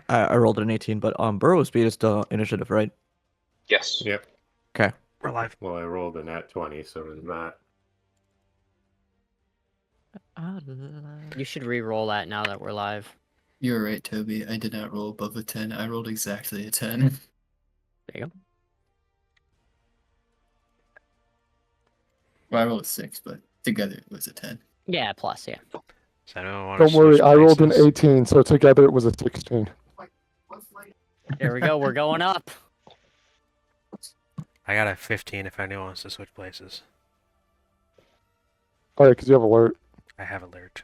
I rolled an 18, but Burrow speed is still initiative, right? Yes. Yep. Okay. We're live. Well, I rolled a nat 20, so does Matt. You should re-roll that now that we're live. You're right, Toby. I did not roll above a 10. I rolled exactly a 10. There you go. Well, I rolled a 6, but together it was a 10. Yeah, plus, yeah. So Don't worry, I rolled an 18, so together it was a 16. There we go. We're going up. I got a 15 if anyone wants to switch places. Oh yeah, because you have alert. I have alert.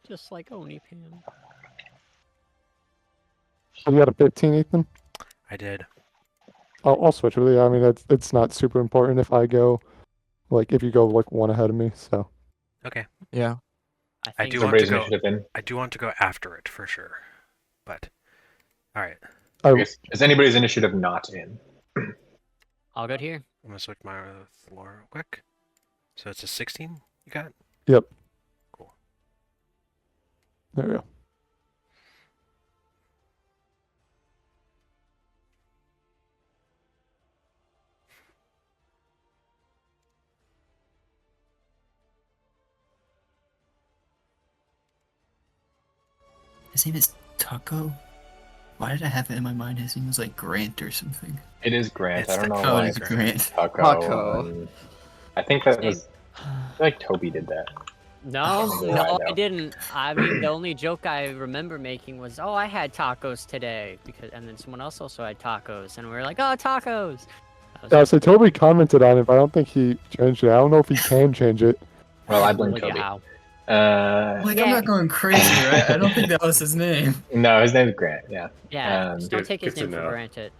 Just like Oni Pam. So you got a 15, Ethan? I did. I'll switch with you. I mean, it's not super important if I go, like, if you go, like, one ahead of me, so. Okay. Yeah. I think do so. want to Everybody's go. initiative in. I do want to go after it for sure. But all right. Is anybody's initiative not in? I'll go here. I'm gonna switch my floor real quick. So it's a 16 you got? Yep. Cool. There we go. His name is Taco? Why did I have it in my mind? His name was like Grant or something. It is Grant. It's I don't know Oh, why. it is Grant. Taco. I think that was. I feel like Toby did that. No, don't know why, no, I though. didn't. I mean, the only joke I remember making was, "Oh, I had tacos today," and then someone else also had tacos, and we were like, "Oh, tacos." That was Yeah, so Toby commented on it, but I don't think he changed it. I don't know if he can change it. Well, I blame Look at Toby. how. Like, I'm not going crazy, right? I don't think that was his name. No, his name's Grant. Yeah. Yeah, just don't Good- take his good to name for know. granted.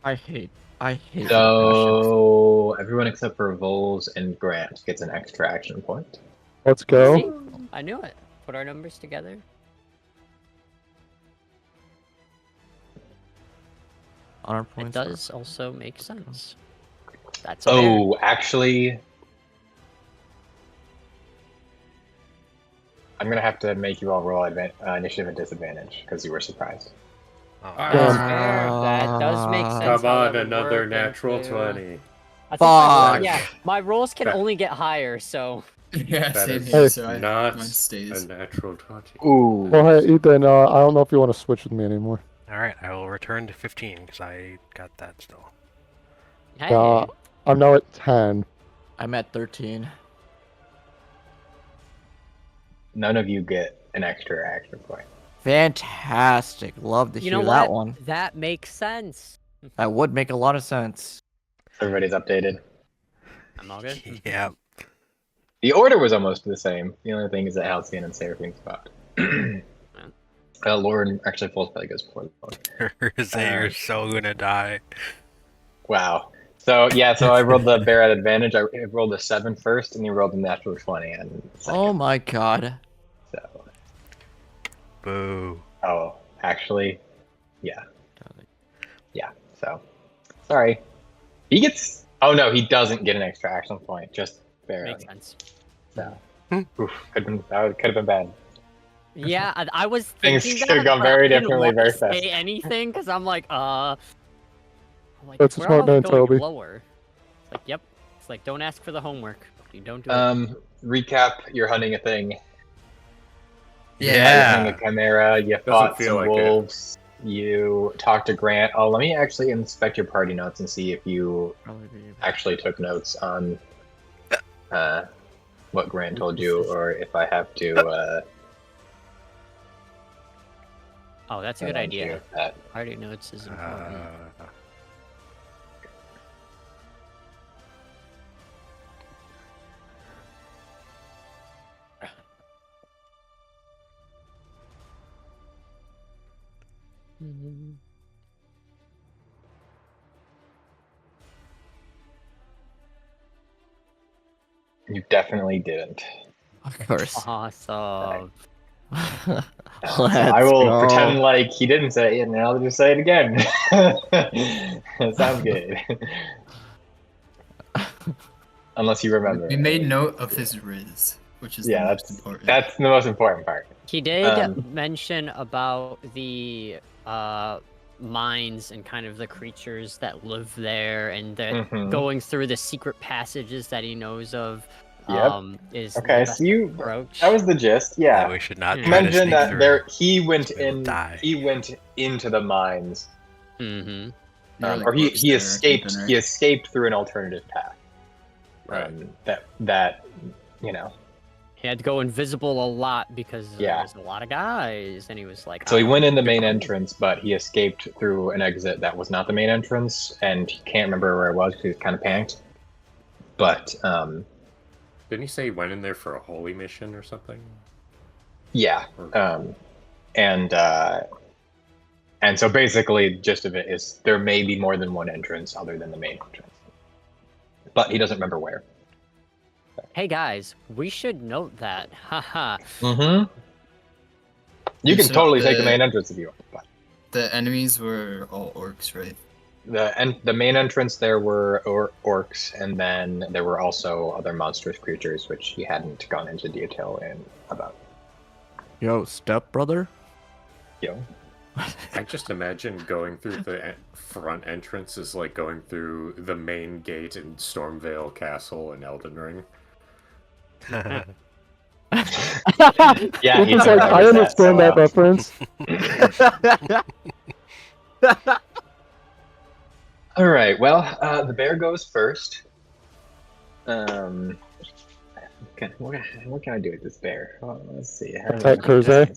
I hate that So everyone except for Vols and Grant gets an extra action point. Let's go. See? I knew it. Put our numbers together. honor It points. does also make sense. That's a bear. Oh, actually, I'm gonna have to make you all roll initiative at disadvantage because you were surprised. Oh, That's fair. That does make sense. Come how on, that would another work natural into- 20. I think my Fuck. yeah, my rolls can That- only get higher, so Yeah, That same is here, so not mine stays. a natural 20. Ooh. Well, hey, Ethan, I don't know if you want to switch with me anymore. all right. I will return to 15 because I got that still. hey, I'm now at 10. I'm at 13. None of you get an extra action point. Fantastic. Love to you hear know that what? one. That makes sense. That would make a lot of sense. Everybody's updated. I'm all good. Yeah. The order was almost the same. The only thing is that Halcyon and Seraphine swapped. Lorn actually falls probably goes before Lorn. Kurze, you're so gonna die. Wow. So yeah, so I rolled the bear at advantage. I rolled a 7 first, and you rolled a natural 20 on second. Oh my god. So, Boo. oh, actually, yeah. So, sorry. He gets. Oh no, he doesn't get an extra action point. Just barely. Makes sense. So, oof, could have been bad. Yeah, I was Things thinking could've that, gone but I very didn't differently want to very fast. say anything because I'm like, I'm like, That's a we're smart all going man, Toby. Lower. It's like, yep. It's like, don't ask for the homework. You don't do it. Recap: you're hunting a thing. You're Yeah. hunting a chimera. You fought feel some like it. wolves. You talked to Grant. Oh, let me actually inspect your party notes and see if you actually took notes on what Grant told you, or if I have to. Oh, that's a good remind you idea. of that. Party notes is important. Mhm. You definitely didn't. Of course. Awesome. So I will pretend like he didn't say it, and I'll just say it again. Sounds good. Unless you remember. We made note of his riz. which is Yeah, the most important. that's the most important part. He did Um, mention about the mines and kind of the creatures that live there, and that Mhm. going through the secret passages that he knows of. Yep. Is Okay, the so best you approach. that was the gist. Yeah, Yeah. we should not Hmm. He try to mentioned sneak that through. there he went We will in. die. He went into the mines, Mm-hmm. or he escaped. He escaped through an alternative path. Right. That you know. He had to go invisible a lot because Yeah. there was a lot of guys, and he was like. So he "I went in the don't main know." entrance, but he escaped through an exit that was not the main entrance, and he can't remember where it was because he was kind of panicked. But Didn't he say he went in there for a holy mission or something? yeah, and so basically, the gist of it is there may be more than one entrance other than the main entrance, but he doesn't remember where. Hey guys, we should note that. Haha. Mm-hmm. You can So totally take the the- main entrance if you want, but The enemies were all orcs, right? the main entrance there were orcs, and then there were also other monstrous creatures which he hadn't gone into detail in about. Yo, stepbrother? You know. I just imagine going through the front entrance is like going through the main gate in Stormvale Castle in Elden Ring. Yeah, It's like, I understand that reference. All right. Well, the bear goes first. What can I do with this bear? Well, let's see. How do Attack I- Kurze.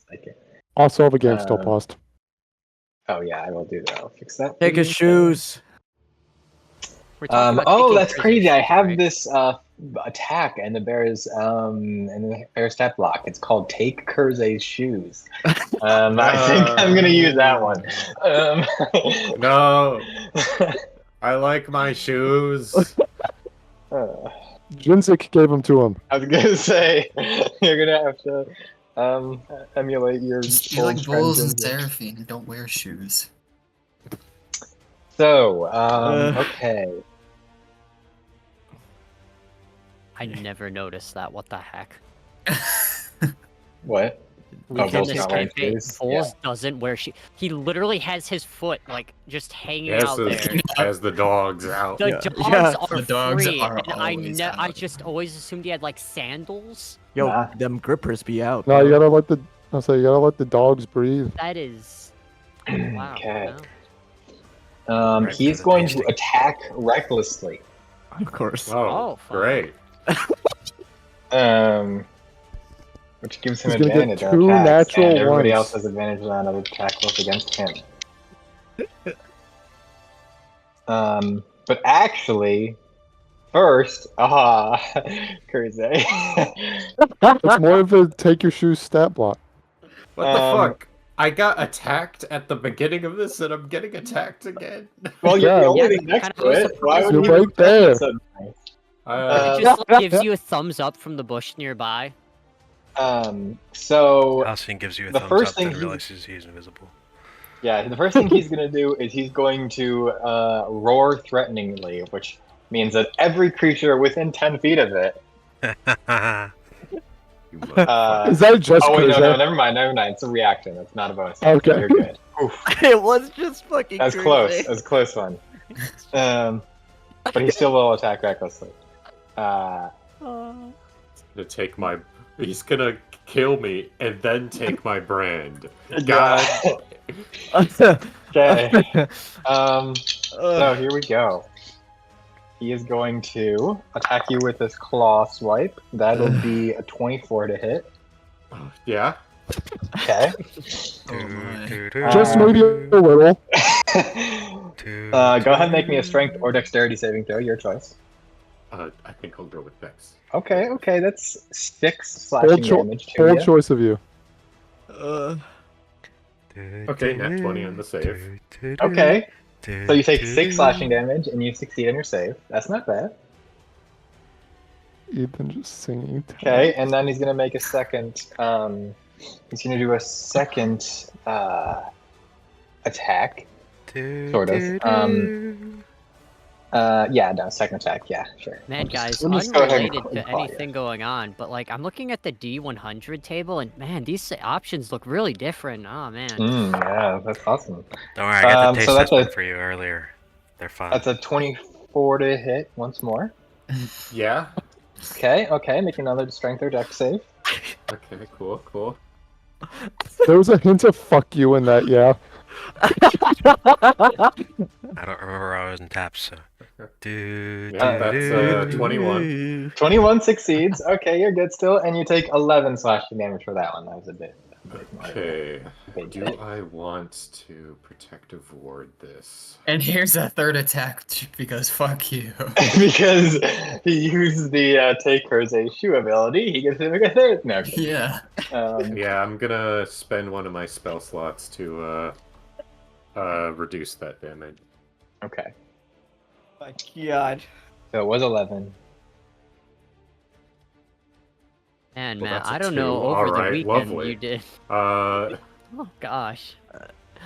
Also, the game still Um, paused. Oh yeah, I will do that. I'll fix that. Take his shoes. We're talking about Oh, taking that's prisoners, crazy. I have right? this attack and the bear's stat block. It's called Take Kurze's Shoes. I think I'm gonna use that one. No, I like my shoes. Jinzik gave them to him. I was gonna say you're gonna have to emulate your Just be old like friend Vols and Jinzik. Seraphine and don't wear shoes. So, okay. I never noticed that. What the heck? What? We Oh, can Vols not wearing escape it. shoes? Vols doesn't wear shoes. He literally has his foot like just hanging out there. As the dogs out. The Yeah. dogs Yeah. are The dogs free, are and I always I out. just always assumed he had like sandals. Yo, Nah. them grippers be out. No, you bro. gotta let the. I say you gotta let the dogs breathe. That is. Wow. Okay. no. Right He's for the going to tasting. attack recklessly. Of course. Oh, fun. great. Which gives him He's gonna get advantage on 2 attacks, natural and everybody ones. else has advantage on other attack rolls against him. But actually, first, Kurze. It's more of a take your shoes stat block. What the Um, fuck? I got attacked at the beginning of this, and I'm getting attacked again. Well, you're Yeah. the only Yeah, thing next kind to of it. Why would You're he right even there. suddenly? It Uh, just like, gives you a thumbs up from the bush nearby. So Halcyon gives you a the thumbs first up, thing then he- realizes he's invisible. yeah, the first thing he's gonna do is he's going to roar threateningly, which means that every creature within 10 feet of it. You motherfucker. Is that just Oh wait, no, Kurze? never mind. It's a reaction. It's not a bonus. Okay. You're good. Oof, It was just fucking that's close. That's a close one. But he still will attack recklessly. To take my. He's gonna kill me and then take my brand. God. Okay. So here we go. He is going to attack you with this claw swipe. That'll be a 24 to hit. Yeah. Okay. Oh my. Just Um, maybe a little. Go ahead and make me a strength or dexterity saving throw, your choice. I think I'll go with Dex. Okay, that's 6 slashing damage to Bold you. choice of you. Okay, nat 20 on the save. Okay, so you take 6 slashing damage and you succeed on your save. That's not bad. Ethan just singing. Okay, and then he's gonna make a second. He's gonna do a second attack. Sort of. Yeah, no, second attack. Yeah, sure. Man, guys, we'll just go ahead and unrelated to claw you. anything going on, but like I'm looking at the D100 table, and man, these options look really different. Oh man. Yeah, that's awesome. Don't worry, I got the taste so that's test a for you earlier. They're fun. that's a 24 to hit once more. Yeah. Okay, make another strength or dex save. Okay, cool. There was a hint of fuck you in that, yeah. I don't remember I was in taps, so. Yeah, that's 21. 21 succeeds. Okay, you're good still, and you take 11 slashing damage for that one. That was a bit more. Okay. Big Do hit. I want to protective ward this? And here's a third attack because fuck you. Because he used the take Kurze shoe ability, he gets him a third. No, okay. Yeah. Yeah, I'm gonna spend one of my spell slots to reduce that damage. Okay. My God. So it was 11. Man, Well, Matt, that's a I don't 2. know. Over the Alright, weekend, lovely. you did. Uh, Oh gosh,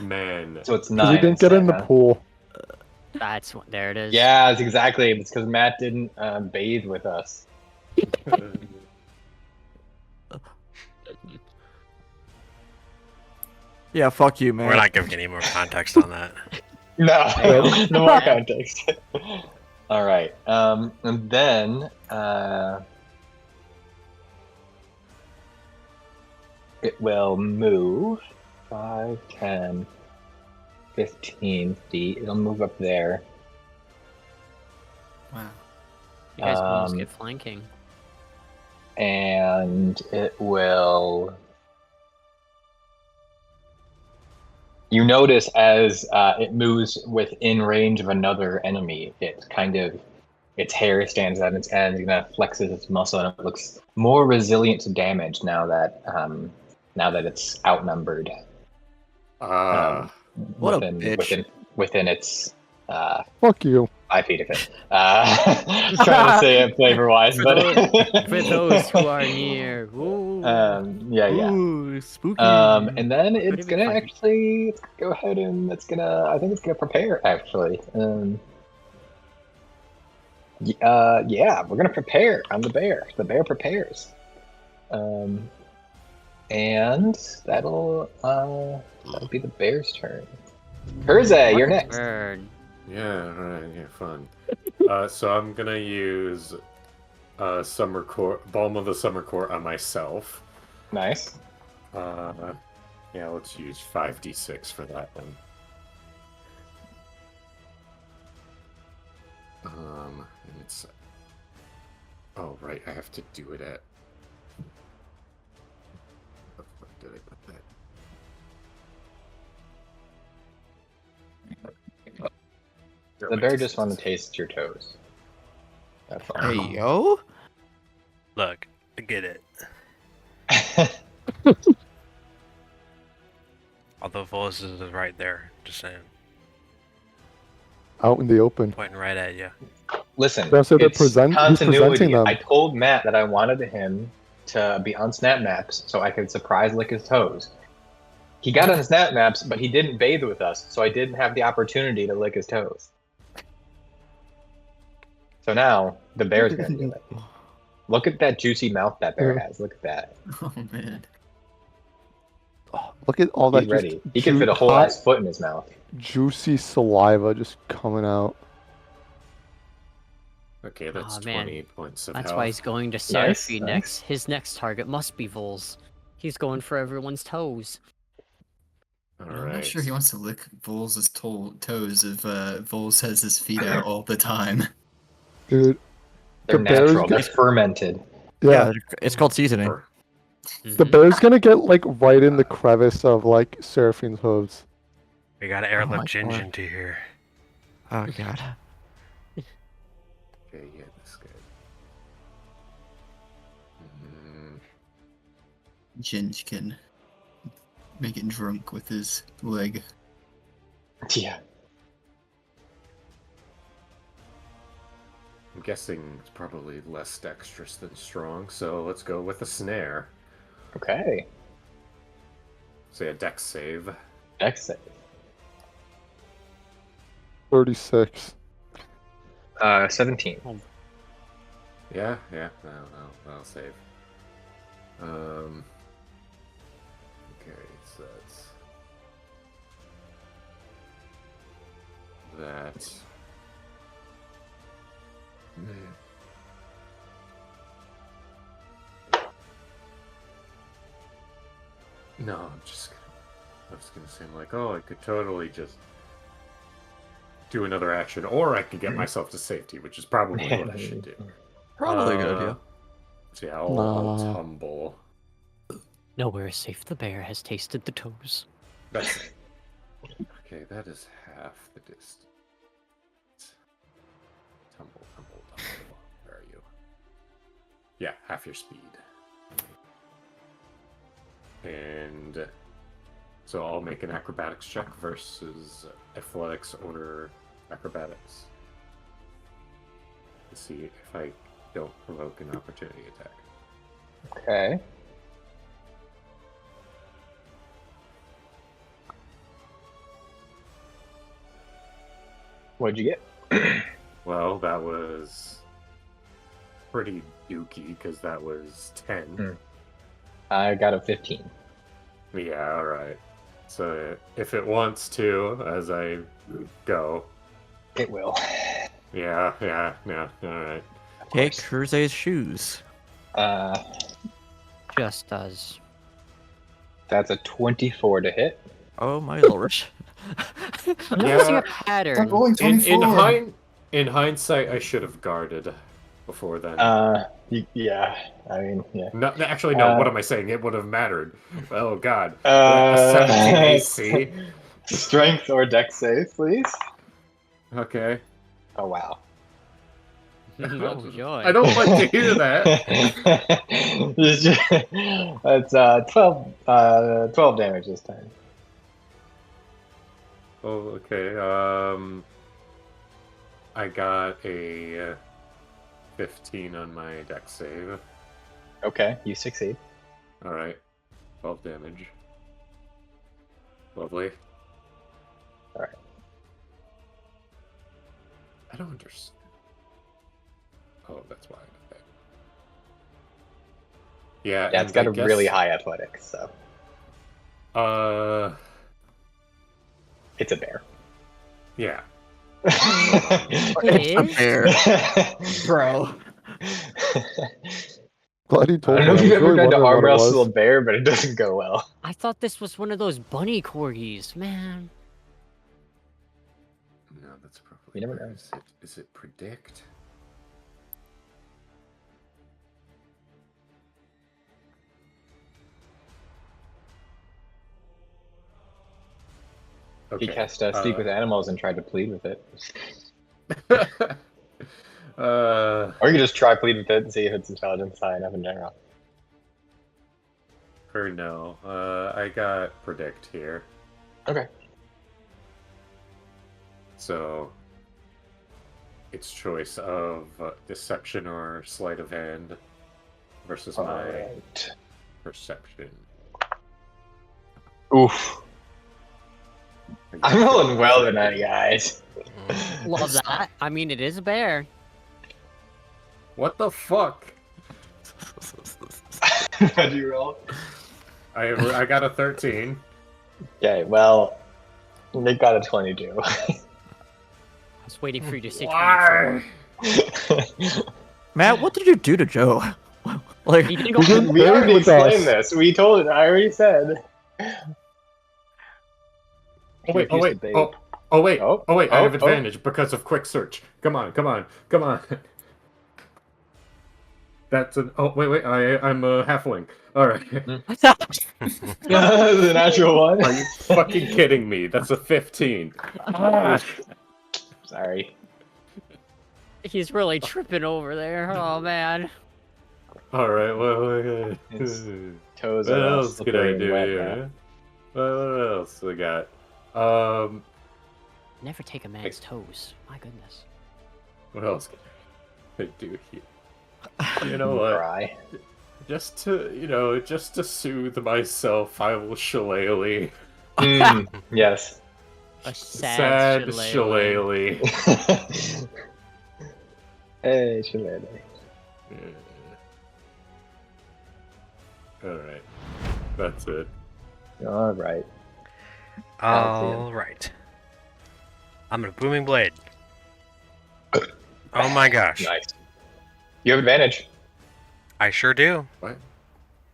man. So it's 'Cause 9. we didn't get in the instead, huh? pool. that's what. There it is. Yeah, it's exactly. It's because Matt didn't bathe with us. Yeah, fuck you, man. We're not giving any more context on that. No, Well- no more context. All right, and then it will move 5, 10, 15 feet. It'll move up there. Wow. You guys almost Um, get flanking. And it will. You notice as it moves within range of another enemy, its hair stands out on its ends, and it flexes its muscle, and it looks more resilient to damage now that it's outnumbered. What a within, bitch. within its Fuck you. 5 feet of it. Trying to say it flavor-wise, For but For those who are near. Ooh. yeah. Ooh, spooky. And then Could it's it be gonna fun? actually go ahead and I think it's gonna prepare actually. Yeah, we're gonna prepare on the bear. The bear prepares. And that'll be the bear's turn. Kurze, you're next. Turn. Yeah, alright, yeah, fun. So I'm gonna use Summer Court, Balm of the Summer Court on myself. Nice. Yeah, let's use 5d6 for that one. And it's... Oh, right, I have to do it at... Where the fuck did I put that? The bear just wanted to taste your toes. That's all. Hey, yo. Look, I get it. Although Vols is right there, just saying. Out in the open. Pointing right at you. Listen, Yeah, so they're it's who's presenting continuity. them? I told Matt that I wanted him to be on snap maps so I could surprise lick his toes. He got on snap maps, but he didn't bathe with us, so I didn't have the opportunity to lick his toes. So now the bear's gonna do it. Look at that juicy mouth that bear has. Look at that. Oh man. Oh, look at all that He's ready. just He can fit a whole hot, ass foot in his mouth. juicy saliva just coming out. Okay, that's Aw, man. 20 points of That's health. why he's going to Nice, Seraphine nice. next. His next target must be Vols. He's going for everyone's toes. I'm not Alright. sure he wants to lick Vols' toes if Vols has his feet out all the time. Dude, They're The bear's natural. They're gonna- fermented. yeah, It's called seasoning. the Mhm. bear's gonna get like right in the crevice of like Seraphine's hooves. We got an Oh airlift my Ginge God. into here. Oh, God. Okay, yeah, that's good. Ginge can make it drunk with his leg. Yeah. I'm guessing it's probably less dexterous than strong, so let's go with a snare. Okay. Say a dex save. Exit. 36. 17. Yeah, that'll save. Okay, so that's that. No, I was gonna say, I'm like, oh, I could totally just do another action, or I could get myself to safety, which is probably what I should do. Probably a good idea. So yeah, I'll Nah. tumble. Nowhere is safe. The bear has tasted the toes. That's okay. That is half the distance. Tumble. Where are you? Yeah, half your speed. And so I'll make an acrobatics check versus athletics or acrobatics to see if I don't provoke an opportunity attack. Okay. What'd you get? Well, that was pretty dookie because that was 10. I got a 15. Yeah, alright. So if it wants to, as I go. It will. Yeah, alright. Take Kurze's shoes. Just does. That's a 24 to hit. Oh my lord. I'm noticing a pattern. rolling In hindsight, I should have guarded before then. Yeah. I mean, yeah. No, actually, no. What am I saying? It would have mattered. Oh God. A 17 AC. Strength or dex save, please. Okay. Oh wow. Oh, joy. I don't like to hear that. That's 12 damage this time. Oh, okay. I got a 15 on my dex save. Okay, you succeed. All right, 12 damage. Lovely. All right. I don't understand. Oh, that's why I did that. Yeah, Yeah, it's got a really high athletics, so it's a bear. Yeah. It's a bear. Bro. Glad he I told don't me. know if I you've was ever really tried to wondering arm what it wrestle a was. bear, but it doesn't go well. I thought this was one of those bunny corgis, man. No, that's probably. You never know. Is it predict? He cast Speak with Animals and tried to plead with it. Or you could just try plead with it and see if its intelligence high enough in general. Or no. I got predict here. Okay. So it's choice of deception or sleight of hand versus my Alright. perception. Oof. I'm rolling well tonight, guys. Love that. I mean, it is a bear. What the fuck? How'd you roll? I got a 13. Okay, well, Nick got a 22. I was waiting for you to say Why? 24. Matt, what did you do to Joe? Like, He didn't We go. didn't We already with us. explained this. We told it. I already said. Oh wait, Refused to bait. oh wait, Oh, I oh, have oh. advantage because of quick search. Come on. That's an. Oh wait. I'm a halfling. All right. The natural one. Are you fucking kidding me? That's a 15. Sorry. He's really tripping over there. Oh man. All right. Well, His Toes what are all else could I slippery and do wet here? now. What else we got? Never take a man's toes. My goodness. What else can I do here? You know what? Cry. Just to soothe myself, I will shillelagh. Yes. A sad, shillelagh. shillelagh. Hey, Chimera. Yeah. Alright. That's it. All right. All right. I'm gonna booming blade. Oh my gosh. Nice. You have advantage. I sure do. Why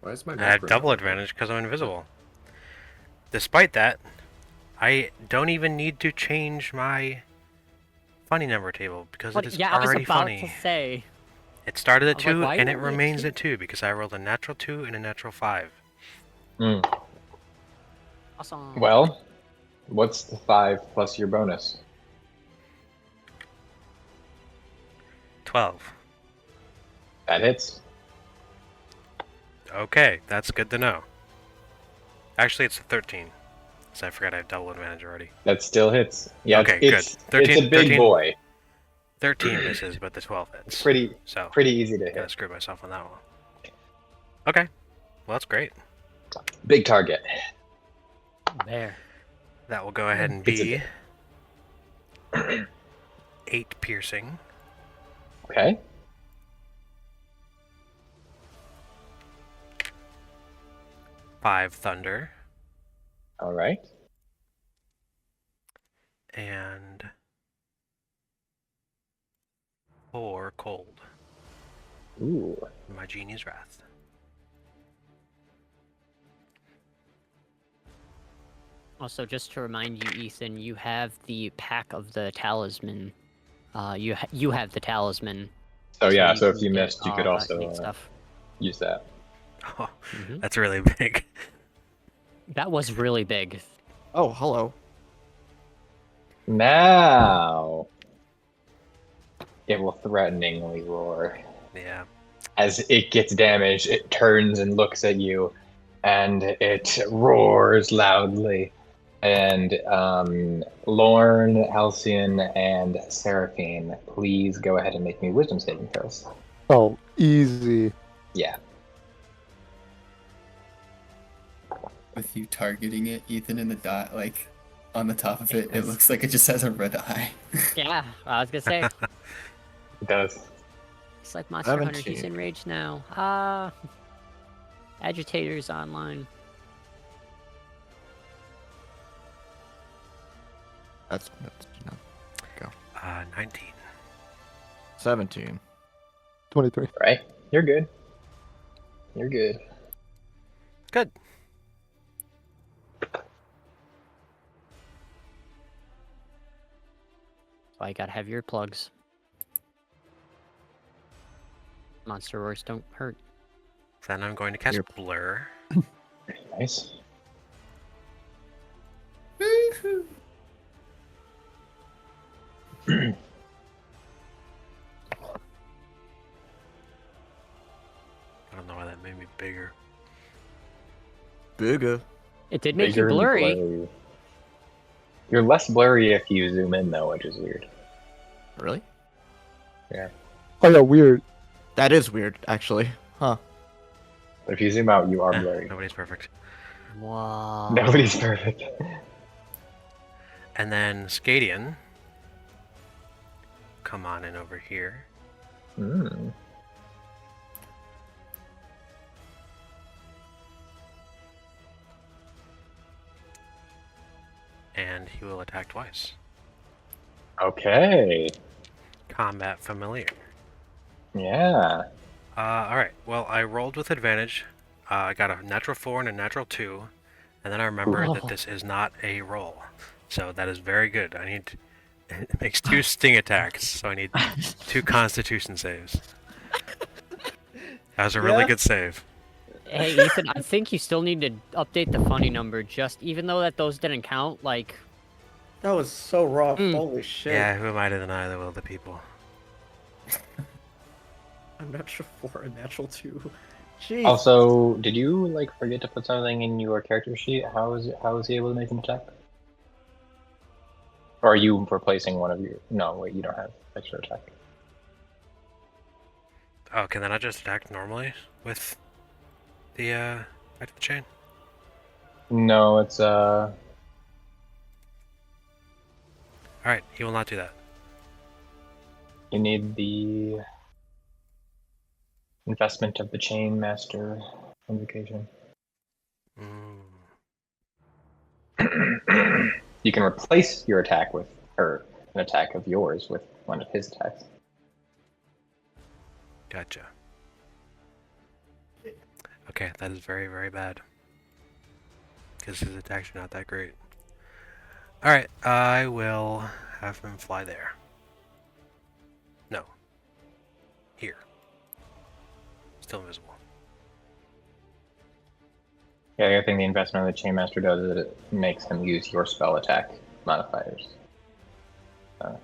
is my I have macro double not working? advantage because I'm invisible. Despite that, I don't even need to change my funny number table because But it is yeah, I was already about funny. to say. It started at I was like, 2 why and it only a remains 2? at 2 because I rolled a natural 2 and a natural 5. Awesome. Well, what's the 5 plus your bonus? 12. That hits. Okay, that's good to know. Actually, it's a 13. So I forgot I have double advantage already. That still hits. Yeah, Okay, it's good. 13 it's a big 13 boy. 13 misses, but the 12 hits. Pretty So, easy to gotta hit. screw myself on that one. Okay. Well, that's great. Big target. There. That will go ahead and It's be 8 piercing. Okay. 5 thunder. All right. And 4 cold. Ooh. My genie's wrath. Also, just to remind you, Ethan, you have the pack of the talisman. You have the talisman. So yeah, you so if can you get missed, you all could that also neat stuff. use that. Oh, Mhm. that's really big. That was really big. Oh, hello. Now it will threateningly roar. Yeah. As it gets damaged, it turns and looks at you, and it roars loudly. And Lorn, Halcyon, and Seraphine, please go ahead and make me wisdom saving throws. Oh, easy. Yeah. With you targeting it, Ethan, in the dot, like on the top of it, it looks like it just has a red eye. Yeah, I was gonna say. It does. It's like Monster Hunter. He's 17. enraged now. Agitators online. That's no. 19. 17. 23. Right? You're good. You're good. Good. So I gotta have your plugs. Monster roars don't hurt. Then I'm going to cast Yep. Blur. Nice. I don't know why that made me bigger. Bigger. It did make Bigger you and blurry. blurry. You're less blurry if you zoom in, though, which is weird. Really? Oh yeah, weird. That is weird, actually. Huh. But if you zoom out, you are Eh, blurry. nobody's perfect. Wow. Nobody's perfect. And then Scadian. Come on in over here. Mm. And he will attack twice. Okay. Combat familiar. Yeah. Alright. Well, I rolled with advantage. I got a natural 4 and a natural 2. And then I remembered that Ooh. this is not a roll. So that is very good. I need... It makes 2 sting attacks, so I need 2 constitution saves. That was a really Yeah. good save. Hey Ethan, I think you still need to update the funny number. Just even though that those didn't count, like That was so rough. Mm. Holy shit. Yeah, who am I to deny the will of the people? I'm natural 4 and natural 2. Jeez. Also, did you forget to put something in your character sheet? How was he able to make an attack? Or are you replacing one of your? No, wait, you don't have extra attack. Oh, can then I just attack normally with the back to the chain? No, it's Alright, he will not do that. You need the investment of the Chain Master invocation. You can replace your attack with, or an attack of yours with one of his attacks. Gotcha. Okay, that is very, very bad. Because his attacks are not that great. Alright, I will have him fly there. No. Here. Still invisible. Yeah, the other thing the investment of the Chain Master does is that it makes him use your spell attack modifiers. In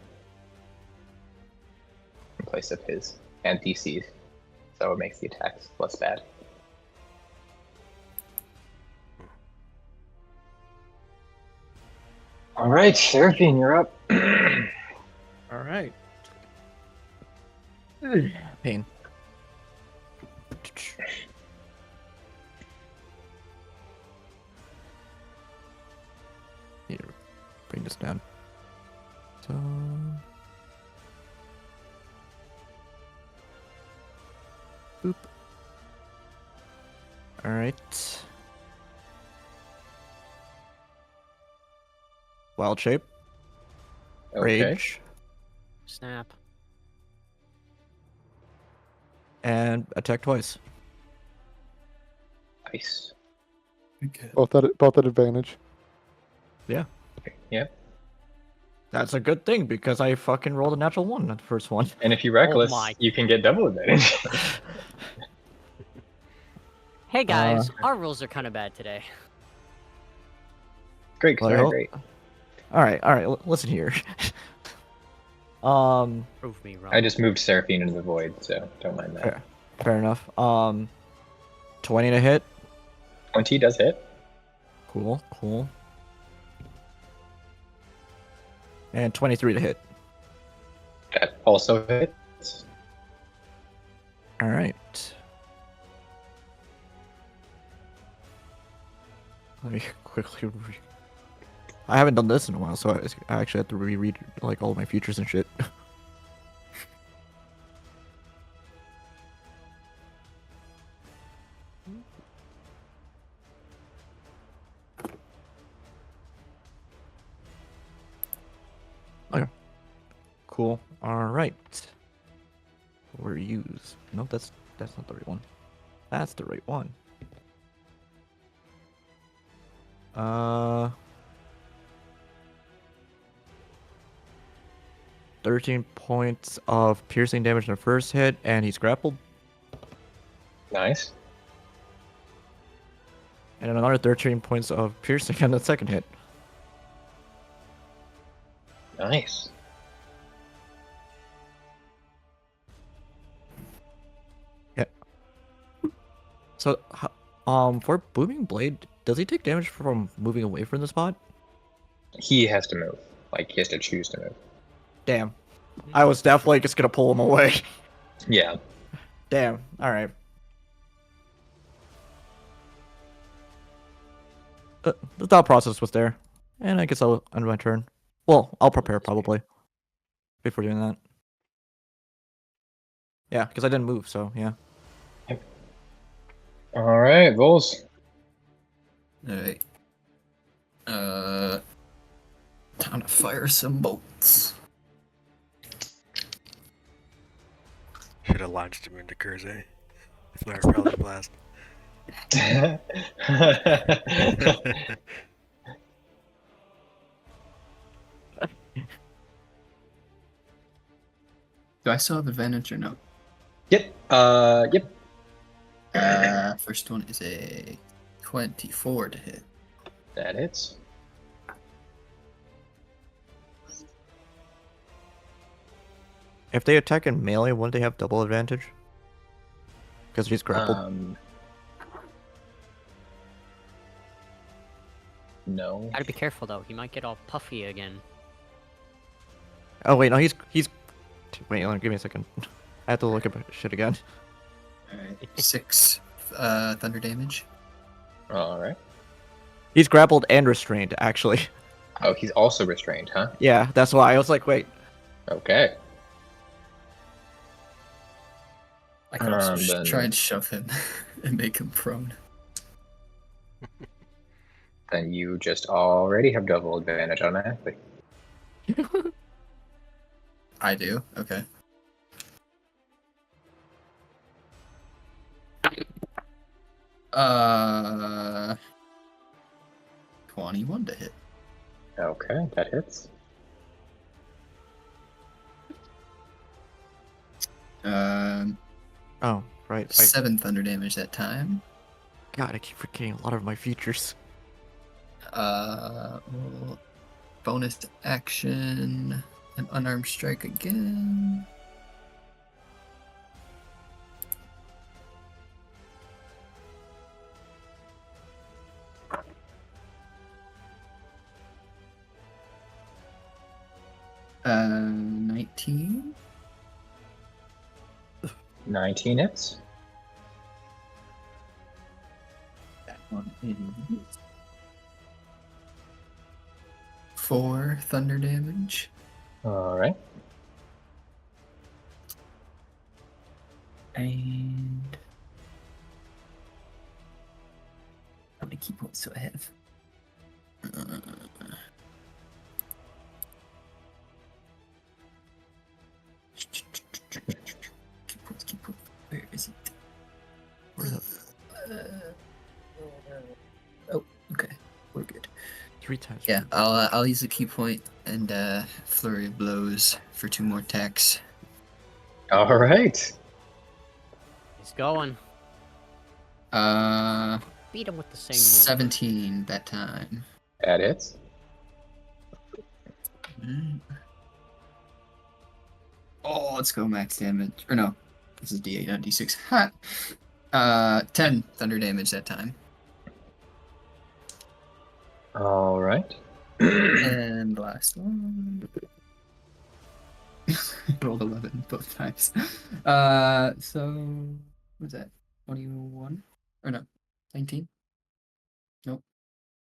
place of his and DC's. So it makes the attacks less bad. Alright, Seraphine, you're up. All right. Pain. Here, bring this down. So. Boop. Alright. Wild shape. Okay. Rage. Snap. And attack twice. Nice. Okay. Both at advantage. Yeah. Yeah. That's a good thing because I fucking rolled a natural 1 on the first one. And if you reckless, my. you can get double advantage. Hey guys, our rules are kind of bad today. Great, 'cause they're great. Alright, listen here. Prove me wrong. I just moved Seraphine into the void, so don't mind that. Fair enough. 20 to hit. 20 does hit. Cool. And 23 to hit. That also hits. Alright. Let me quickly I haven't done this in a while, so I actually have to reread like all of my futures and shit. Okay. Cool. Alright. We're used. No, that's not the right one. That's the right one. 13 points of piercing damage in the first hit, and he's grappled. Nice. And another 13 points of piercing on the second hit. Nice. Yeah. So, for Booming Blade, does he take damage from moving away from the spot? He has to move. Like, he has to choose to move. Damn. I was definitely just gonna pull him away. Yeah. Damn. Alright. The thought process was there. And I guess I'll end my turn. Well, I'll prepare probably. Before doing that. Yeah, because I didn't move, so yeah. Alright, Vols. Alright. Time to fire some bolts. Should have launched him into Kurze. With my repellent blast. Do I still have advantage or no? Yep. Yep. First one is a 24 to hit. That hits. If they attack in melee, wouldn't they have double advantage? Because he's grappled. No. Gotta be careful though. He might get all puffy again. Oh wait, no, he's. Wait, give me a second. I have to look at my shit again. Alright. 6 thunder damage. Alright. He's grappled and restrained, actually. Oh, he's also restrained, huh? Yeah, that's why I was like, wait. Okay. I could also Then- try and shove him and make him prone. Then you just already have double advantage automatically. I do? Okay. Uh, 21 to hit. Okay, that hits. Oh, right. 7 thunder damage that time. God, I keep forgetting a lot of my features. Well, bonus action, an unarmed strike again. Uh, 19. 19 hits. That one is 4 thunder damage. All right. And how many key points do I have? Key points. Where is it? Oh, okay, we're good. 3 times. Yeah, I'll use a key point and flurry of blows for 2 more attacks. All right. He's going. Beat him with the same move. 17 that time. That hits. Oh, let's go max damage. Or no, this is D8, not D6. Ha! 10 thunder damage that time. All right. And the last one. Rolled 11 both times. So, what was that? 21? Or no, 19? Nope.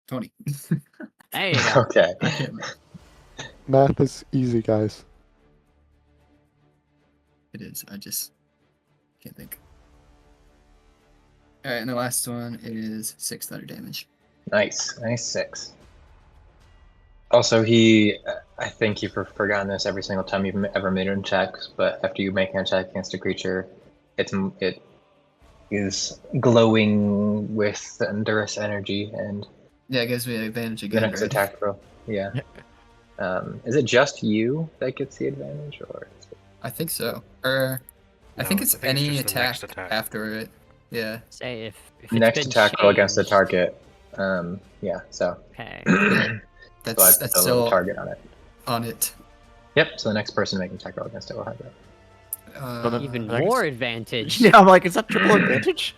20. There you go. Okay. I hit him. Math is easy, guys. It is. I just can't think. Alright, and the last one is 6 thunder damage. Nice. Nice 6. Also, I think you've forgotten this every single time you've ever made an check, but after you make an attack against a creature, it is glowing with thunderous energy, and Yeah, it gives me an advantage the again. next right? attack roll. Yeah. Is it just you that gets the advantage, or? I think so. Or I No, think it's any just the next attack, attack. after it. Yeah. Say if it's Next been attack roll against the changed. target. Yeah. So. Okay. That's So that's a still target on it. on it. Yep. So the next person making attack roll against it will have that. Even I guess- more advantage. Yeah, I'm like, is that triple advantage?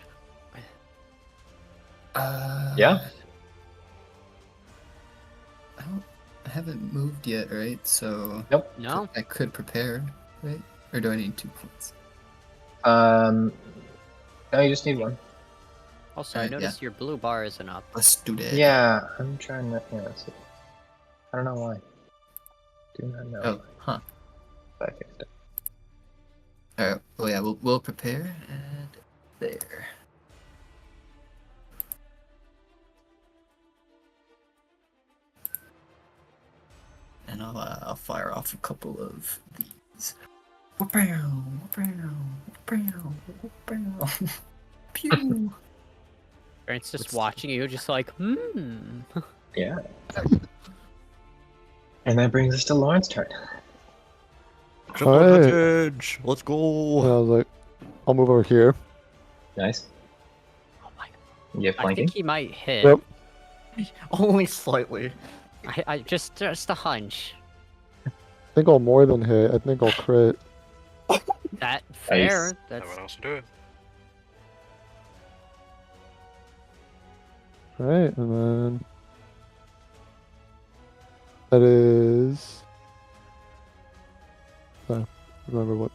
Yeah. I haven't moved yet, right? So Nope. No? I could prepare, right? Or do I need 2 points? No, you just need 1. Also, I Alright, yeah. noticed your blue bar isn't up. Let's do that. Yeah, I'm trying to. Yeah, let's see. I don't know why. Do not know. Oh, huh. But I fixed it. Alright. Well, yeah, we'll prepare and there. And I'll fire off a couple of these. Pew. Grant's just watching you, just like, Yeah. And that brings us to Lorn's turn. Triple Alright. advantage. Let's And go. I was like, I'll move over here. Nice. Oh my You have I flanking? think he might hit. Yep. Only slightly. I just a hunch. I think I'll more than hit. I think I'll crit. That fair. That That's would also do it. Alright, and then that is remember what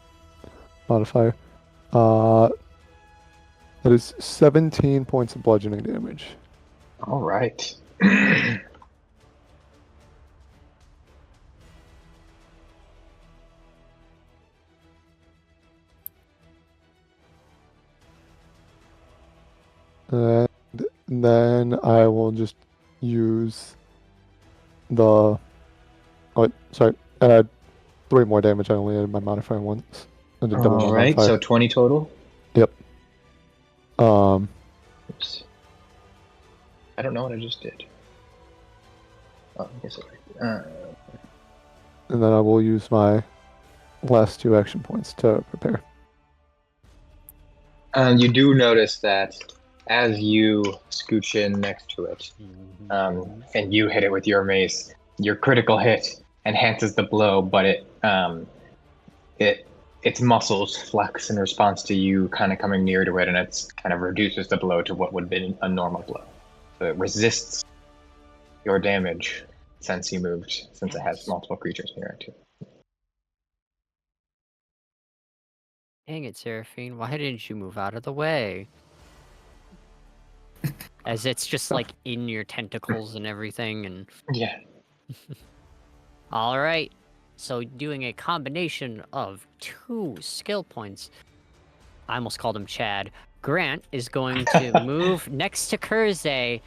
modifier. That is 17 points of bludgeoning damage. All right. And then I will just use the. Oh, sorry. Add 3 more damage. I only added my modifier once. I did double my All right, modifier. so 20 total. Yep. Oops. I don't know what I just did. Oh, I guess And then I will use my last 2 action points to prepare. You do notice that as you scooch in next to it, and you hit it with your mace, your critical hit enhances the blow, but its muscles flex in response to you kind of coming near to it, and it's kind of reduces the blow to what would have been a normal blow. So it resists your damage since you moved, since it has multiple creatures near it too. Dang it, Seraphine. Why didn't you move out of the way? As it's just like in your tentacles and everything, and Yeah. all right. So doing a combination of 2 skill points. I almost called him Chad. Grant is going to move next to Kurze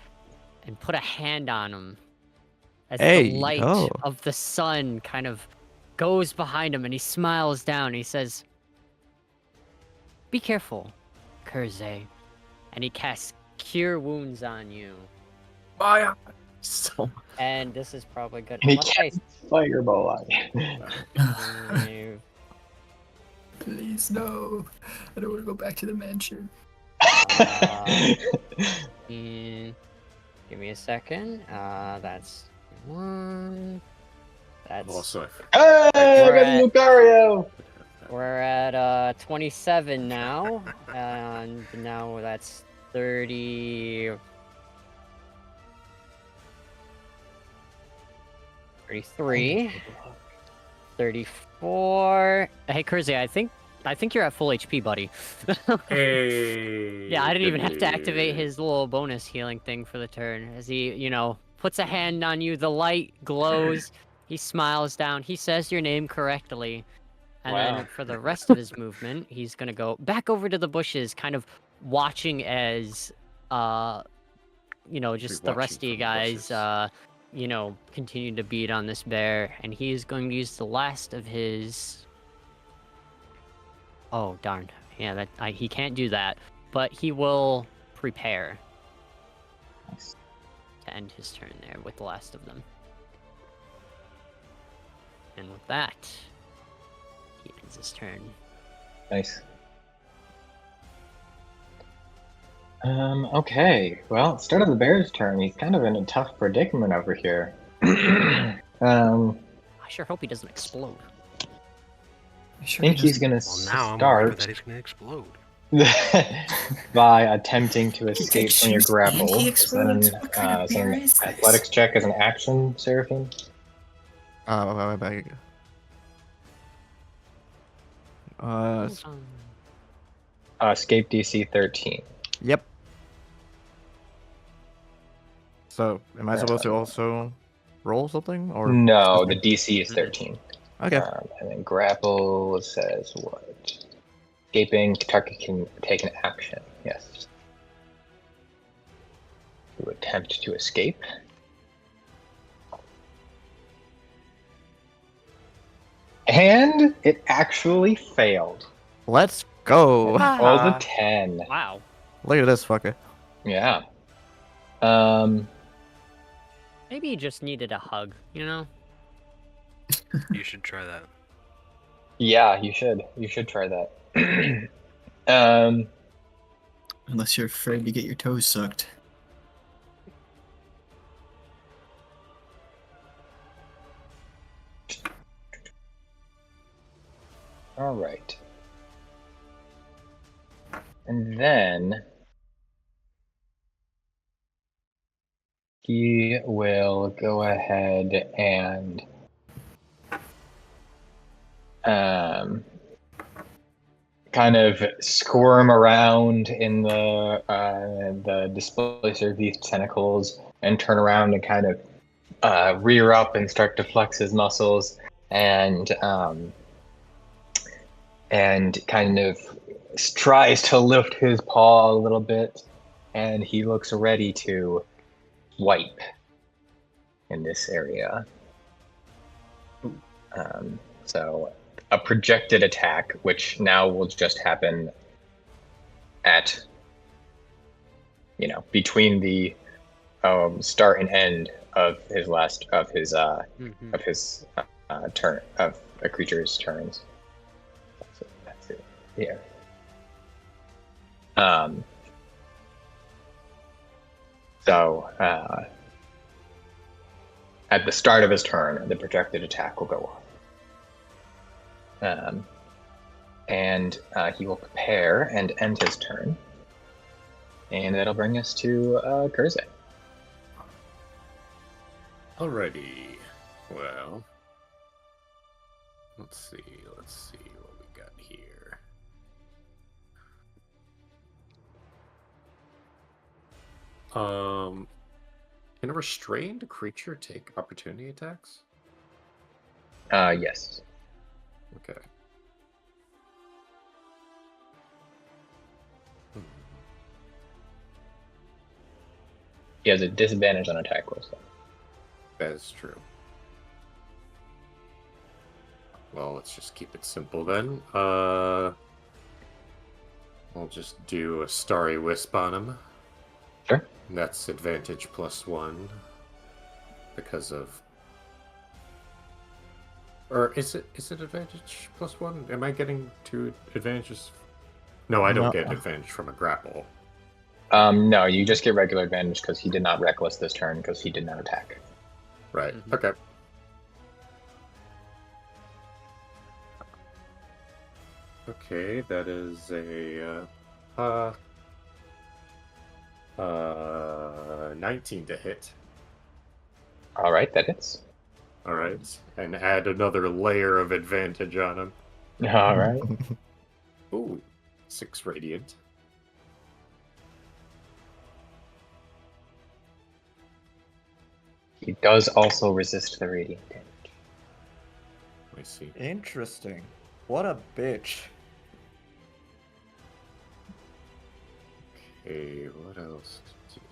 and put a hand on him. As the light of the sun kind of goes behind him, and he smiles down. He says, "Be careful, Kurze." And he casts Cure Wounds on you. My so And this is probably good. And he Unless I casts Fireball on you. Please, no. I don't want to go back to the mansion. Give me a second. That's 1. That's Also, Hey, I got a Lucario! we're at 27 now, and now that's 30. 33. 34. Hey, Kurze, I think you're at full HP, buddy. hey. Yeah, I didn't even have to activate his little bonus healing thing for the turn. As he, puts a hand on you, the light glows, he smiles down, he says your name correctly. And Wow. then for the rest of his movement, he's gonna go back over to the bushes, kind of watching as, just the rest of you guys, continue to beat on this bear. And he is going to use the last of his... Oh, darn. Yeah, he can't do that. But he will prepare to end his turn there with the last of them. And with that, he ends his turn. Nice. Okay. Well, start of the bear's turn. He's kind of in a tough predicament over here. I sure hope he doesn't explode. I think he's gonna Well, now I'm worried start that he's gonna explode. by attempting to escape from your shoots grapple. and he Is that explodes. What kind of bear an is this? athletics check as an action, Seraphine? Escape DC 13. Yep. So, am I supposed to also roll something, or No, the DC is 13. Okay. And then grapple says what? Escaping, target can take an action. Yes. To attempt to escape. And it actually failed. Let's go. Rolled a 10. Wow. Look at this fucker. Yeah. Maybe he just needed a hug, You should try that. Yeah, you should. You should try that. Unless you're afraid to get your toes sucked. All right. And then he will go ahead and kind of squirm around in the displacer of these tentacles and turn around and kind of rear up and start to flex his muscles and kind of tries to lift his paw a little bit and he looks ready to wipe in this area. So a projected attack, which now will just happen at, between the start and end of his turn of a creature's turns. So that's it. Yeah. So at the start of his turn, the projected attack will go off. And he will prepare and end his turn. And that'll bring us to Kurze. Alrighty. Well, let's see what we got here. Can a restrained creature take opportunity attacks? Yes. Okay. He has a disadvantage on attack rolls. That is true. Well, let's just keep it simple then. I'll just do a Starry Wisp on him. Sure. And that's advantage +1 because of. Or is it advantage +1? Am I getting 2 advantages? No, I don't get advantage from a grapple. No, you just get regular advantage because he did not reckless this turn because he did not attack. Right. Okay. Okay, that is a 19 to hit. All right, that hits. All right, and add another layer of advantage on him. All right. Ooh, 6 radiant. He does also resist the radiant damage. I see. Interesting. What a bitch. Okay, what else to do?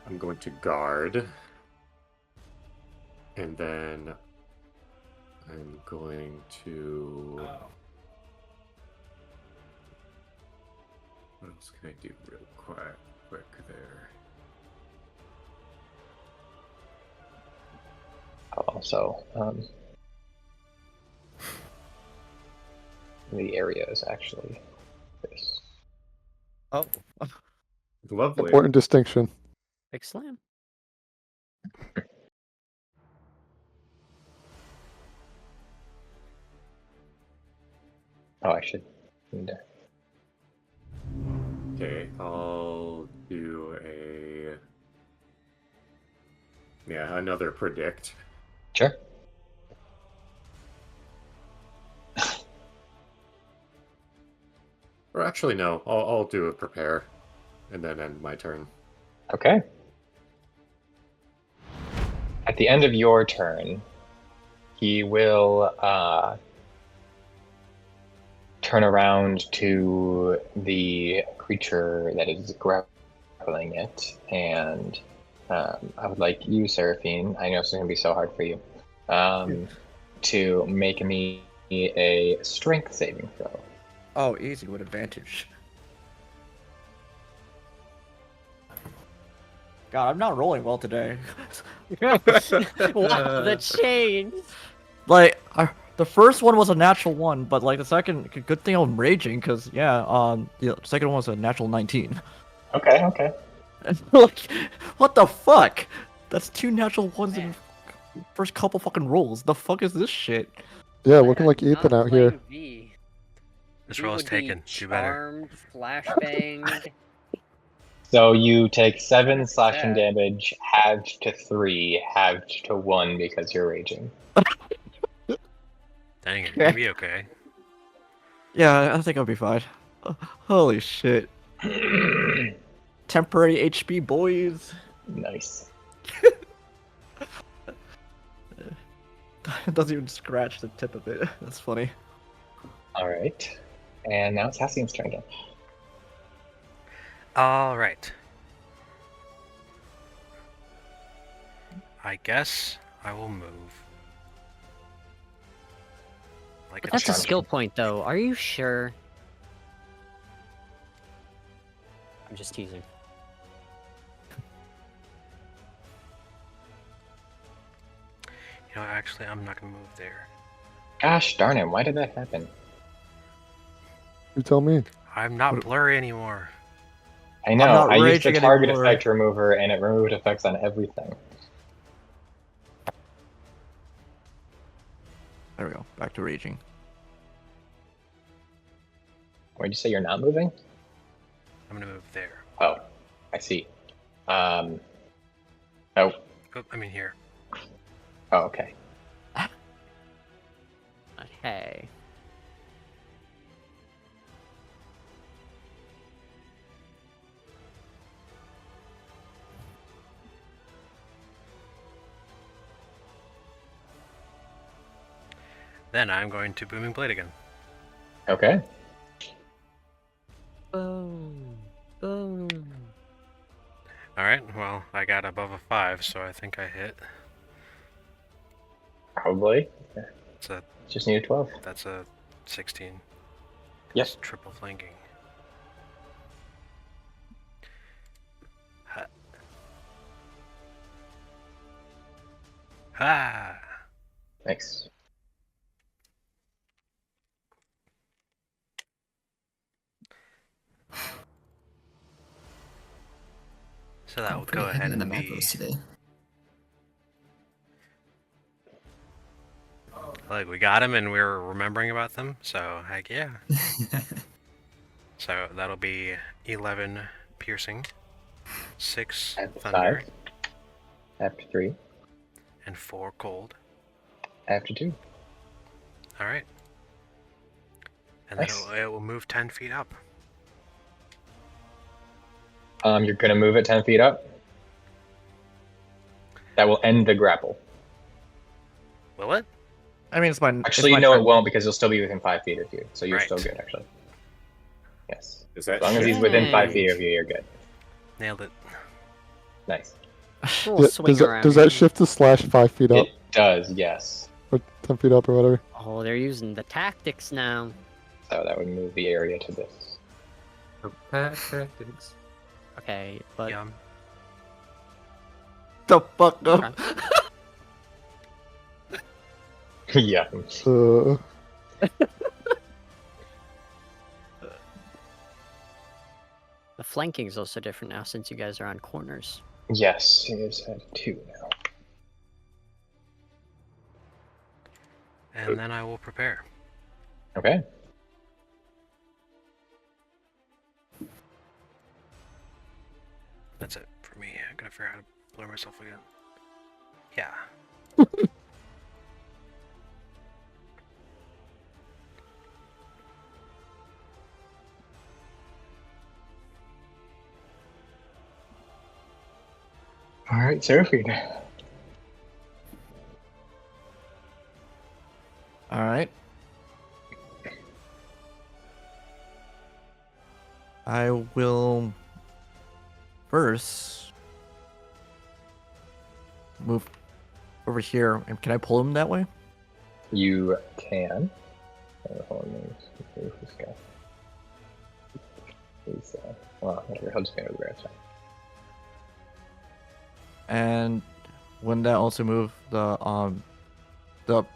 I'm going to guard. And then I'm going to... What else can I do real quick there? Also, the area is actually this. Oh. Lovely. Important distinction. Big slam. Oh, I should need to. Okay, I'll do another predict. Sure. Or actually, no, I'll do a prepare, and then end my turn. Okay. At the end of your turn, he will turn around to the creature that is grappling it, and I would like you, Seraphine, I know it's going to be so hard for you, to make me a strength saving throw. Oh, easy with advantage. God, I'm not rolling well today. Wow, the change. Like, the first one was a natural 1, but like the second, good thing I'm raging, because the second one was a natural 19. Okay. And like, what the fuck? That's 2 natural 1s in the first couple fucking rolls. The fuck is this shit? Yeah, looking like Ethan out here. This roll is taken. Do better. Charmed, flashbang. So you take 7 slashing damage, halved to 3, halved to 1 because you're raging. Dang it, you'll be okay. Yeah, I think I'll be fine. Holy shit. Temporary HP, boys. Nice. It doesn't even scratch the tip of it. That's funny. All right. And now it's Halcyon's turn again. All right. I guess I will move. Like But a that's a charge. skill point, though. Are you sure? I'm just teasing. You know, actually, I'm not gonna move there. Gosh darn it! Why did that happen? You tell me. I'm not blurry anymore. I know. not I used the raging target anymore. effect remover, and it removed effects on everything. There we go. Back to raging. Why'd you say you're not moving? I'm gonna move there. Oh, I see. Oh, Oh, I mean here. oh, okay. Hey. Then I'm going to Booming Blade again. Okay. Boom. Boom. Alright, well, I got above a 5, so I think I hit. Probably. It's a, Just need a 12. that's a 16. Yes. It's triple flanking. Ha. Ha! Nice. So that will Oh, pretty go heavy ahead on the and be... macros today. Like, we got him and we were remembering about them, so heck yeah. So that'll be 11 piercing, 6 After thunder, 5. After 3. and 4 cold. After 2. Alright. And then Nice. it will move 10 feet up. You're gonna move it 10 feet up. That will end the grapple. Will it? I mean, it's my. Actually, it's my no, turn. it won't because you'll still be within 5 feet of you. So you're Right. still good, actually. Yes. Is that As long as he's within 5 feet of you, you're good. Nailed it. Nice. We'll swing around. Does that shift to slash 5 feet up It does, yes. or 10 feet up or whatever? Oh, they're using the tactics now. So that would move the area to this. tactics? Okay, but Yum. The fuck up. Okay. Yeah. The flanking is also different now since you guys are on corners. Yes, he is at 2 now. And then I will prepare. Okay. That's it for me. I'm gonna figure out how to blur myself again. Yeah. Alright, Seraphine. All right. I will first move over here. And can I pull him that way? You can. Hold on, let me see this guy. He's, well, I'll just go to the right side. And wouldn't that also move the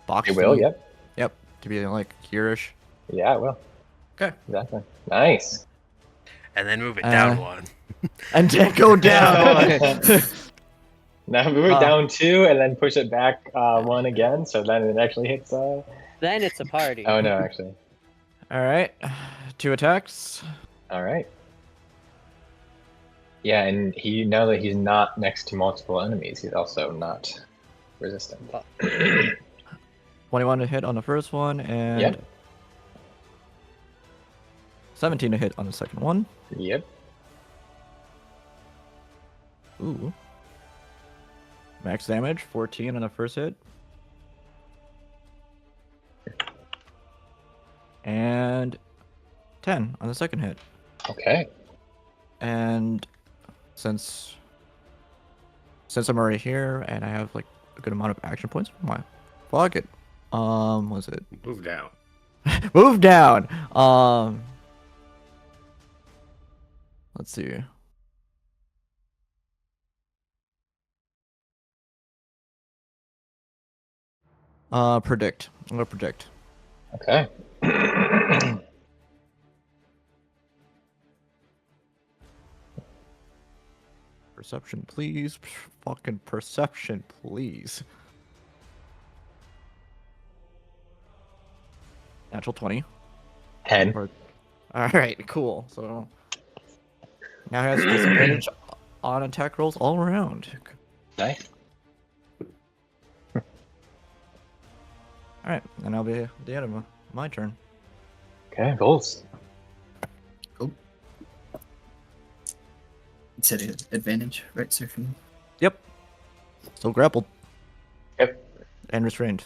box? It will, thing? yep. Yep. To be like here-ish. Yeah, it will. Okay. Exactly. Nice. And then move it down Uh, one. And then go down. Now move it down 2 and then push it back 1 again, so then it actually hits. Then it's a party. Oh no, actually. All right. 2 attacks. All right. Yeah, and now that he's not next to multiple enemies, he's also not resistant. 21 to hit on the first one, and Yep. 17 to hit on the second one. Yep. Ooh. Max damage, 14 on the first hit. and 10 on the second hit. Okay. And since I'm already here and I have like a good amount of action points, why? Fuck it. Was it? Move down. Move down. Let's see. Predict. I'm gonna predict. Okay. Perception, please. Fucking perception, please. Natural 20. 10. Alright, cool. So now he has disadvantage on attack rolls all around. Nice. Alright, and I'll be at the end of my turn. Okay, Vols. You said advantage, right, Seraphine? Yep. Still grappled. Yep. And restrained.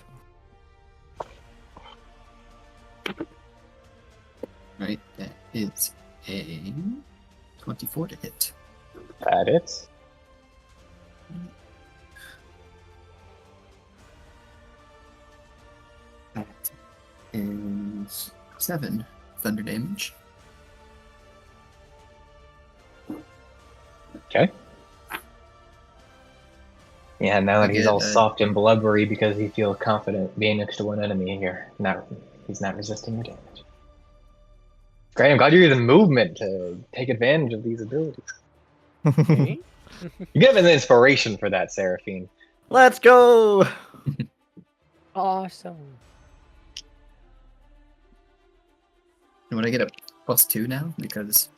Right, that is a 24 to hit. That hits. That is 7 thunder damage. Okay. Yeah, now that he's Again, all soft and blubbery because he feels confident being next to one enemy here. He's not resisting your damage. Great, I'm glad you're using movement to take advantage of these abilities. Okay. You give an inspiration for that, Seraphine. Let's go! Awesome. And would I get a +2 now? Because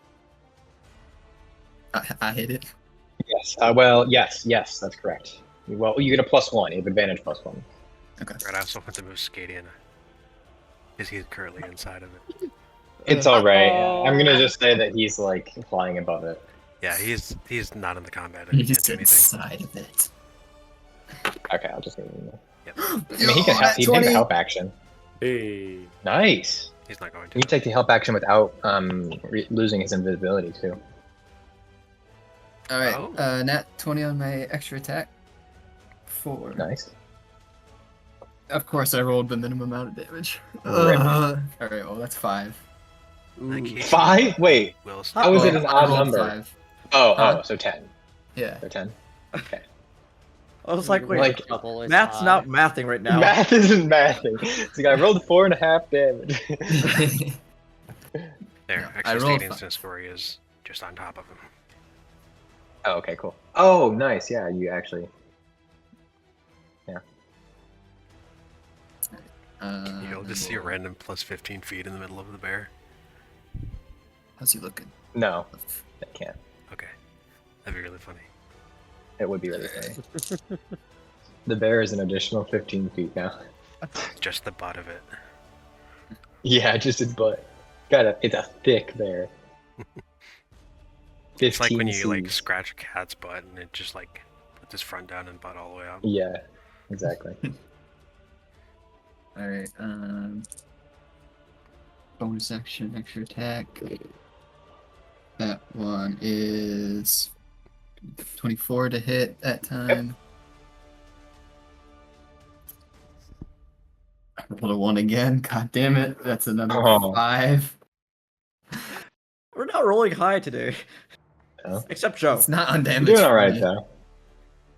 I hit it. Yes. Well, yes, that's correct. Well, you get a +1. You have advantage +1. Okay. Right, I also want to move Skadian. Is he currently inside of it? It's all right. I'm gonna just say that he's like flying above it. Yeah, he's not in the combat. And You he just can't do anything. inside of it. Okay, I'll just leave him there. Yep. I mean, he can help. He can take the help action. Hey. Nice. He's not going to. You can take the help action without losing his invisibility too. All right, Oh. nat 20 on my extra attack. 4. Nice. Of course, I rolled the minimum amount of damage. Rip. All right, well that's 5. Like, Ooh. he- 5? Wait. Will How is it an I odd rolled number? 5. Oh, so 10. Yeah. So 10. Okay. I was like, wait, Like, Double is math's high. not mathing right now. Math isn't mathing. So I rolled 4.5 damage. There, No, I actually, rolled Stadian's 5. story is just on top of him. Oh, okay, cool. Oh, nice. Yeah, you actually. You'll just see a random plus 15 feet in the middle of the bear. How's he looking? No, I can't. Okay, that'd be really funny. It would be really funny. The bear is an additional 15 feet now. Just the butt of it. Yeah, just its butt. It's a thick bear. It's like when 15 you like Cs. scratch a cat's butt and it just like puts its front down and butt all the way up. Yeah, exactly. All right. Bonus action, extra attack. That one is 24 to hit that time. I rolled a 1 again. God damn it. That's another Oh. 5. We're not rolling high today. Oh. Except Joe. It's not undamaged. You're doing for alright me. though.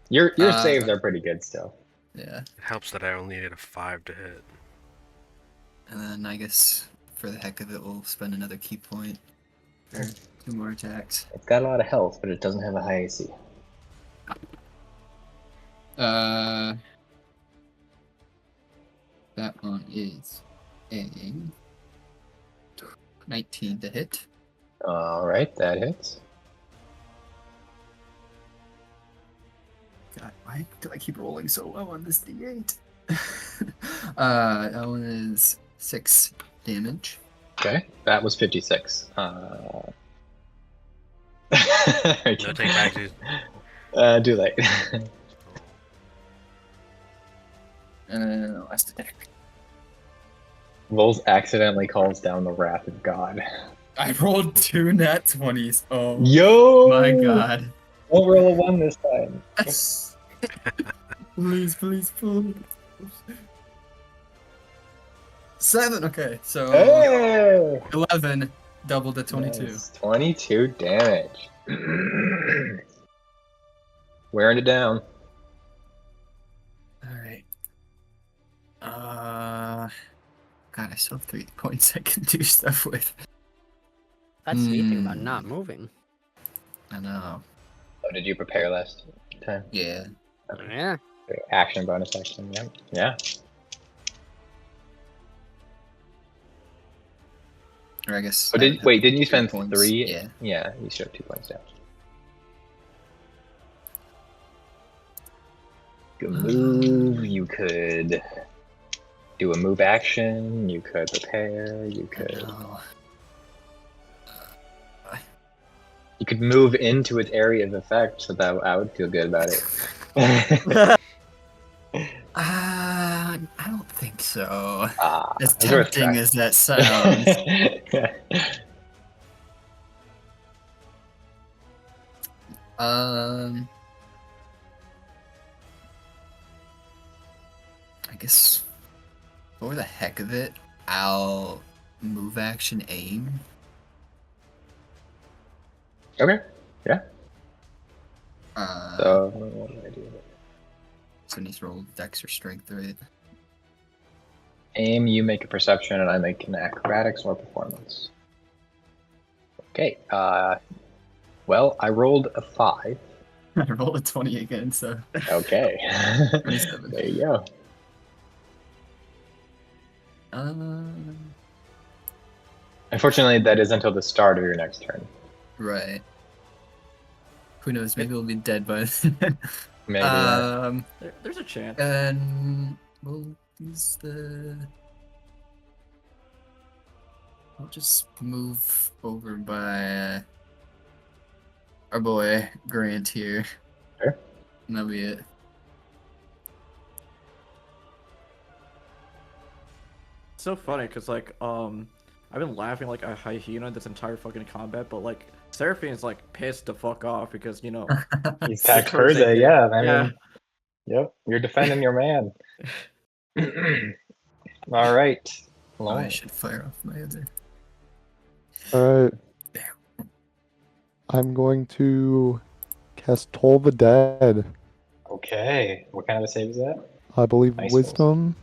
Your Uh, saves are pretty good still. Yeah. It helps that I only needed a 5 to hit. And then I guess for the heck of it, we'll spend another key point for 2 more attacks. It's got a lot of health, but it doesn't have a high AC. That one is a 19 to hit. Alright, that hits. God, why do I keep rolling so low on this D8? That one is 6 damage. Okay, that was 56. No take back, dude. Too late. And then last attack. Vols accidentally calls down the wrath of God. I rolled 2 nat 20s. Oh Yo! my god. Don't roll a 1 this time. Please, please, please. 7. Okay, so Hey! 11 double to 22. Nice. 22 damage. Wearing it down. All right. God, I still have 3 points I can do stuff with. That's the neat thing about not moving. I know. Oh, did you prepare last time? Yeah. Yeah. Action, bonus action, yeah. Yeah. Or I guess. Oh, didn't you spend points. 3? Yeah. Yeah, you should have 2 points down. You could move, you could do a move action, you could prepare, you could... You could move into its area of effect, so that I would feel good about it. I don't think so. As it's worth tempting trying. as that sounds. I guess for the heck of it, I'll move action aim. Okay, yeah. So, what do I do? So I need to roll dex or strength, right? Aim, you make a perception, and I make an acrobatics or performance. Okay, well, I rolled a 5. I rolled a 20 again, so. Okay. 27. There you go. Unfortunately, that is until the start of your next turn. Right. Who knows? Maybe we'll be dead by then. Maybe. There's a chance. And we'll use the. I'll just move over by our boy Grant here. Sure. And that'll be it. It's so funny because like I've been laughing like a hyena this entire fucking combat, but like Seraphine is like pissed the fuck off because you know He's attacked Kurze, yeah. I mean, yeah. yep, you're defending your man. All right. Oh, I should fire off my other. Alright. I'm going to cast Toll the Dead. Okay. What kind of a save is that? I believe Nice Wisdom.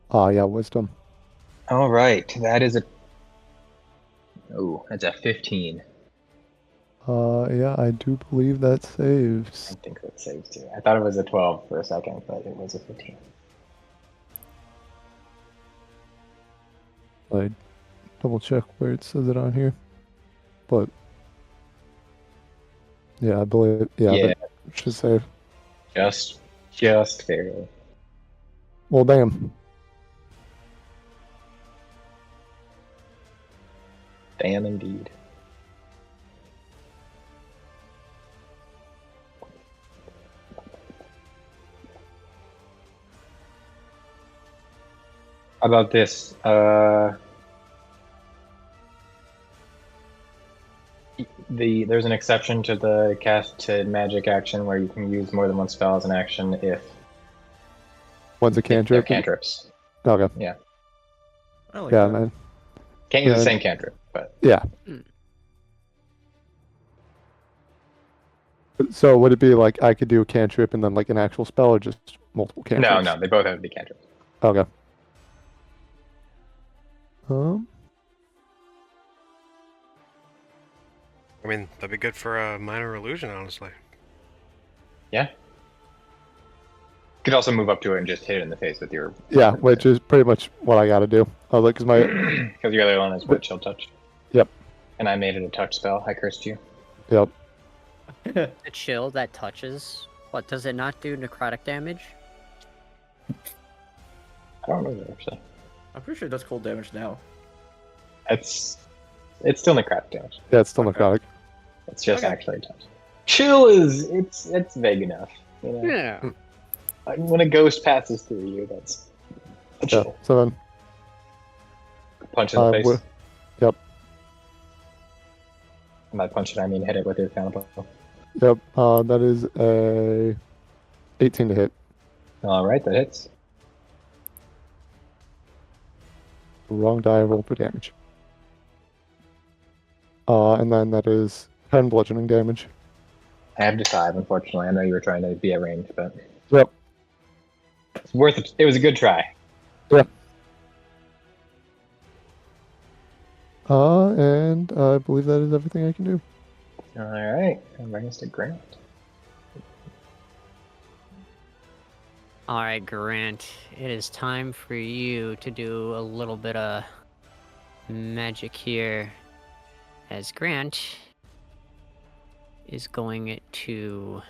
Ah, yeah, Wisdom. All right. That is a... Oh, that's a 15. Yeah, I do believe that saves. I think that saves too. I thought it was a 12 for a second, but it was a 15. I double check where it says it on here. But yeah, I believe that should save. Just barely. Well, damn. Damn indeed. How about this? There's an exception to the cast to magic action where you can use more than one spell as an action if One's a they're cantrip. cantrips. Okay. Yeah. I like Yeah, that. man. Can't use the Yeah. same cantrip, but Yeah. So would it be like I could do a cantrip and then like an actual spell, or just multiple cantrips? no, they both have to be cantrips. Okay. I mean, that'd be good for a minor illusion, honestly. Yeah. You could also move up to it and just hit it in the face with your... Yeah, which is pretty much what I gotta do. I was like, cause my Because your other one is what? Chill touch? Yep. And I made it a touch spell. I cursed you. Yep. The chill that touches. What, does it not do necrotic damage? I don't know that, actually. I'm pretty sure it does cold damage now. It's still necrotic damage. Yeah, it's still necrotic. It's just Okay. actually a touch. Chill is... It's vague enough. You know? Yeah. When a ghost passes through you, that's Yeah, 7. Punch in the face. Yep, And by punch it, I mean hit it with your counterpunch. yep. That is a 18 to hit. All right, that hits. Wrong die roll for damage. And then that is 10 bludgeoning damage. I have to 5, unfortunately. I know you were trying to be at range, but Yep. it's worth it. It was a good try. Yeah. And I believe that is everything I can do. All right, and bring us to Grant. All right, Grant. It is time for you to do a little bit of magic here, as Grant is going to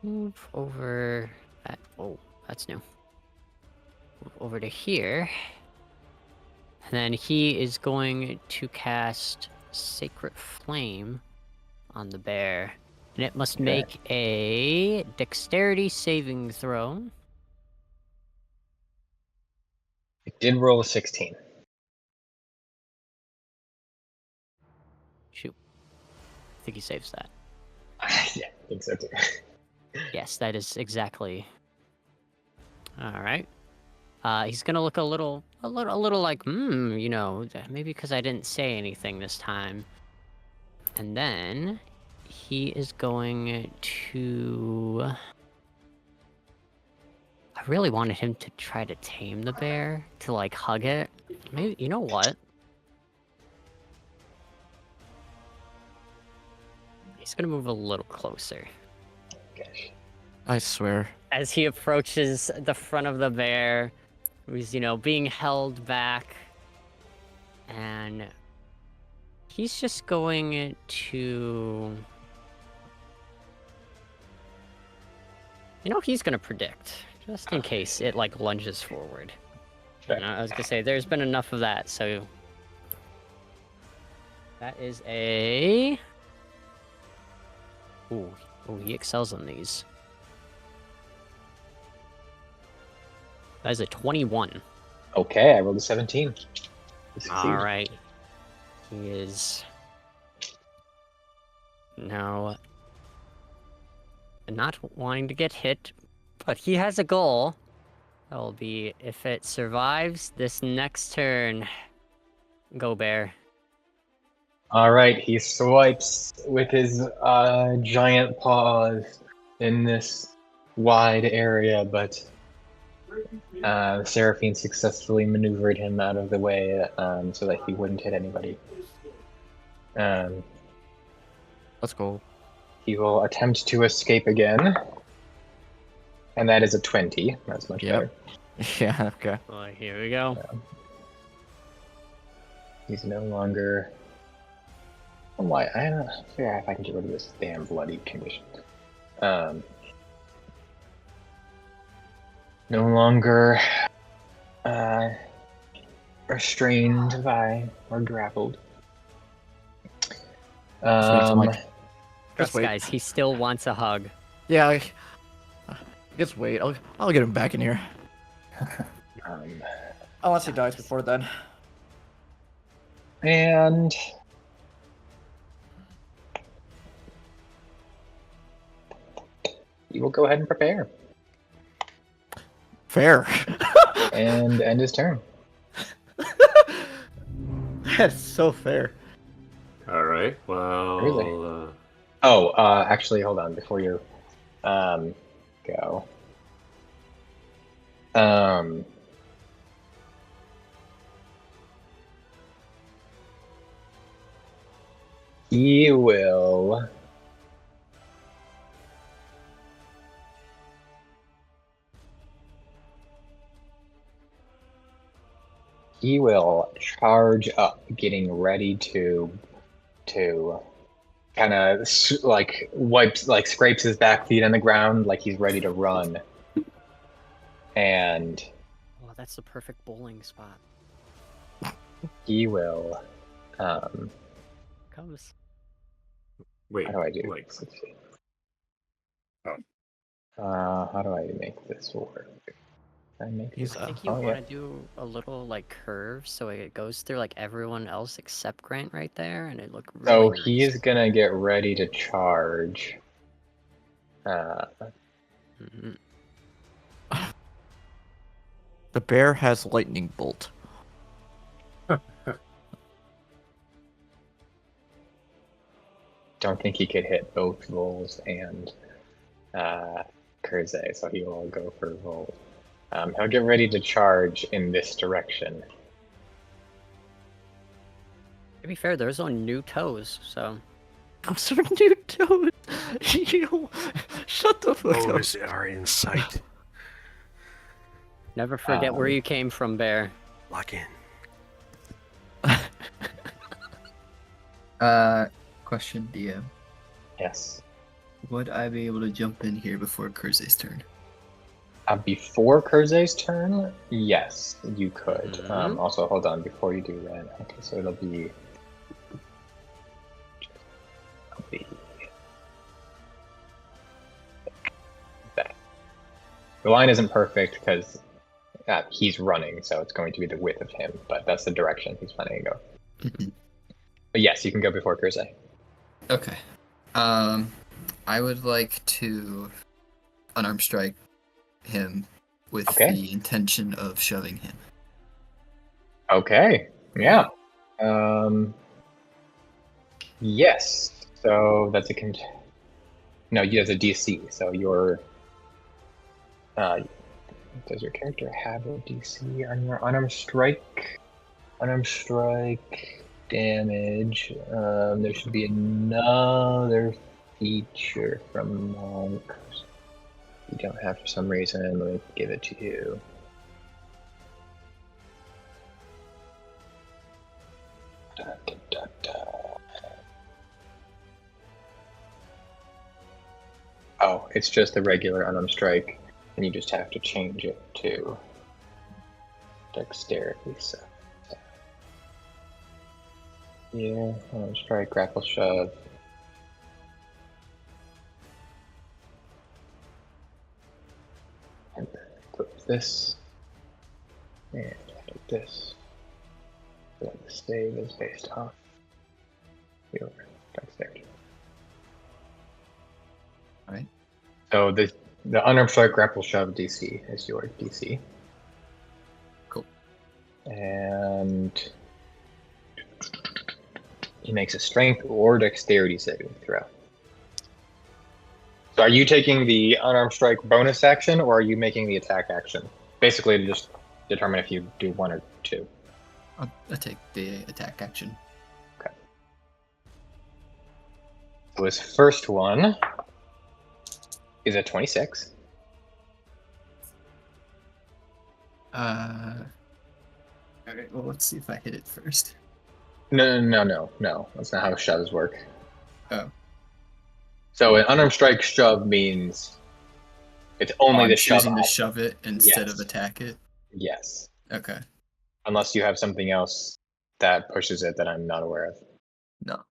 move over. Oh, that's new. Move over to here. And then he is going to cast Sacred Flame on the bear. And it must make a dexterity saving throw. It did roll a 16. Shoot. I think he saves that. Yeah, I think so too. Yes, that is exactly. All right. He's gonna look a little like, you know, maybe because I didn't say anything this time. And then he is going to. I really wanted him to try to tame the bear, to like hug it. Maybe, you know what? He's gonna move a little closer. Gosh. I swear. As he approaches the front of the bear, who's, you know, being held back, and he's just going to, you know, he's gonna predict, just in case it like lunges forward. Sure. And I was gonna say, there's been enough of that, so that is a. Ooh, he excels on these. That is a 21. Okay, I rolled a 17. All right. He is now not wanting to get hit, but he has a goal. That will be if it survives this next turn. Go, bear. All right, he swipes with his giant paws in this wide area, but Seraphine successfully maneuvered him out of the way so that he wouldn't hit anybody. Let's go. He will attempt to escape again, and that is a 20. That's much Yep. better. Yeah, okay. Well, here we go. He's no longer. Oh my! I don't figure out if I can get rid of this damn bloody condition. No longer restrained by or grappled. Just Yes, wait. guys, he still wants a hug. Yeah, just wait. I'll get him back in here. Unless he dies before then. And you will go ahead and prepare Fair. and end his turn. That's so fair. All right. Really? Well, Oh, actually, hold on before you go. He will. He will charge up, getting ready to kind of like wipes, like scrapes his back feet on the ground, like he's ready to run. And Oh, that's the perfect bowling spot. he will. Comes. wait. How do I do? Like, Let's see. Oh. How do I make this work? I make He's, this- I think you oh, want yeah. to do a little like curve so it goes through like everyone else except Grant right there, and it look really So nice. he is gonna get ready to charge. Mhm. The bear has lightning bolt. Don't think he could hit both Vols and Kurze, so he will go for Vols. He'll get ready to charge in this direction. To be fair, there's on new toes, so I'm sorry, new toad. You shut the fuck up. Those are in sight. never forget where Um, you came from, Bear. Lock in. Question, DM. Yes. Would I be able to jump in here before Kurze's turn? Before Kurze's turn, yes, you could. Mhm. Also, hold on, before you do that, okay, so it'll be that. The line isn't perfect because he's running, so it's going to be the width of him, but that's the direction he's planning to go. But yes, you can go before Kurze. Okay. I would like to unarmed strike him with Okay. the intention of shoving him. Okay, yeah. Yes, so that's a no, you have a DC, so your does your character have a DC on your unarmed strike? Unarmed strike damage. There should be another feature from monks. You don't have for some reason. Let me give it to you. Da, da, da, da. Oh, it's just the regular unarmed strike, and you just have to change it to dexterity. So, yeah, unarmed strike, grapple, shove. And then equip this, and edit this. So the save is based off your dexterity. Alright. So the unarmed strike, grapple, shove DC is your DC. Cool. And he makes a strength or dexterity saving throw. So are you taking the unarmed strike bonus action, or are you making the attack action? Basically to just determine if you do one or two. I'll take the attack action. So his first one is a 26. Alright, well, let's see if I hit it first. No. That's not how shoves work. Oh. So an unarmed strike shove means it's only I'm the shove. choosing to shove it instead Yes. of attack it? Yes. Okay. Unless you have something else that pushes it that I'm not aware of No.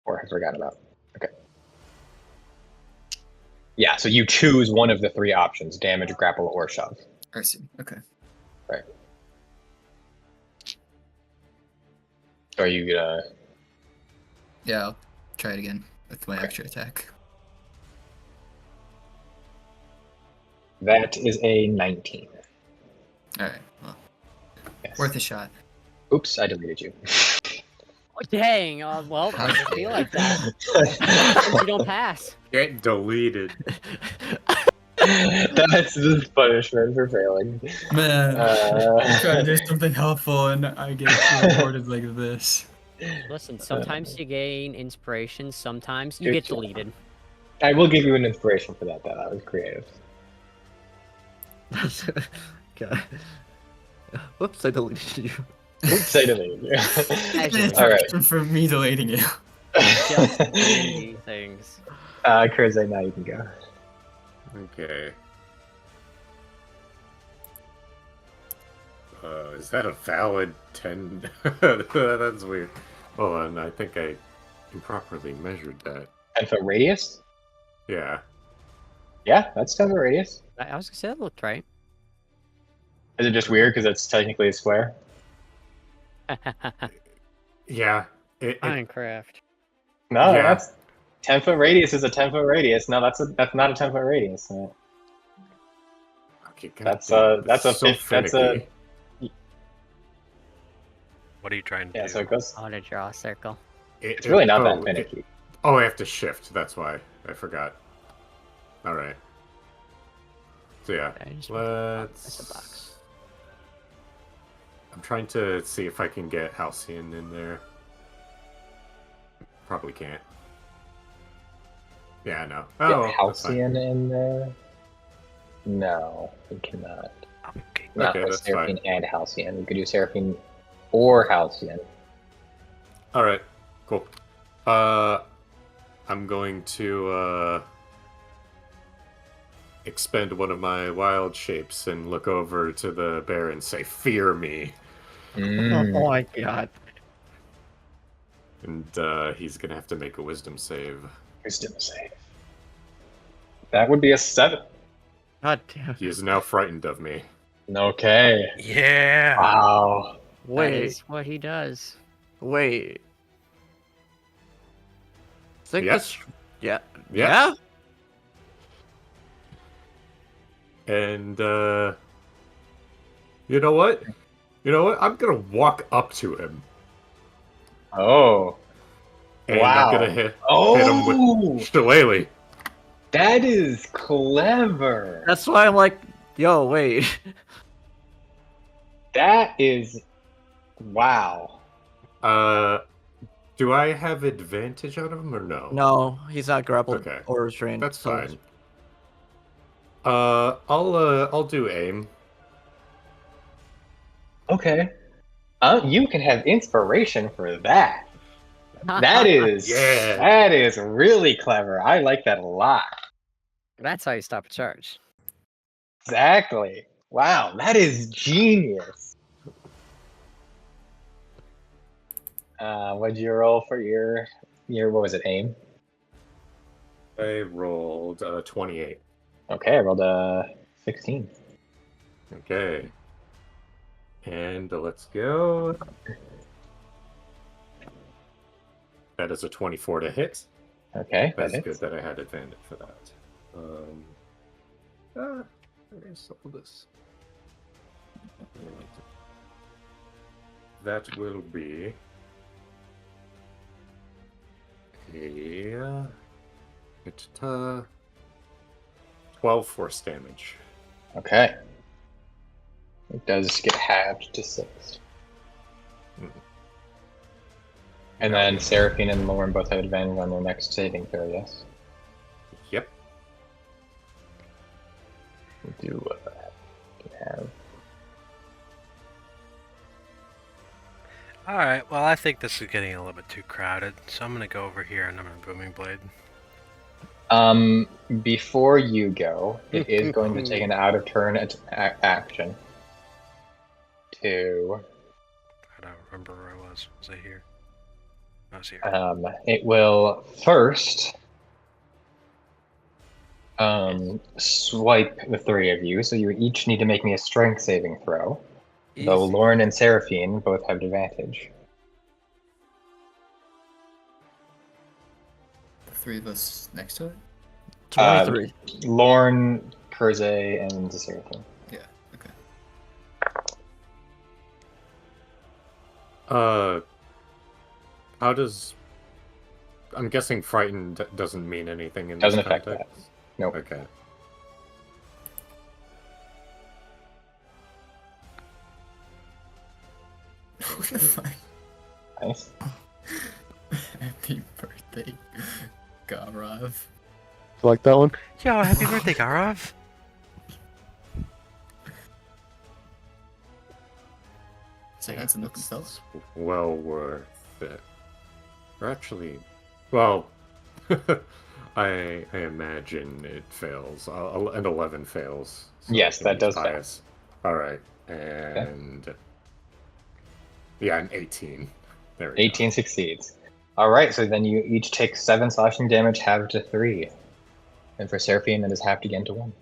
or have forgotten about. Okay. Yeah, so you choose one of the three options: damage, grapple, or shove. I see. Okay. Right. So are you gonna? Yeah, I'll try it again with my Okay. extra attack. That is a 19. Alright, well, Yes. worth a shot. Oops, I deleted you. Oh, dang. Well, I just feel like that. You don't pass. Get deleted. That's the punishment for failing. Man, I'm trying to do Uh, something helpful and I get rewarded like this. Listen, sometimes you gain inspiration, sometimes you get Good job. deleted. I will give you an inspiration for that, though. That was creative. Okay. Whoops, I deleted you. Oops, I deleted you. Casually. All right. Inspiration for me deleting you. Just D&D things. Kurze, now you can go. Okay. Is that a valid 10? That's weird. Hold on, I think I improperly measured that. 10-foot radius? Yeah. Yeah, that's 10 foot radius. I was gonna say that looked right. Is it just weird because it's technically a square? Yeah. Minecraft. No, Yeah. that's 10 foot radius is a 10 foot radius. No, that's not a 10 foot radius. Okay, That's goddamn, that's this a is so that's a finicky. What are you trying to yeah. do? So it goes. I want to draw a circle. It's really not that finicky. Oh, I have to shift. That's why I forgot. All right. So yeah, Okay, just let's. a box. I'm trying to see if I can get Halcyon in there. Probably can't. Yeah, no. Get Oh, that's fine. Halcyon in there? No, we cannot. Okay. Not Okay, with that's Seraphine fine. and Halcyon. We could do Seraphine or Halcyon. All right, cool. I'm going to expend one of my wild shapes and look over to the bear and say, "Fear me," Oh my god. and he's gonna have to make a wisdom save. Wisdom save. That would be a 7. God damn. He is now frightened of me. Okay. Yeah. Wow. That Wait, is what he does. wait. Think Yeah. this. Yeah. Yeah. And you know what? You know what? I'm gonna walk up to him. Oh. And Wow. I'm gonna hit him Oh, with Shillelagh. that is clever. That's why I'm like, yo, wait. That is wow. Do I have advantage on him or no? No, he's not grappled Okay. or restrained. That's so fine. I'll do aim. Okay. You can have inspiration for that. That is Yeah. That is really clever. I like that a lot. That's how you stop a charge. Exactly. Wow, that is genius. What'd you roll for your what was it, aim? I rolled 28. Okay, I rolled a 16. Okay. And let's go. That is a 24 to hit. Okay, That's that good is. that I had advantage for that. Where's all this? That will be a 12 force damage. Okay. It does get halved to 6. Mhm. And then Seraphine and Lorn both have advantage on their next saving throw, yes? Yep. We do have. Alright, well, I think this is getting a little bit too crowded, so I'm going to go over here and I'm going to Booming Blade. Before you go, it is going to take an out of turn action to. I don't remember where I was. Was I here? I was here. It will first swipe the 3 of you, so you each need to make me a strength saving throw. Though Easy. Lorn and Seraphine both have advantage. The 3 of us next to it? 23. Lorn, Kurze, and Seraphine. Yeah, okay. How does... I'm guessing frightened doesn't mean anything in Doesn't this affect context? that. Nope. Okay. What the fuck? Nice. Happy birthday, Garav. You like that one? Yo, happy birthday, Garav! So that's a look himself. It's well worth it. Or actually, well, I imagine it fails. An 11 fails. Yes, it that needs does fail. bias. All right, and yeah, an 18. There we go. 18 succeeds. Alright, so then you each take 7 slashing damage, halved to 3. And for Seraphine, that is halved again to 1.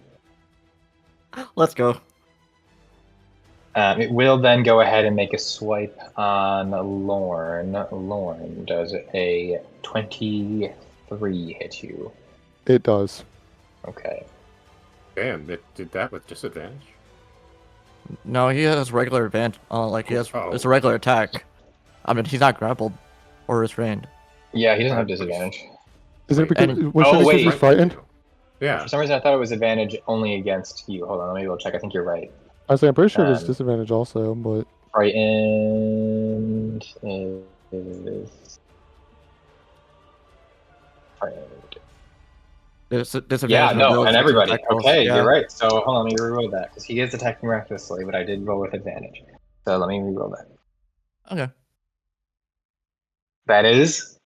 Let's go. It will then go ahead and make a swipe on Lorn. Lorn, does a 23 hit you? It does. Okay. Damn, it did that with disadvantage. No, he has regular advantage. Like he has, Oh. it's a regular attack. I mean, he's not grappled or restrained. Yeah, he doesn't have disadvantage. Is it Wait, because, and- was it Oh, because wait. he's frightened? Yeah. For some reason, I thought it was advantage only against you. Hold on, let me go check. I think you're right. I was like, I'm pretty sure there's Um, disadvantage also, but Frightened is... Frightened. Disadvantage. Yeah, on no, abilities and everybody. attack rolls. Okay, Yeah. you're right. So hold on, let me reroll that because he is attacking miraculously, but I did roll with advantage. So let me reroll that. Okay. That is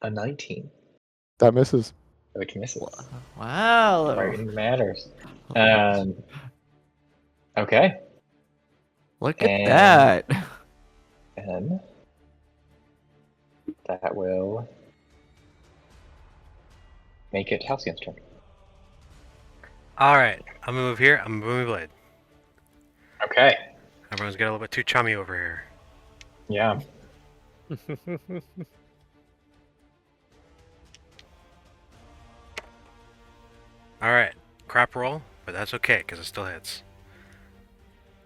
a 19, that misses. which misses. Wow. Frightened matters. Okay, Look at and- that. and that will make it Halcyon's turn. All right, I'm gonna move here. I'm gonna move my blade. Okay. Everyone's getting a little bit too chummy over here. Yeah. All right, crap roll, but that's okay because it still hits.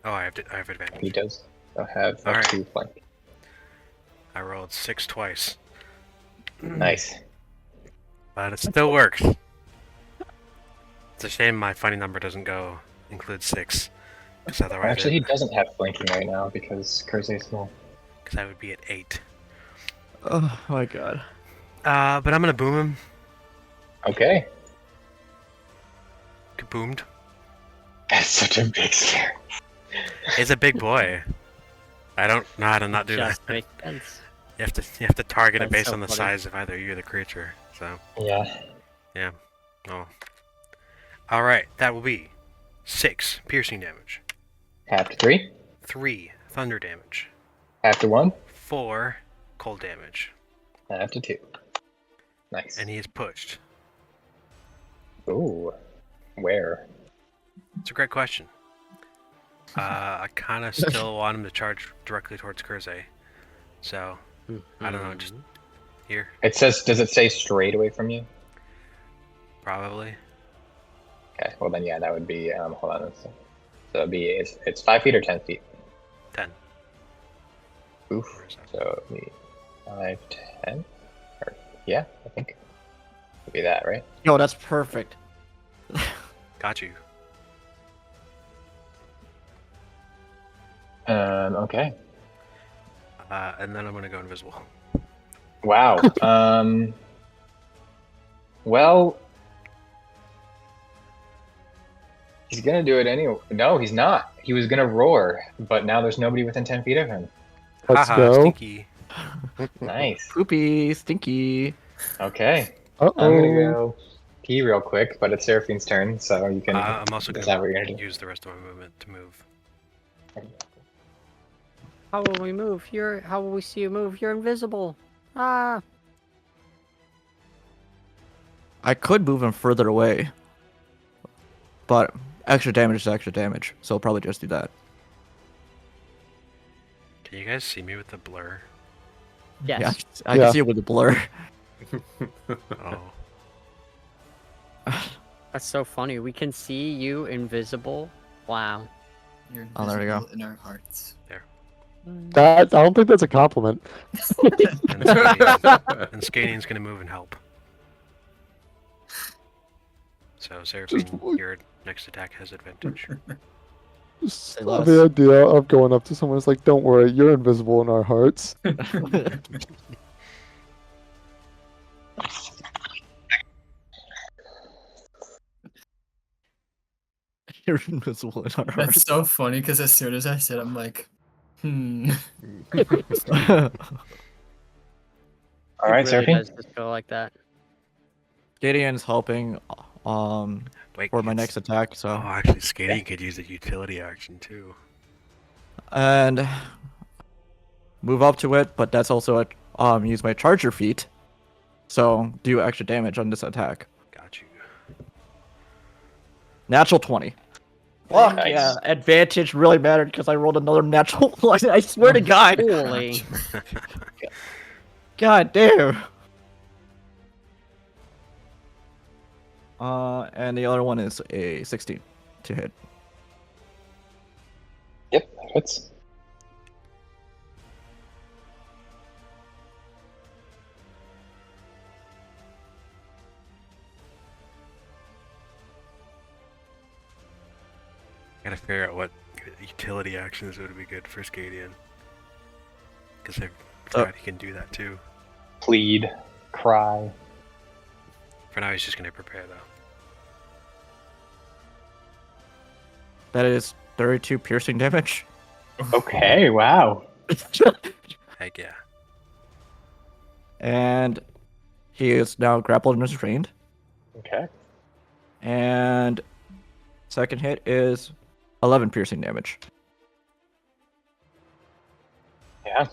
Oh, I have He advantage. does have All a right. 2 flank. I rolled 6 twice, Nice. but it still works. It's a shame my funny number doesn't include 6, because otherwise, Actually, he doesn't have flanking right now because Kurze is small. because I would be at 8. Oh my god. But I'm gonna boom him. Okay. Boomed. That's such a big scare. He's a big boy. I don't know how to not do Just that. makes sense. You have to target it That's based so on the funny. size of either you or the creature. So Yeah. oh. All right, that will be 6 piercing damage, Half to 3. 3 thunder damage, Half to 1. 4 cold damage, Half to 2. Nice. and he is pushed. Ooh. Where? It's a great question. I kind of still want him to charge directly towards Kurze. So, I don't know, just here, It says, does it say straight away from you? probably. Okay, well then, yeah, that would be, hold on. So it'd be, it's 5 feet or 10 feet? 10. Oof. Where is that? So it'd be 5, 10? Or, yeah, I think. It'd be that, right? Yo, that's perfect. Got you. Okay. And then I'm going to go invisible. Wow. Well, he's gonna do it anyway. No, he's not. He was gonna roar, but now there's nobody within 10 feet of him. Let's Haha, go. stinky. Nice. Poopy, stinky. Okay. Uh I'm gonna oh. go pee real quick, but it's Seraphine's turn, so you can I'm also going decide what you're gonna to do. use the rest of my movement to move. How will we move? How will we see you move? You're invisible. Ah. I could move him further away, but extra damage is extra damage, so I'll probably just do that. Can you guys see me with the blur? Yes. Yeah, I Yeah. can see it with the blur. Oh. That's so funny. We can see you invisible. Wow. You're Oh, there we go. invisible in our hearts. That, I don't think that's a compliment. And Skating's going to move and help. So, Seraphine, your next attack has advantage. Just Say love less. the idea of going up to someone who's like, don't worry, you're invisible in our hearts. You're invisible in our That's hearts. so funny because as soon as I said, I'm like, All It right, really Seraphine. does just go like that. Gideon's helping Wait, for my it's- next attack, so Oh, actually, Skating could use a utility action too. and move up to it, but that's also use my charger feat, so do extra damage on this attack. Got you. Natural 20. Fuck Nice. yeah. Advantage really mattered because I rolled another natural one. I swear to God. Holy. God damn. And the other one is a 16 to hit. Yep, hits. Gotta figure out what utility actions would be good for Skadian. Because I forgot he can do that too. Plead, cry. For now, he's just gonna prepare though. That is 32 piercing damage. Okay, wow. Heck yeah. And he is now grappled and restrained. Okay. And second hit is 11 piercing damage. Yeah.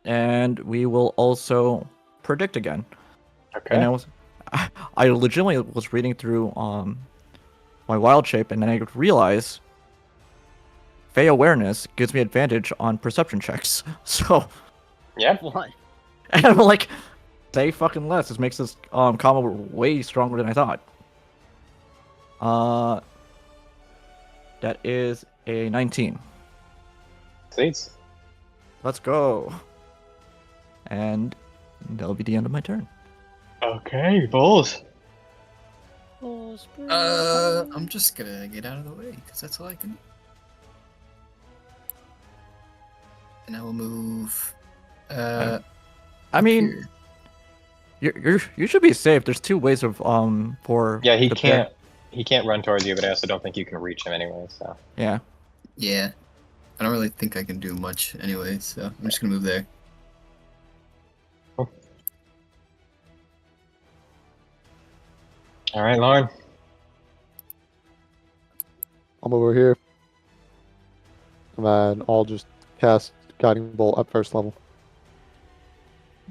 And we will also predict again. Okay. And I legitimately was reading through my wild shape, and then I realized Fey awareness gives me advantage on perception checks. So, Yeah. What? and I'm like, say fucking less. This makes this combo way stronger than I thought. That is a 19. Please. Let's go. And that'll be the end of my turn. Okay, Vols. I'm just gonna get out of the way because that's all I can. And I will move. I up mean, here. you should be safe. There's two ways of for Yeah, he the can't. He can't run towards you, but I also don't think you can reach him anyway. So. Yeah. Yeah, I don't really think I can do much anyway, so I'm just gonna move there. All right, Lorn. I'm over here. And then I'll just cast Guiding Bolt at first level.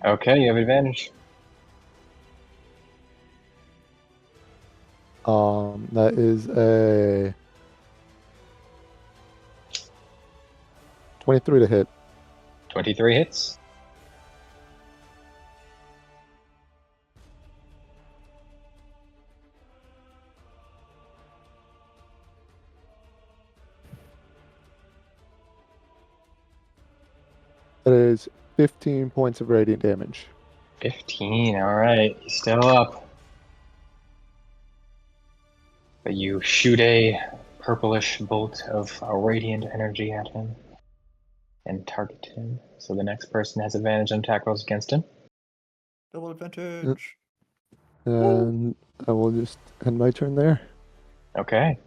Okay, you have advantage. That is a 23 to hit. 23 hits. That is 15 points of radiant damage. 15. All right, he's still up. But you shoot a purplish bolt of radiant energy at him and target him. So the next person has advantage on attack rolls against him. Double advantage. And I will just end my turn there. Okay.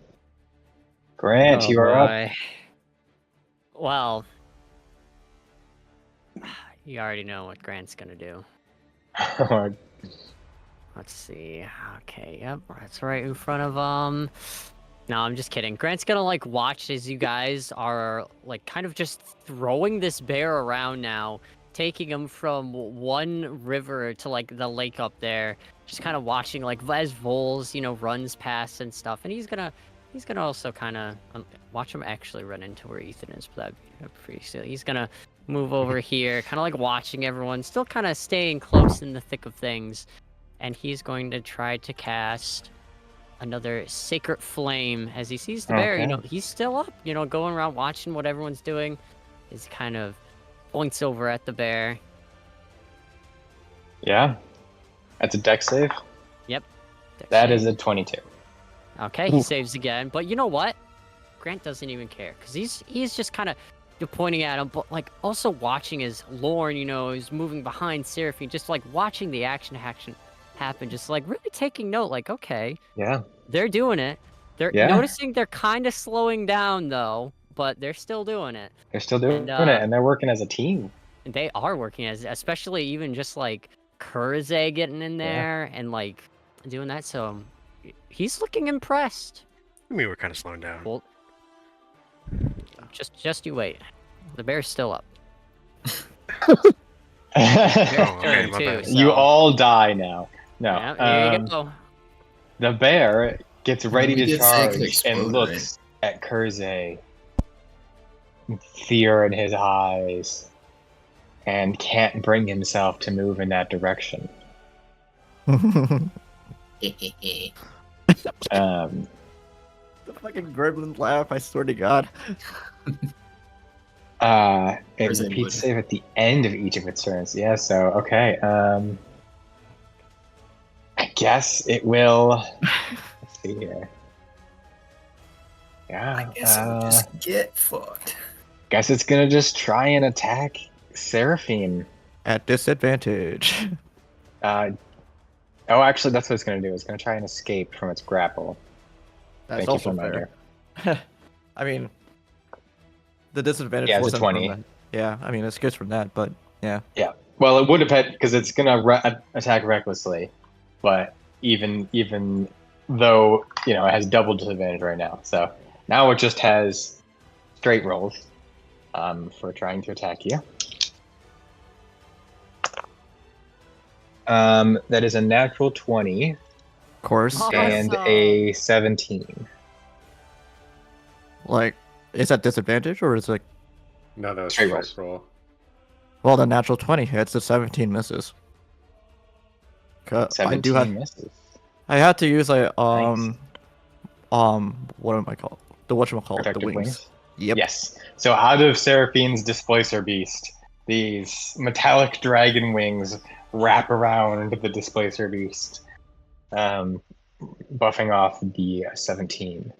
Grant, Oh, you are up. boy. Well, you already know what Grant's gonna do. Let's see. Okay, yep, that's right in front of No, I'm just kidding. Grant's gonna like watch as you guys are like kind of just throwing this bear around now, taking him from one river to like the lake up there. Just kind of watching like as Vols, runs past and stuff. And he's gonna also kind of watch him actually run into where Ethan is. But that'd be pretty silly. He's gonna move over here, kind of like watching everyone, still kind of staying close in the thick of things. And he's going to try to cast another Sacred Flame as he sees the bear. Okay. He's still up, going around watching what everyone's doing. Is kind of points over at the bear. Yeah. That's a dex save. Yep. That is a 22. Okay, he saves again. But you know what? Grant doesn't even care because he's just kind of pointing at him, but like also watching as Lorn, is moving behind Seraphine, just like watching the action happen, just like really taking note. Like, okay, Yeah. they're doing it. They're Yeah. noticing they're kind of slowing down though, but they're still doing it. They're still doing And, it, and they're working as a team. They are working especially even just like Kurze getting in there and like doing that. So he's looking impressed. I mean, we're kind of slowing down. Well, just you wait. The bear's still up. Oh, okay, my Too, bad. so- You all die now. No. Yeah, there you go. The bear gets ready We to did say it could charge explode, and looks at Kurze, fear in his eyes, and can't bring himself to move in that direction. right? The fucking gremlin laugh, I swear to God. It Kurze repeats would. save at the end of each of its turns. Yeah, so okay. I guess it will. Let's see here. Yeah. I guess I'll just get fucked. Guess it's gonna just try and attack Seraphine. At disadvantage. Oh, actually, that's what it's gonna do. It's gonna try and escape from its grapple. That's Thank you for also the fair. reminder. I mean, the disadvantage Yeah, it's a wasn't 20. from that. Yeah, I mean, it's good from that, but yeah. Yeah. Well, it would have had because it's gonna attack recklessly, but even though it has double disadvantage right now, so now it just has straight rolls for trying to attack you. That is a natural 20 Of course. Oh. and a 17. Like, is that disadvantage or is it like, No, no, Straight straight roll. well, the natural 20 hits, the 17 misses. 'Cause 17 I do have, misses. I had to use a, Nice. what am I called? The whatchamacallit, the Protective wings. wings. Yep. Yes. So out of Seraphine's Displacer Beast, these metallic dragon wings wrap around the Displacer Beast, buffing off the 17.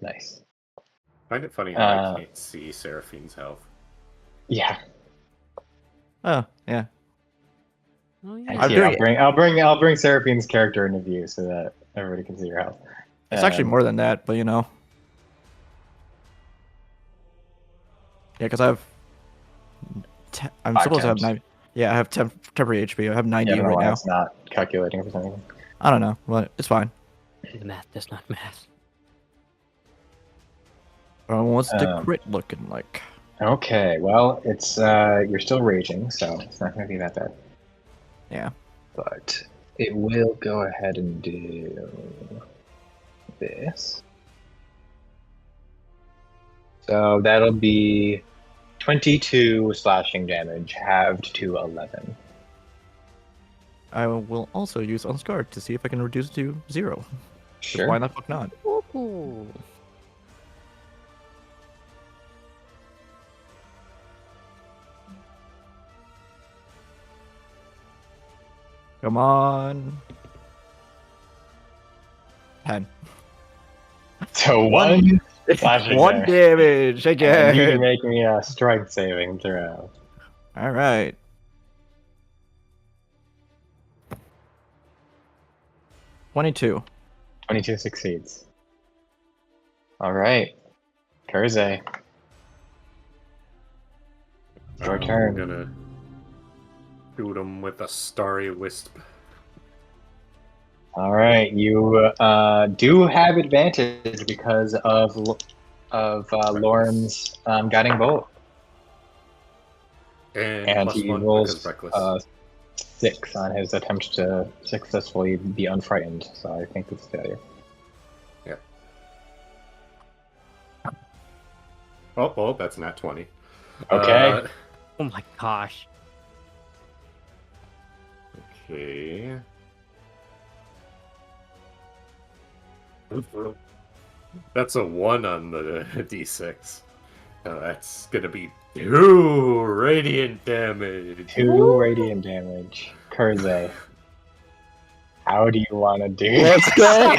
Nice. I find it funny how I Uh, can't see Seraphine's health. Yeah. Oh, yeah. Oh, And yeah. I'm here, doing I'll bring Seraphine's character into view so that everybody can see your health. It's actually more than that, but Yeah, because I have. I'm 5 supposed to have temps. 9. Yeah, I have temporary HP. I have 90 Yeah, I don't know right why now. it's not calculating for some reason. I don't know, but it's fine. The math does not math. What's the Um, crit looking like? Okay, well, it's you're still raging, so it's not going to be that bad. Yeah. But it will go ahead and do this. So that'll be 22 slashing damage, halved to 11. I will also use Unscarred to see if I can reduce it to 0. 'Cause Sure. Why the fuck not? Ooh. Come on. 10. So one slashing 1 damage And you again. can make me a strength saving throw. All right. 22. 22 succeeds. All right, Kurze. Your turn. I'm gonna shoot him with a starry wisp. All right, you do have advantage because of Lorn's guiding bolt, and plus he 1 rolls because reckless. 6 on his attempt to successfully be unfrightened. So I think it's a failure. Yeah. Oh, that's not 20. Okay. Oh my gosh. Okay. That's a 1 on the d6. That's gonna be 2 radiant damage. 2 radiant damage. Kurze. How do you want to do Let's go!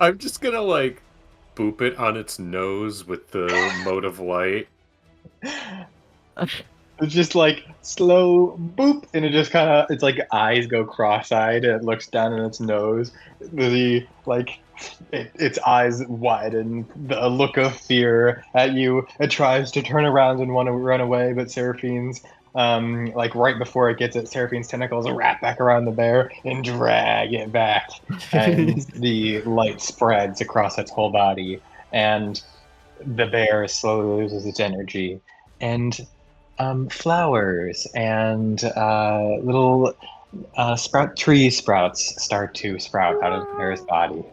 I'm just gonna like boop it on its nose with the mode of light. It's just like slow boop, and it just kind of, it's like eyes go cross-eyed, and it looks down in its nose. Its eyes widen, the look of fear at you. It tries to turn around and want to run away, but Seraphine's, right before it gets it, Seraphine's tentacles wrap back around the bear and drag it back, and the light spreads across its whole body, and the bear slowly loses its energy, and flowers and little tree sprouts start to sprout out of the bear's body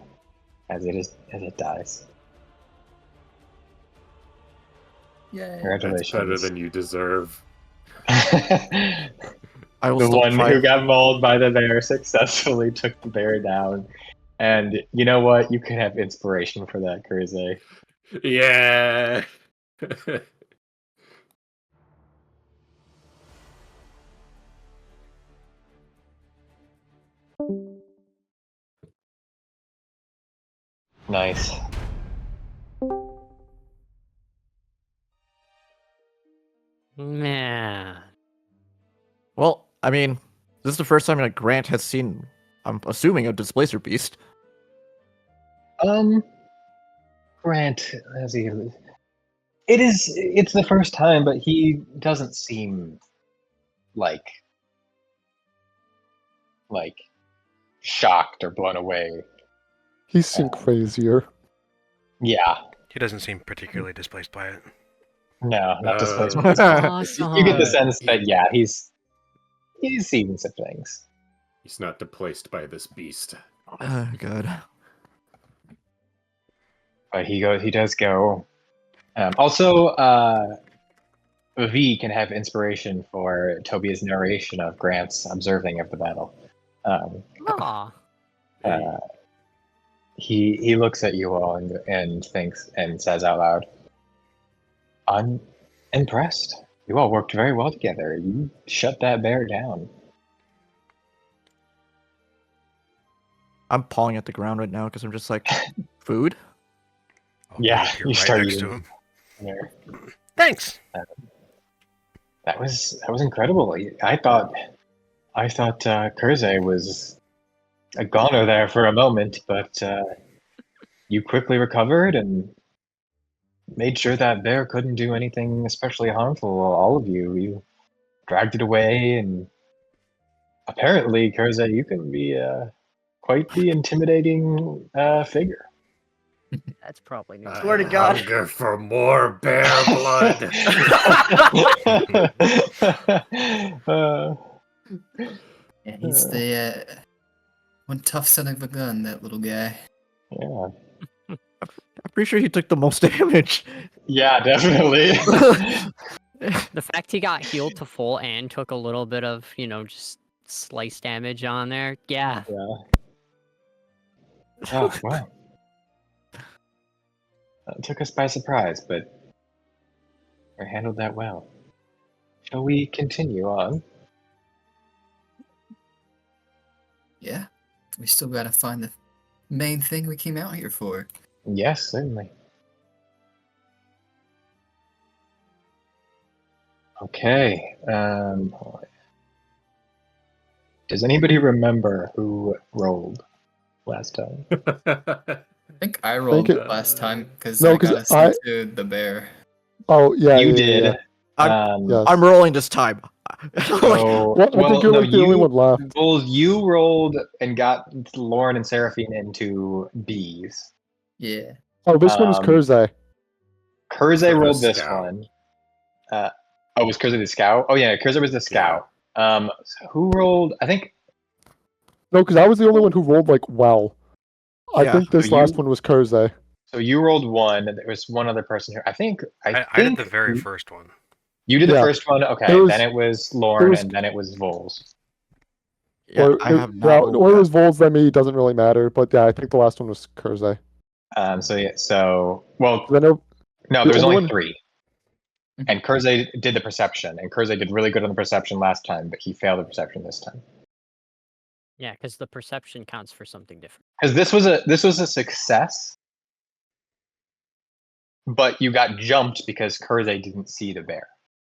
as it dies. Yay. That's Congratulations. better than you deserve. The I will still one try. who got mauled by the bear successfully took the bear down. And you know what? You could have inspiration for that, Kurze. Yeah. Nice. Man. Well, I mean, this is the first time that Grant has seen, I'm assuming, a displacer beast. Grant, it's the first time, but he doesn't seem like shocked or blown away. He's seen crazier. Yeah. He doesn't seem particularly displaced by it. No, not displaced. Awesome. You get the sense that he's seen some things. He's not displaced by this beast. Oh, God. But he does go. Also, V can have inspiration for Toby's narration of Grant's observing of the battle. Aw. He looks at you all and thinks and says out loud, "I'm impressed. You all worked very well together. You shut that bear down." I'm pawing at the ground right now because I'm just like, food? Yeah, You're you right start next to eating him. there. Thanks. That was incredible. I thought Kurze was a goner there for a moment, but you quickly recovered and made sure that bear couldn't do anything especially harmful. All of you dragged it away, and apparently, Kurze, you can be quite the intimidating figure. That's probably new. Swear to God. Hunger for more bear blood. Yeah, he's the one tough son of a gun, that little guy. Yeah. I'm pretty sure he took the most damage. Yeah, definitely. The fact he got healed to full and took a little bit of, just slice damage on there. Yeah. Yeah. Oh, wow. That took us by surprise, but we handled that well. Shall we continue on? Yeah. We still gotta find the main thing we came out here for. Yes, certainly. Okay. Does anybody remember who rolled last time? I think I rolled it- last time because No, I 'cause got us into the bear. Oh, yeah, You yeah, did. yeah. Yes. I'm rolling this time. So, Well, I think you're like the only one left. Vols, you rolled and got Lorn and Seraphine into Bs. Yeah. Oh, this one is Um, Kurze. Kurze For the rolled this scout. one. Was Kurze the scout? Oh yeah, Kurze was the scout. So who rolled? I think. No, because I was the only one who rolled like well. I Yeah, think this so last you- one was Kurze. So you rolled one, and there was one other person here. I think. I think did the very first one. You did the Yeah. first one. Okay, There was- then it was Lorn, was- and then it was Vols. Yeah, Or, I have yeah, not rolled or it that. was Vols than me, it doesn't really matter. But yeah, I think the last one was Kurze. So yeah. So well, I know. no, the there was only only one- 3. And Kurze did the perception, and Kurze did really good on the perception last time, but he failed the perception this time. Yeah, because the perception counts for something different. Because this was a success, but you got jumped because Kurze didn't see the bear.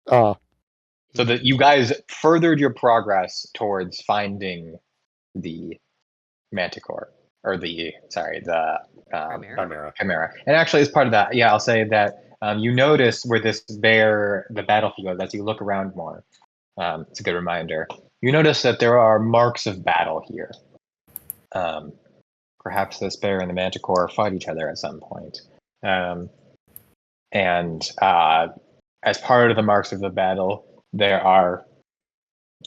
So that you guys furthered your progress towards finding the manticore, or the Chimera. Chimera. And actually, as part of that, I'll say that you notice where this bear, the battlefield, as you look around more. It's a good reminder. You notice that there are marks of battle here. Perhaps this bear and the manticore fight each other at some point. And as part of the marks of the battle, there are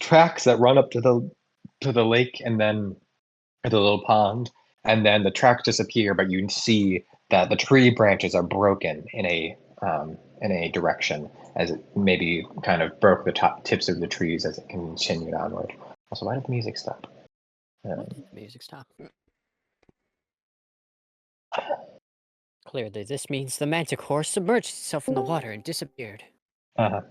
tracks that run up to the lake and then the little pond, and then the tracks disappear, but you see that the tree branches are broken in a direction, as it maybe kind of broke the top tips of the trees as it continued onward. Also, why did the music stop? Why did the music stop? Clearly, this means the manticore submerged itself in the water and disappeared. Uh-huh.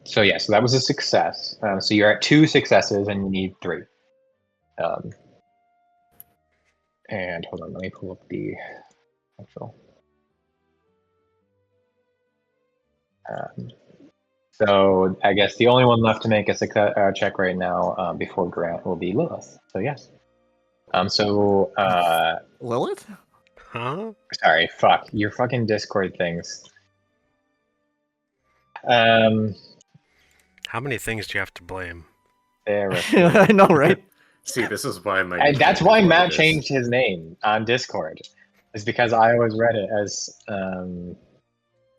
So yeah, so that was a success. So you're at 2 successes and you need 3. And hold on, let me pull up the actual. So I guess the only one left to make a success check right now before Grant will be Lilith. So yes. Lilith? Huh? Sorry, fuck your fucking Discord things. How many things do you have to blame? Seraphine. I know, right? See, this is why my. And that's nickname why is what Matt it is. changed his name on Discord. Is because I always read it as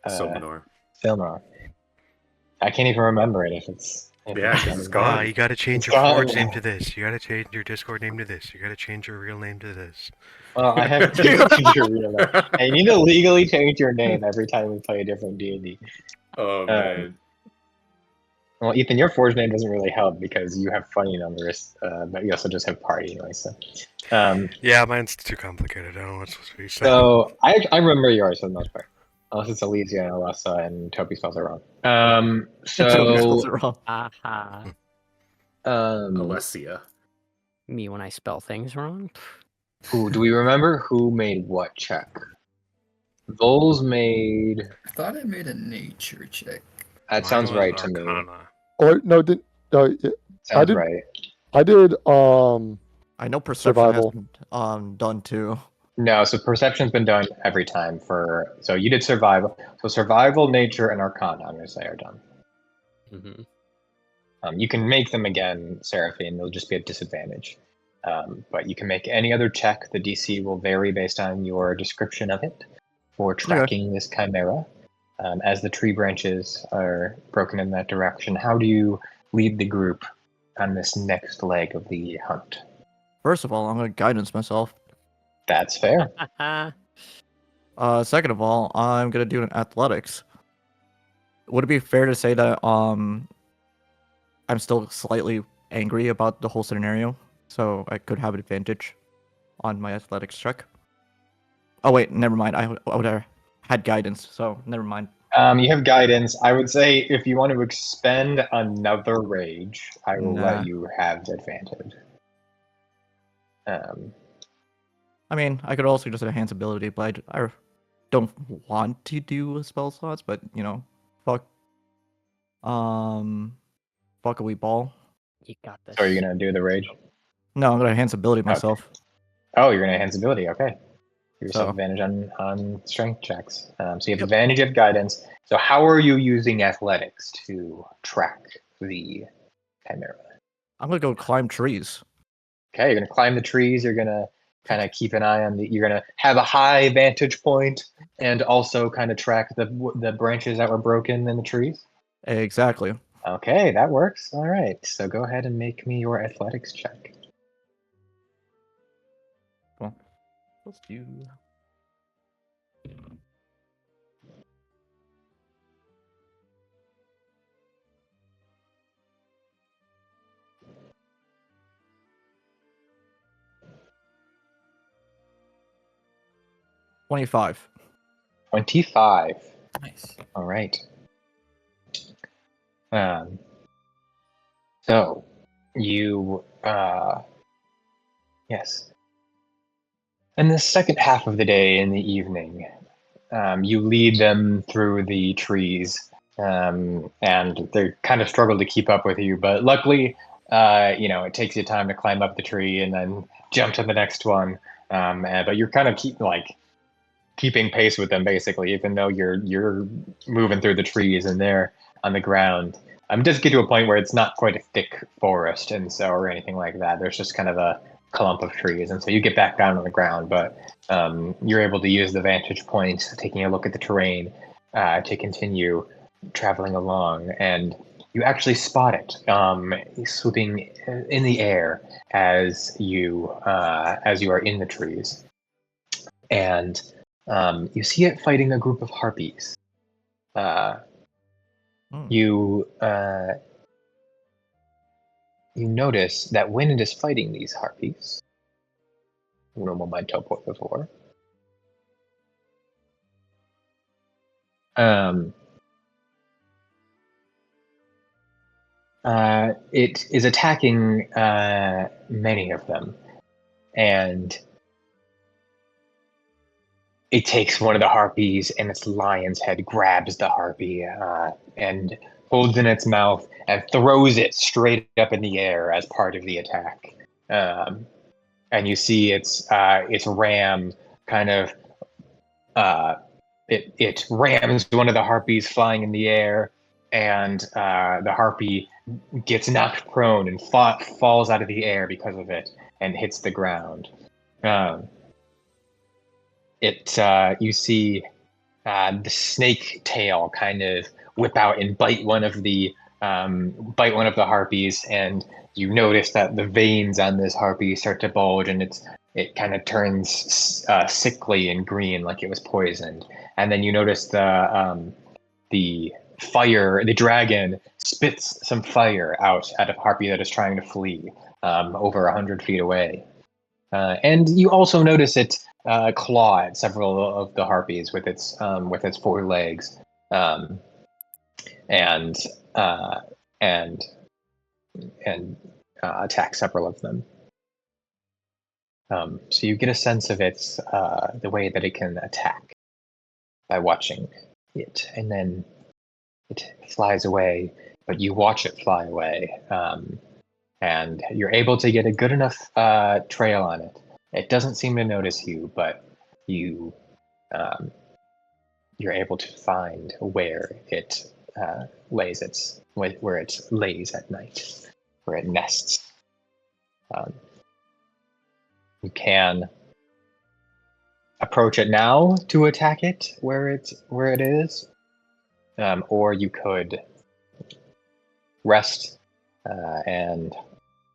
Silmanor. Silmar. I can't even remember it if it's. Yeah, 'cause it's gone. Ah, you gotta change It's your gone. Forge name to this. You gotta change your Discord name to this. You gotta change your real name to this. Well, I have to change your real name. And you need to legally change your name every time we play a different D&D. Oh man. Well, Ethan, your Forge name doesn't really help because you have funny numbers, but you also just have party anyway. So, Yeah, mine's too complicated. I don't know what's supposed to be said. so I remember yours for the most part, unless it's Elrya and Alessa and Toby spells it wrong. Spells it wrong. Aha. Alessia. Me when I spell things wrong. Do we remember who made what check? Vols made. I thought I made a nature check. That Mine sounds was right to me. Arcana. Or no, did yeah, Sounds did- right. I did I know perception Survival. has been done too. No, so perception's been done every time so you did survival. So survival, nature, and arcana, I'm gonna say, are done. Mm-hmm. You can make them again, Seraphine. They'll just be at disadvantage. But you can make any other check. The DC will vary based on your description of it for tracking this chimera. As the tree branches are broken in that direction, how do you lead the group on this next leg of the hunt? First of all, I'm gonna guidance myself. That's fair. Second of all, I'm gonna do an athletics. Would it be fair to say that I'm still slightly angry about the whole scenario, so I could have an advantage on my athletics check? Oh wait, never mind. I would have had guidance, so never mind. You have guidance. I would say if you want to expend another rage, I will Nah. let you have advantage. I mean, I could also just enhance ability, but I don't want to do spell slots. But you know, fuck a wee ball. You got this. So are you gonna do the rage? No, I'm gonna enhance ability myself. Oh, you're gonna enhance ability. Okay. Give yourself So- advantage on strength checks. So you have advantage of guidance. So how are you using athletics to track the chimera? I'm gonna go climb trees. Okay, you're gonna climb the trees. You're gonna kind of keep an eye on you're gonna have a high vantage point and also kind of track the branches that were broken in the trees. Exactly. Okay, that works. All right. So go ahead and make me your athletics check. Well, let's do. $25. 25. Nice. All right. So you yes. In the second half of the day in the evening, you lead them through the trees, and they kind of struggle to keep up with you. But luckily, it takes you time to climb up the tree and then jump to the next one. But you're kind of keeping pace with them basically, even though you're moving through the trees and they're on the ground. Just get to a point where it's not quite a thick forest or anything like that. There's just kind of a clump of trees, and so you get back down on the ground. But you're able to use the vantage point, taking a look at the terrain, to continue traveling along, and you actually spot it swooping in the air as you are in the trees, and you see it fighting a group of harpies. You notice that when it is fighting these harpies, un momento por favor. It is attacking many of them, and it takes one of the harpies, and its lion's head grabs the harpy and holds in its mouth and throws it straight up in the air as part of the attack. And you see its ram kind of it rams one of the harpies flying in the air, and the harpy gets knocked prone and falls out of the air because of it and hits the ground. You see the snake tail kind of whip out and bite one of the harpies, and you notice that the veins on this harpy start to bulge, and it kind of turns sickly and green like it was poisoned. And then you notice the dragon spits some fire out at a harpy that is trying to flee over 100 feet away. And you also notice it claw at several of the harpies with its 4 legs, and attack several of them. So you get a sense of the way that it can attack by watching it, and then it flies away, but you watch it fly away, and you're able to get a good enough trail on it. It doesn't seem to notice you, but you're able to find where it lays at night, where it nests. You can approach it now to attack it where it is, or you could rest and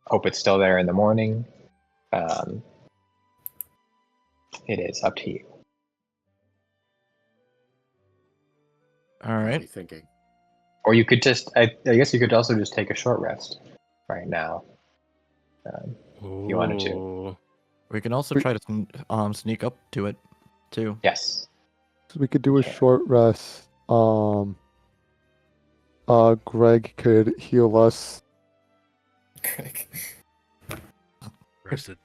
hope it's still there in the morning. It is up to you. All What are right. you thinking? Or you could just, I guess you could also just take a short rest right now. If you wanted to. Ooh. We can also try to sneak up to it, too. Yes. So we could do a short rest. Greg could heal us. Greg. Rested.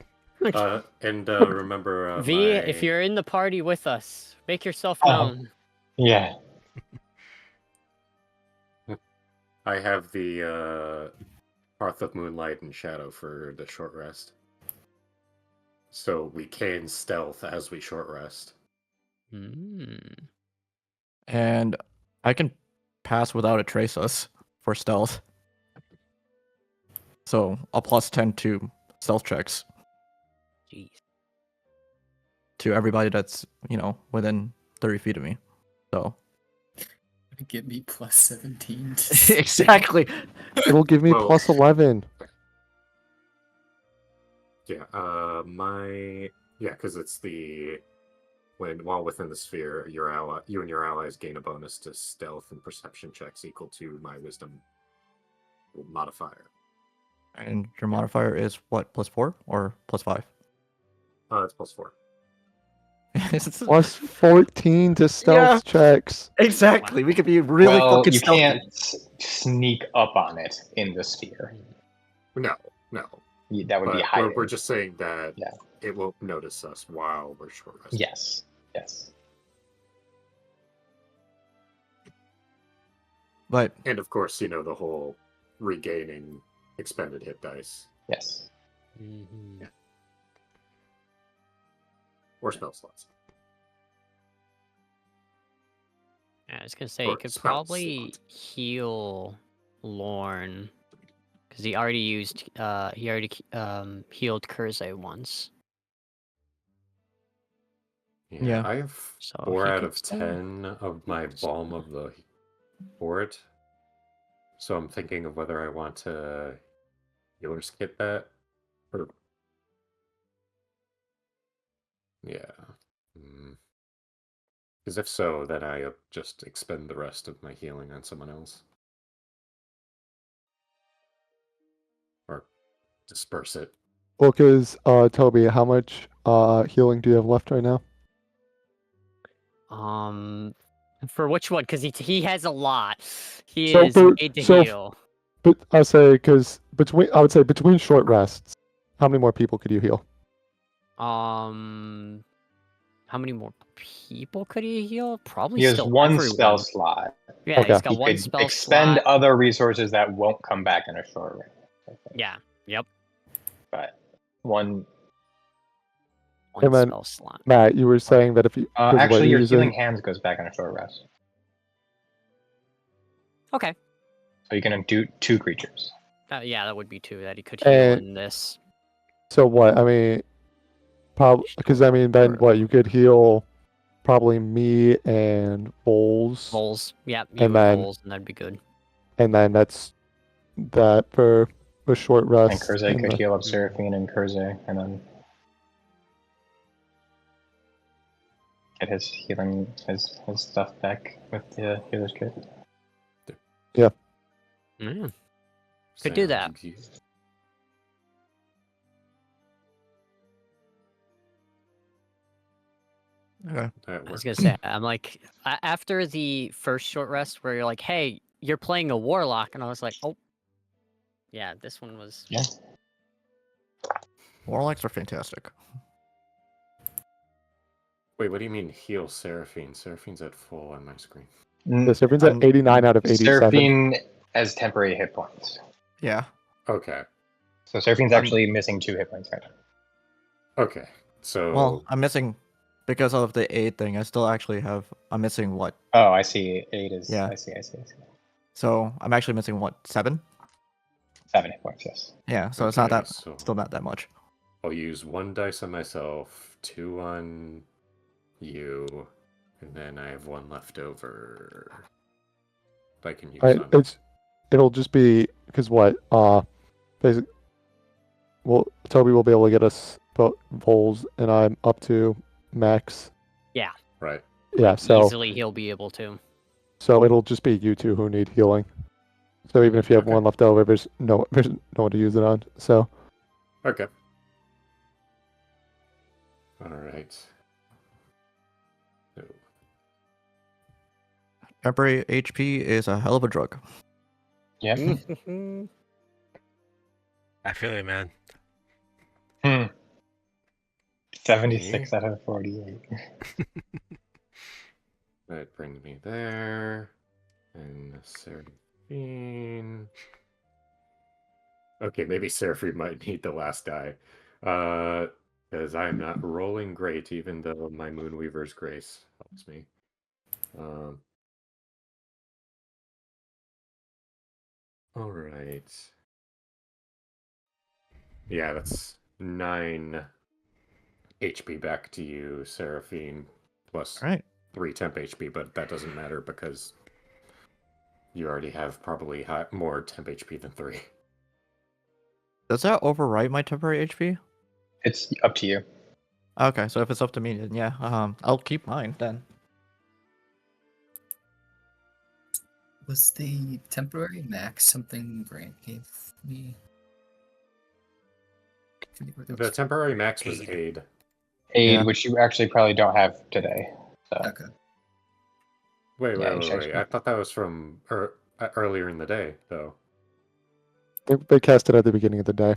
And remember, V, if you're in the party with us, make yourself known. Yeah. I have the Path of Moonlight and Shadow for the short rest. So we can stealth as we short rest. And I can pass without a trace us for stealth. So a +10 to stealth checks Jeez. to everybody that's, within 30 feet of me. So Give me +17. exactly. It'll give me Well- +11. Yeah, because it's while within the sphere, you and your allies gain a bonus to stealth and perception checks equal to my wisdom modifier. And your modifier is what, +4 or +5? It's +4. +14 to stealth checks. Exactly. We could be really fucking you stealthy. can't sneak up on it in the sphere. No. That would be But hiding. we're just saying that Yeah. it won't notice us while we're short resting. Yes. But And of course, the whole regaining expended hit dice Yes. Mm-hmm. or spell slots. I was gonna say Or you could spell probably slot. heal Lorn, because because he already used healed Kurze once. Yeah, I have So 4 he out could of still 10 of my Balm of the Fort. So I'm thinking of whether I want to healer's kit that. Or... Yeah. Because if so, then I just expend the rest of my healing on someone else. Or disperse it. Well, because Toby, how much healing do you have left right now? For which one? Because he has a lot. He So is for- made to so f- heal. But I say because I would say between short rests, how many more people could you heal? How many more people could he heal? Probably He has still one everyone. spell slot. Yeah, Okay. he's got He one could spell expend slot. other resources that won't come back in a short rest. Yeah. Yep. But one. One And then- spell slot. Matt, you were saying that if you 'cause what Actually, you're your healing using, hands goes back in a short rest. Okay. So you can do 2 creatures. Yeah, that would be 2 that he could heal And- in this. so what? I mean, probably because I mean then Sure. what you could heal probably me and Vols, Vols. Yeah, you And and then- Vols, and that'd be good. and then that's that for a short And rest. Kurze and could the- heal up Seraphine and Kurze, and then get his healing, his stuff back with the healer's kit. Yeah. Sounds Could do that. good. Okay. That I was works. gonna say, I'm like, after the first short rest where you're like, hey, you're playing a warlock, and I was like, oh, yeah, this one was. Yeah. Warlocks are fantastic. Wait, what do you mean heal Seraphine? Seraphine's at full on my screen. The Seraphine's at 89 out of 87. Seraphine as temporary hit points. Yeah. Okay. So Seraphine's actually missing 2 hit points right now. Okay. So Well, I'm missing because of the 8 thing. I still actually have. I'm missing what? Oh, I see. 8 is. Yeah. I see. So I'm actually missing what? 7? 7 hit points. Yes. Yeah. So it's not Okay, that. so- Still not that much. I'll use 1 dice on myself, 2 on you, and then I have 1 left over. I can use on. It'll just be because what? Basically, well, Toby will be able to get us Vols, and I'm up to max. Right. Yeah, so Easily he'll be able to. it'll just be you two who need healing. So even if you have Okay. one left over, there's no one to use it on. So Okay. All right. So, Temporary HP is a hell of a drug. Yeah. I feel you, man. 76 out of 48. that brings me there. And Seraphine. Okay, maybe Seraphine might need the last die. Because I'm not rolling great, even though my Moonweaver's Grace helps me. All right. Yeah, that's 9 HP back to you, Seraphine, plus All right. 3 temp HP, but that doesn't matter because you already have probably more temp HP than 3. Does that overwrite my temporary HP? It's up to you. Okay, so if it's up to me, then yeah, I'll keep mine then. Was the temporary max something Grant gave me? The temporary max was Aid. aid. Aid, Yeah. which you actually probably don't have today. So Okay. Wait. actually- I thought that was from earlier in the day, though. they cast it at the beginning of the day.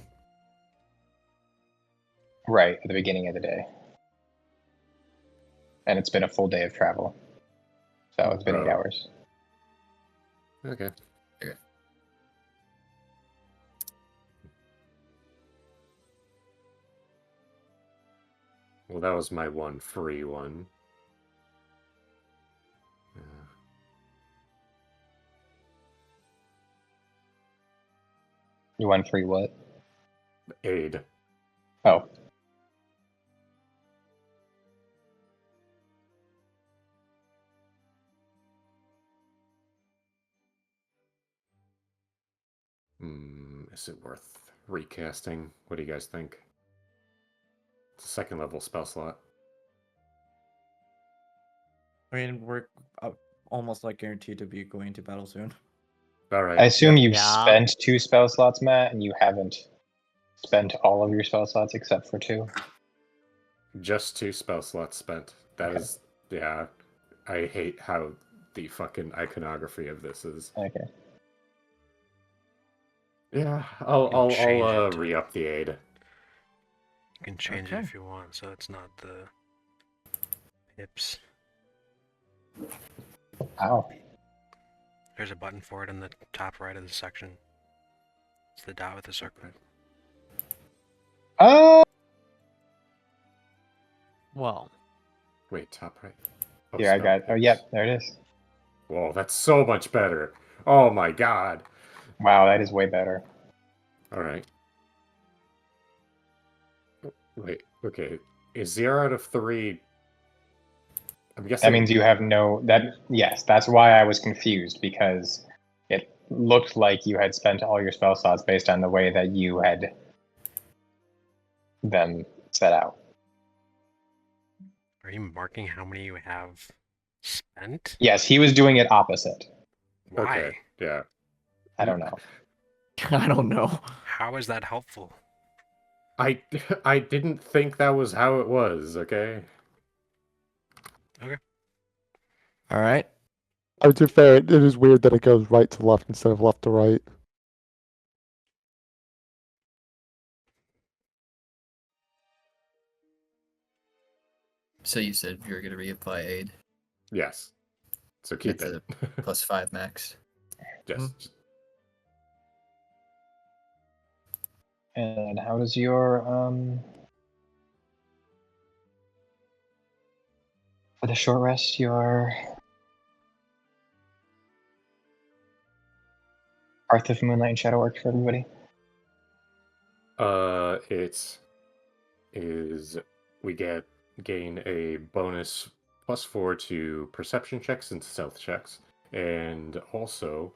right at the beginning of the day. And it's been a full day of travel. So it's been 8 Oh. hours. Okay. Well, that was my one free one. You won free what? Aid. Oh. Is it worth recasting? What do you guys think? It's a second level spell slot. I mean, we're almost like guaranteed to be going to battle soon. All right. I assume yeah. you've Yeah. spent 2 spell slots, Matt, and you haven't spent all of your spell slots except for 2. Just 2 spell slots spent. That Okay. is, yeah. I hate how the fucking iconography of this is. Okay. Yeah, can I'll change it to- re-up the aid. You can change it Okay. if you want, so it's not the hips. Wow. There's a button for it in the top right of the section. It's the dot with the circle. Oh! Well, Wait, top right. Oh, Here, I spell got it. Oh, hips. yep, there it is. Whoa, that's so much better. Oh my god. Wow, that is way better. All right. Wait, okay. Is 0 out of 3? I'm guessing That means you have no... Yes, that's why I was confused, because it looked like you had spent all your spell slots based on the way that you had them set out. Are you marking how many you have spent? Yes, he was doing it opposite. Why? Okay, yeah. I don't know. I don't know. How is that helpful? I didn't think that was how it was, okay? All right. To be fair, it is weird that it goes right to left instead of left to right. So you said you were going to reapply aid. Yes. So keep It's it. Plus 5 max. Just And how does your for the short rest, your Hearth of Moonlight and Shadow work for everybody? we gain a bonus +4 to perception checks and stealth checks, and also,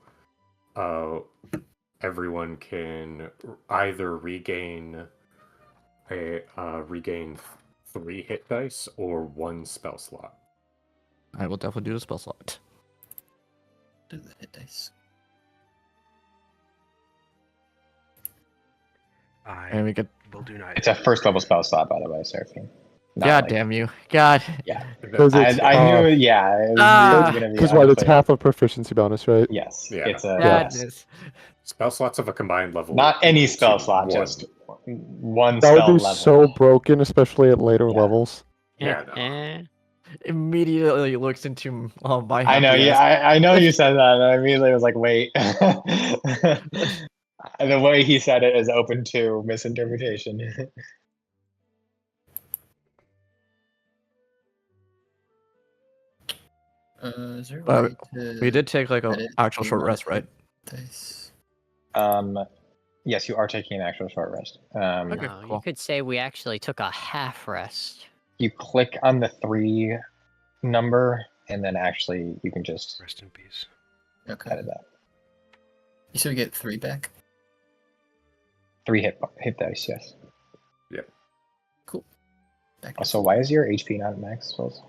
everyone can either regain 3 hit dice or 1 spell slot. I will definitely do the spell slot. Do the hit dice. And we get. will do neither. It's a first level spell slot, by the way, Seraphine. Not God like- damn you. God. Yeah. Because it's, I knew, yeah. It was Ah. gonna be Because what, it's unclear. half a proficiency bonus, right? Yes. Yeah. It's a Godness. Spell slots of a combined level. not any equal spell to slot, 1. just one That spell would be level. so broken, especially at later Yeah. levels. Yeah, no. Immediately looks into my I know, happy yeah, ass. I know you said that, and I immediately was like, wait. The way he said it is open to misinterpretation. Is there a But way to we did take like a edit actual the short amount rest, of right? dice? Yes, you are taking an actual short rest. Okay, no, you cool. could say we actually took a half rest. You click on the 3 number, and then actually you can just Rest in peace. Okay. edit that. You said we get 3 back? 3 hit dice, yes. Cool. Back to Also, why is your HP not at max? Vols?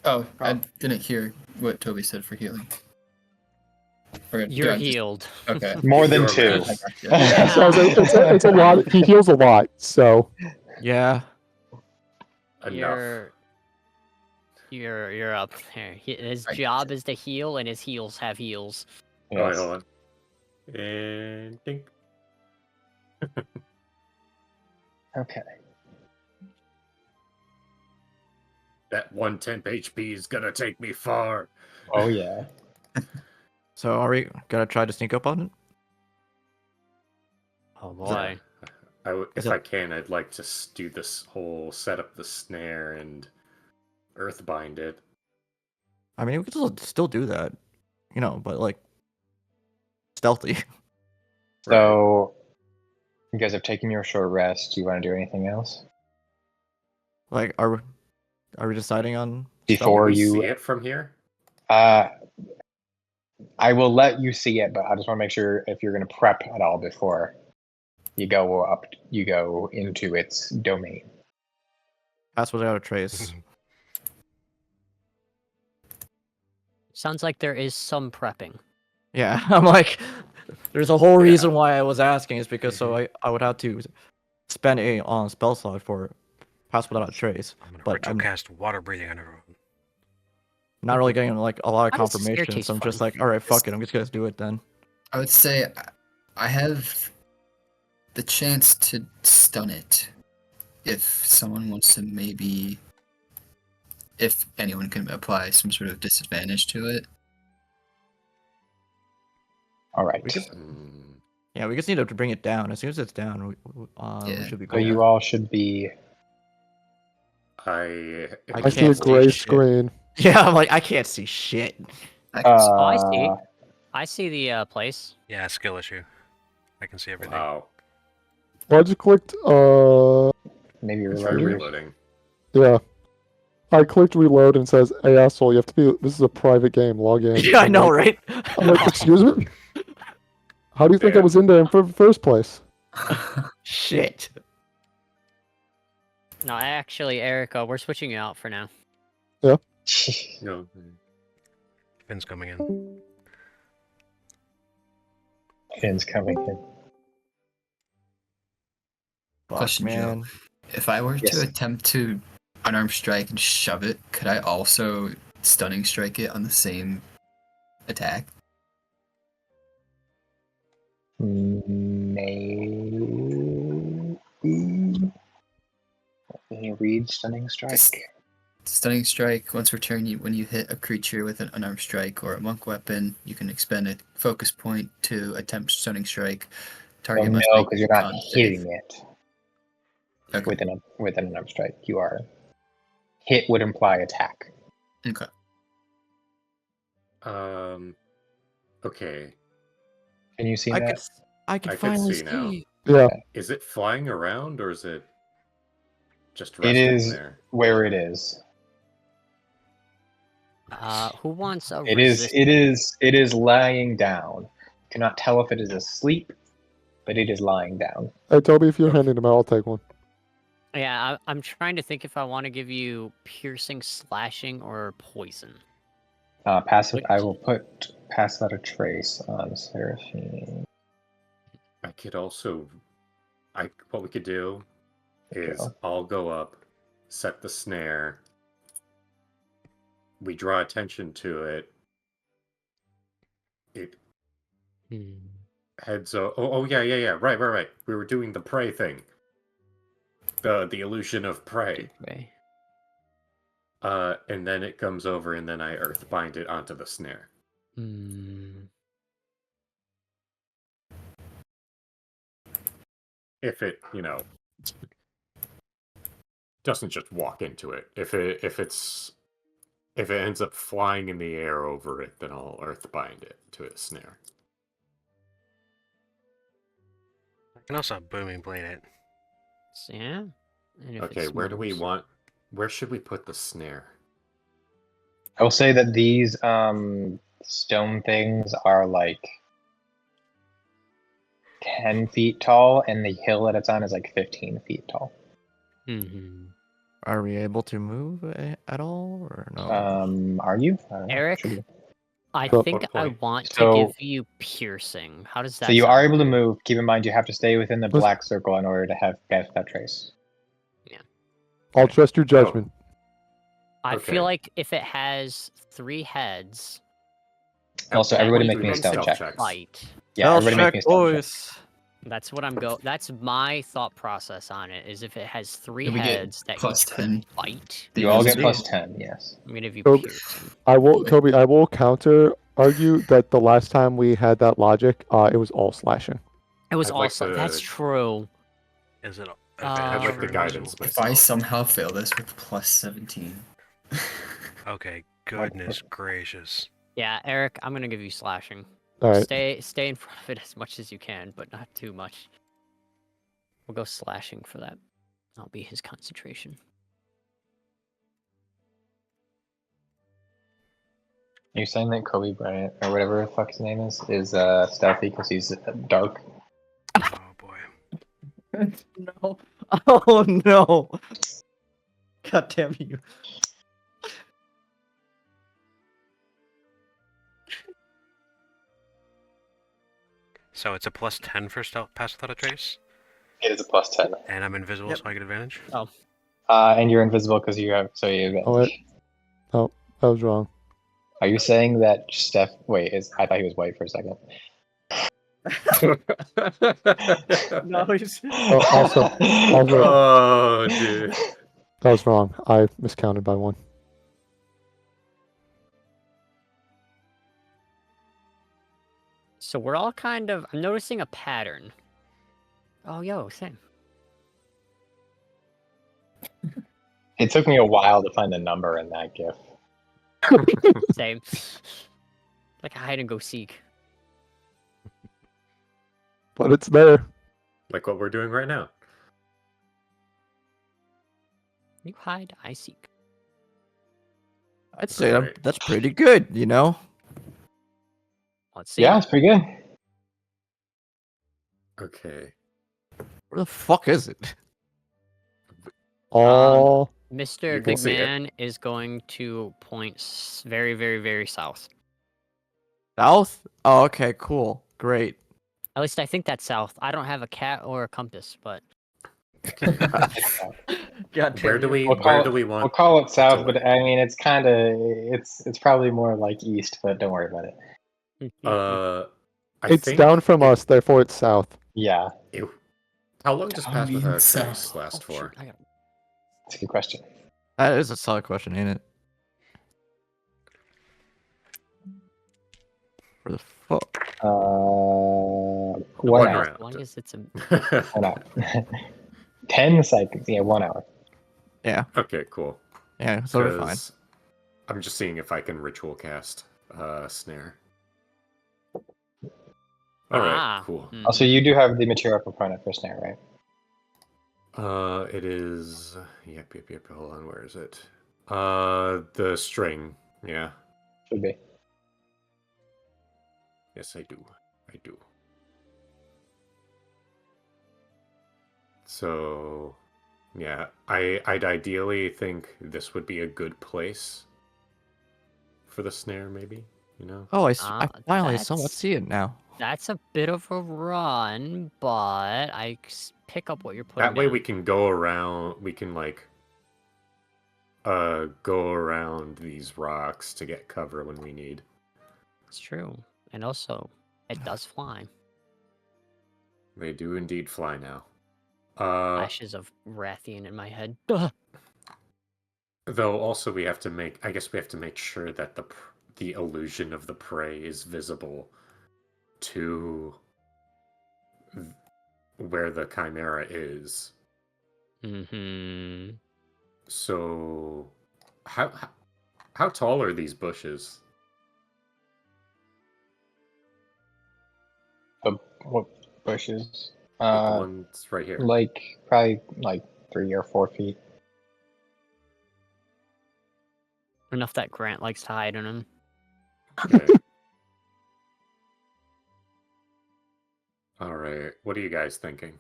Oh, I didn't hear what Toby said for healing. Or do You're I just- healed. Okay. More than You're 2. max. I gotcha. So it's a lot. He heals a lot, so Yeah. Enough. You're up there. His I job gotcha. is to heal, and his heals have heals. Oh, wait, Yes. hold on. And ding. Okay. That 110 HP is gonna take me far. Oh yeah. So are we gonna try to sneak up on it? Oh boy. Is If it- I can, I'd like to do this whole set up the snare and earthbind it. I mean, we could still do that, but like stealthy. So, you guys have taken your short rest. Do you want to do anything else Like, are we deciding on before we you? see it from here? I will let you see it, but I just want to make sure if you're going to prep at all before you go into its domain. Pass without a trace. Sounds like there is some prepping. Yeah, I'm like, there's a whole reason why I was asking is because so I would have to spend a spell slot for pass without a trace. I'm gonna But I'm retrocast water breathing on everyone. not really getting like a lot of How does confirmation, staircase so I'm just fun? like, all right, fuck it, I'm just gonna do it then. I would say I have the chance to stun it if someone wants to maybe, if anyone can apply some sort of disadvantage to it. All right. Yeah, we just need to bring it down. As soon as it's down, we Yeah. should be So good. you all should be. I I see a can't see gray shit. screen. Yeah, I'm like, I can't see shit. Oh, I see. I see the place. Yeah, skill issue. I can see everything. Wow. Well, I just clicked. Maybe you're Try reloading. reloading. Yeah. I clicked reload and it says, "Hey asshole, you have to be. This is a private game. Log in." Yeah, I know, right? I'm like, excuse me. How do you think I Damn. was in there in the first place? Shit. No, actually, Erich, we're switching you out for now. No. Finn's coming in. Finn's coming in. Fuck, Question, Joe. man. If I were Yes. to attempt to unarmed strike and shove it, could I also stunning strike it on the same attack? Maybe. Can you read Stunning Strike? Stunning strike. Once per turn, when you hit a creature with an unarmed strike or a monk weapon, you can expend a focus point to attempt stunning strike. Well, Target must no, make because a you're not con save. hitting it Okay. with an unarmed strike. You are. Hit would imply attack. Okay. Okay. Can you see I that? could I could finally see now. Yeah. Is it flying around or is it just It resting is there? where it is. Who wants a It is. resist? It is lying down. Cannot tell if it is asleep, but it is lying down. Hey Toby, if you're Okay. handing them out, I'll take one. Yeah, I'm trying to think if I want to give you piercing, slashing, or poison. Passive. I will pass that a trace on Seraphine. I could also, what we could do is Go. I'll go up, set the snare. We draw attention to it. It heads. Oh yeah. Right. We were doing the prey thing. The illusion of prey. Okay. And then it comes over, and then I earthbind it onto the snare. If it, doesn't just walk into it. If it ends up flying in the air over it, then I'll earthbind it to a snare. I can also booming blade it. So, yeah. And if Okay, it where do we moves- want? Where should we put the snare? I will say that these stone things are like 10 feet tall, and the hill that it's on is like 15 feet tall. Are we able to move at all, or no? Are you? I don't know. Erich? Should be. I So- think I point. want to So- give you piercing. How does that So you sound? are able to move. Keep in mind you have to stay within the Was- black circle in order to have get that trace. I'll trust your judgment. I Okay. feel like if it has 3 heads, Also, that everybody would make me a be stealth check. checks. fight. Yeah, everybody make me a stealth check. boys. That's what That's my thought process on it. Is if it has 3 Do we get heads that plus each could 10? fight. You all get Invisible. plus 10, yes. I'm gonna give you So- piercing. Toby, I will counter argue that the last time we had that logic, it was all slashing. It was I'd like also to- that's true. Is it? I'd like the Um, guidance If I myself. somehow fail this with plus 17. Okay, goodness gracious. Yeah, Erich, I'm gonna give you slashing. All right. Stay in front of it as much as you can, but not too much. We'll go slashing for that. That'll be his concentration. Are you saying that Kobe Bryant or whatever the fuck his name is stealthy because he's dark? Oh boy. No. Oh no. God damn you. So it's a +10 for stealth pass without a trace, It is a +10. and I'm invisible, Yep. so I get advantage. And you're invisible because you have advantage. Oh, wait. Oh, that was wrong. Are you saying that Steph? Wait, I thought he was white for a second. No, he's... also- Oh, dude. That was wrong. I miscounted by 1. So we're all kind of... I'm noticing a pattern. Oh, yo, same. It took me a while to find the number in that GIF. Same. Like a hide and go seek. But it's there. Like what we're doing right now. You hide, I seek. I'd say Alright. that's pretty good, you know? Let's see. Yeah, it's pretty good. Okay. Where the fuck is it? All Mr. You can Big see it. Man is going to point very, very, very south. South? Oh, okay, cool. Great. At least I think that's south. I don't have a cat or a compass, but God Where do we We'll call want? We'll call it south, to but I mean it's kind of it's probably more like east, but don't worry about it. I it's think down from us, therefore it's south. Yeah, Ew. How long does Down pass without a means trace south. last Oh, shoot, for? I got it's a good question. That is a solid question, ain't it? Where the fuck? 1 One hour. round. as long as it's a 1 hour. 10 seconds. Yeah, 1 hour. Yeah, Okay, cool. yeah, so we're fine. 'Cause I'm just seeing if I can ritual cast snare. All right, cool. mhm. Also, you do have the material component for snare, right? It is. Yep. Hold on, where is it? The string. Yeah. Should be. Yes, I do. So, yeah, I'd ideally think this would be a good place for the snare, maybe. You know. Oh, I Ah, finally somewhat that's- see it now. That's a bit of a run, but I pick up what you're putting That way down. we can go around. We can like go around these rocks to get cover when we need. It's true. And also, it does fly. They do indeed fly now. Flashes of Rathian in my head. Duh. Though also we have to make. I guess we have to make sure that the illusion of the prey is visible to where the Chimera is. Mm-hmm. So, how tall are these bushes? What bushes? Like the ones right here. Like probably like 3 or 4 feet. Enough that Grant likes to hide in them. Okay. All right. What are you guys thinking?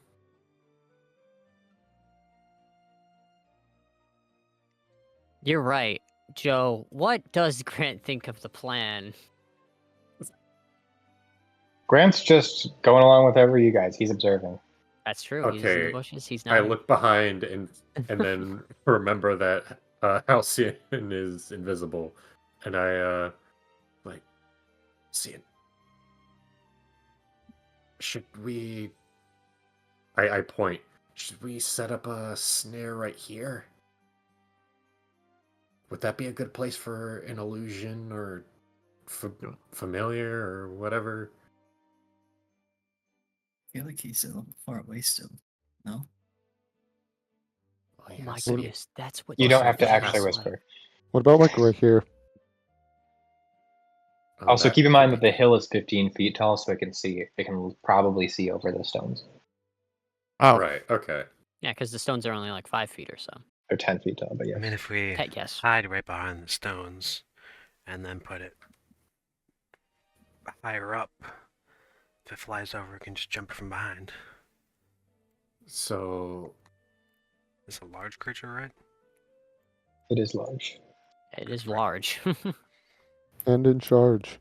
You're right, Joe. What does Grant think of the plan? Grant's just going along with whatever you guys. He's observing. That's true. He's in Okay, the bushes. He's not. I look behind and then remember that Halcyon is invisible, and I like see it. Should we? I point. Should we set up a snare right here? Would that be a good place for an illusion or familiar or whatever? I feel like he's a little far away still. No? Oh my see, goodness, that's what You don't have to said. actually That's whisper. What about like right here? Oh, Also, that keep in could mind be that the good. hill is 15 feet tall, so it can see. It can probably see over the stones. Oh, Right. Okay. Yeah, because the stones are only like 5 feet or so. They're 10 feet tall, but I yes. mean, if we Pet guess. hide right behind the stones and then put it higher up, if it flies over, it can just jump from behind. So It's a large creature, right? It is large. It is large. And in charge.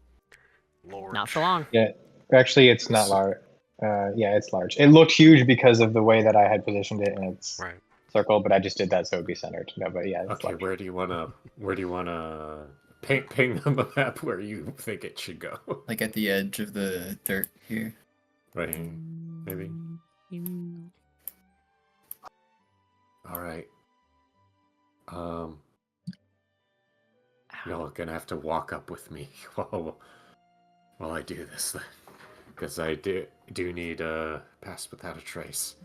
Lord. Not for long. Yeah, actually, it's not large. Yeah, it's large. It looked huge because of the way that I had positioned it in its Right. circle, but I just did that so it'd be centered. No, but yeah, it's okay, large. where do you wanna ping on the map where you think it should go? Like at the edge of the dirt here. Right here, maybe. All right. Y'all are gonna have to walk up with me while I do this then, because I do need a pass without a trace.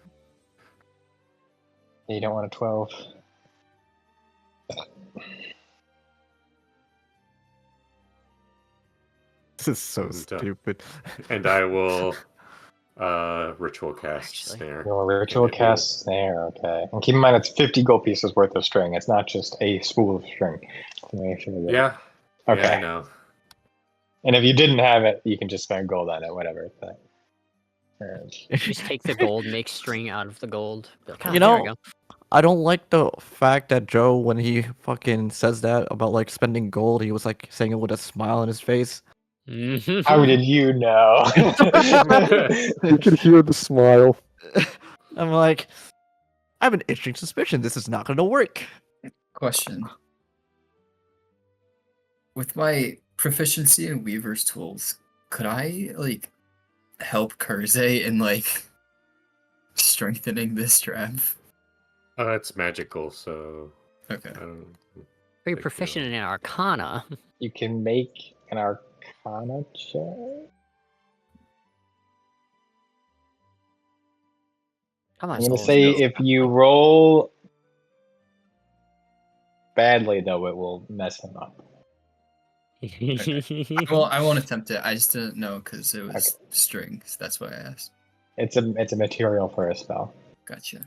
You don't want a 12. this is so And, stupid. And I will ritual cast Actually. snare. Your ritual And it cast snare, okay. And keep in mind, it's 50 gold pieces worth of string. It's not just a spool of string. Make sure that- Yeah. Okay. Yeah, I know. And if you didn't have it, you can just spend gold on it, whatever. But, Just take the gold, make string out of the gold. Be like, "Oh, You there we know, go." I don't like the fact that Joe, when he fucking says that about like spending gold, he was like saying it with a smile on his face. How did you know? You can hear the smile. I'm like, I have an itching suspicion this is not going to work. Question. With my proficiency in Weaver's tools, could I like help Kurze in like strengthening this trap? It's magical, so Okay. I don't. Very Big proficient deal. in Arcana. You can make an Arcana check. Come on, I'm gonna Soul. say if you roll badly, though, it will mess him up. Well, I won't attempt it. I just didn't know because it was strings. That's why I asked. It's a material for a spell. Gotcha.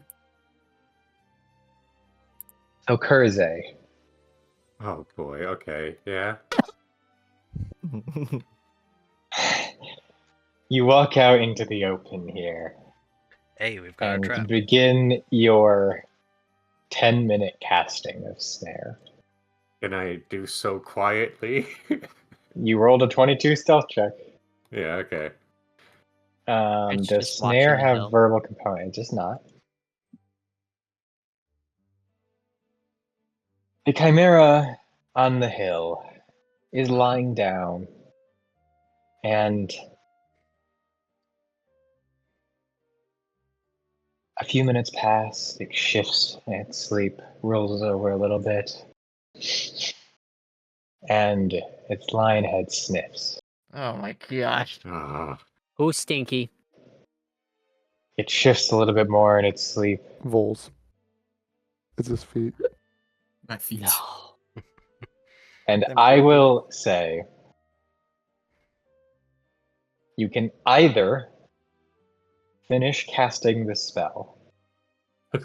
So Kurze, Oh boy. Okay. Yeah. you walk out into the open here Hey, we've got a and trap. begin your 10-minute casting of snare. Can I do so quietly? You rolled a 22 stealth check. Yeah. Okay. It's Does just snare watching the have hill. verbal component? It does not. The Chimera on the hill is lying down, and a few minutes pass. It shifts in its sleep, rolls over a little bit, and its lion head sniffs. Oh my gosh. Ah. Who's stinky? It shifts a little bit more in its sleep. Vols. It's his feet. My feet. No. And Them I people. will say, you can either finish casting the spell, and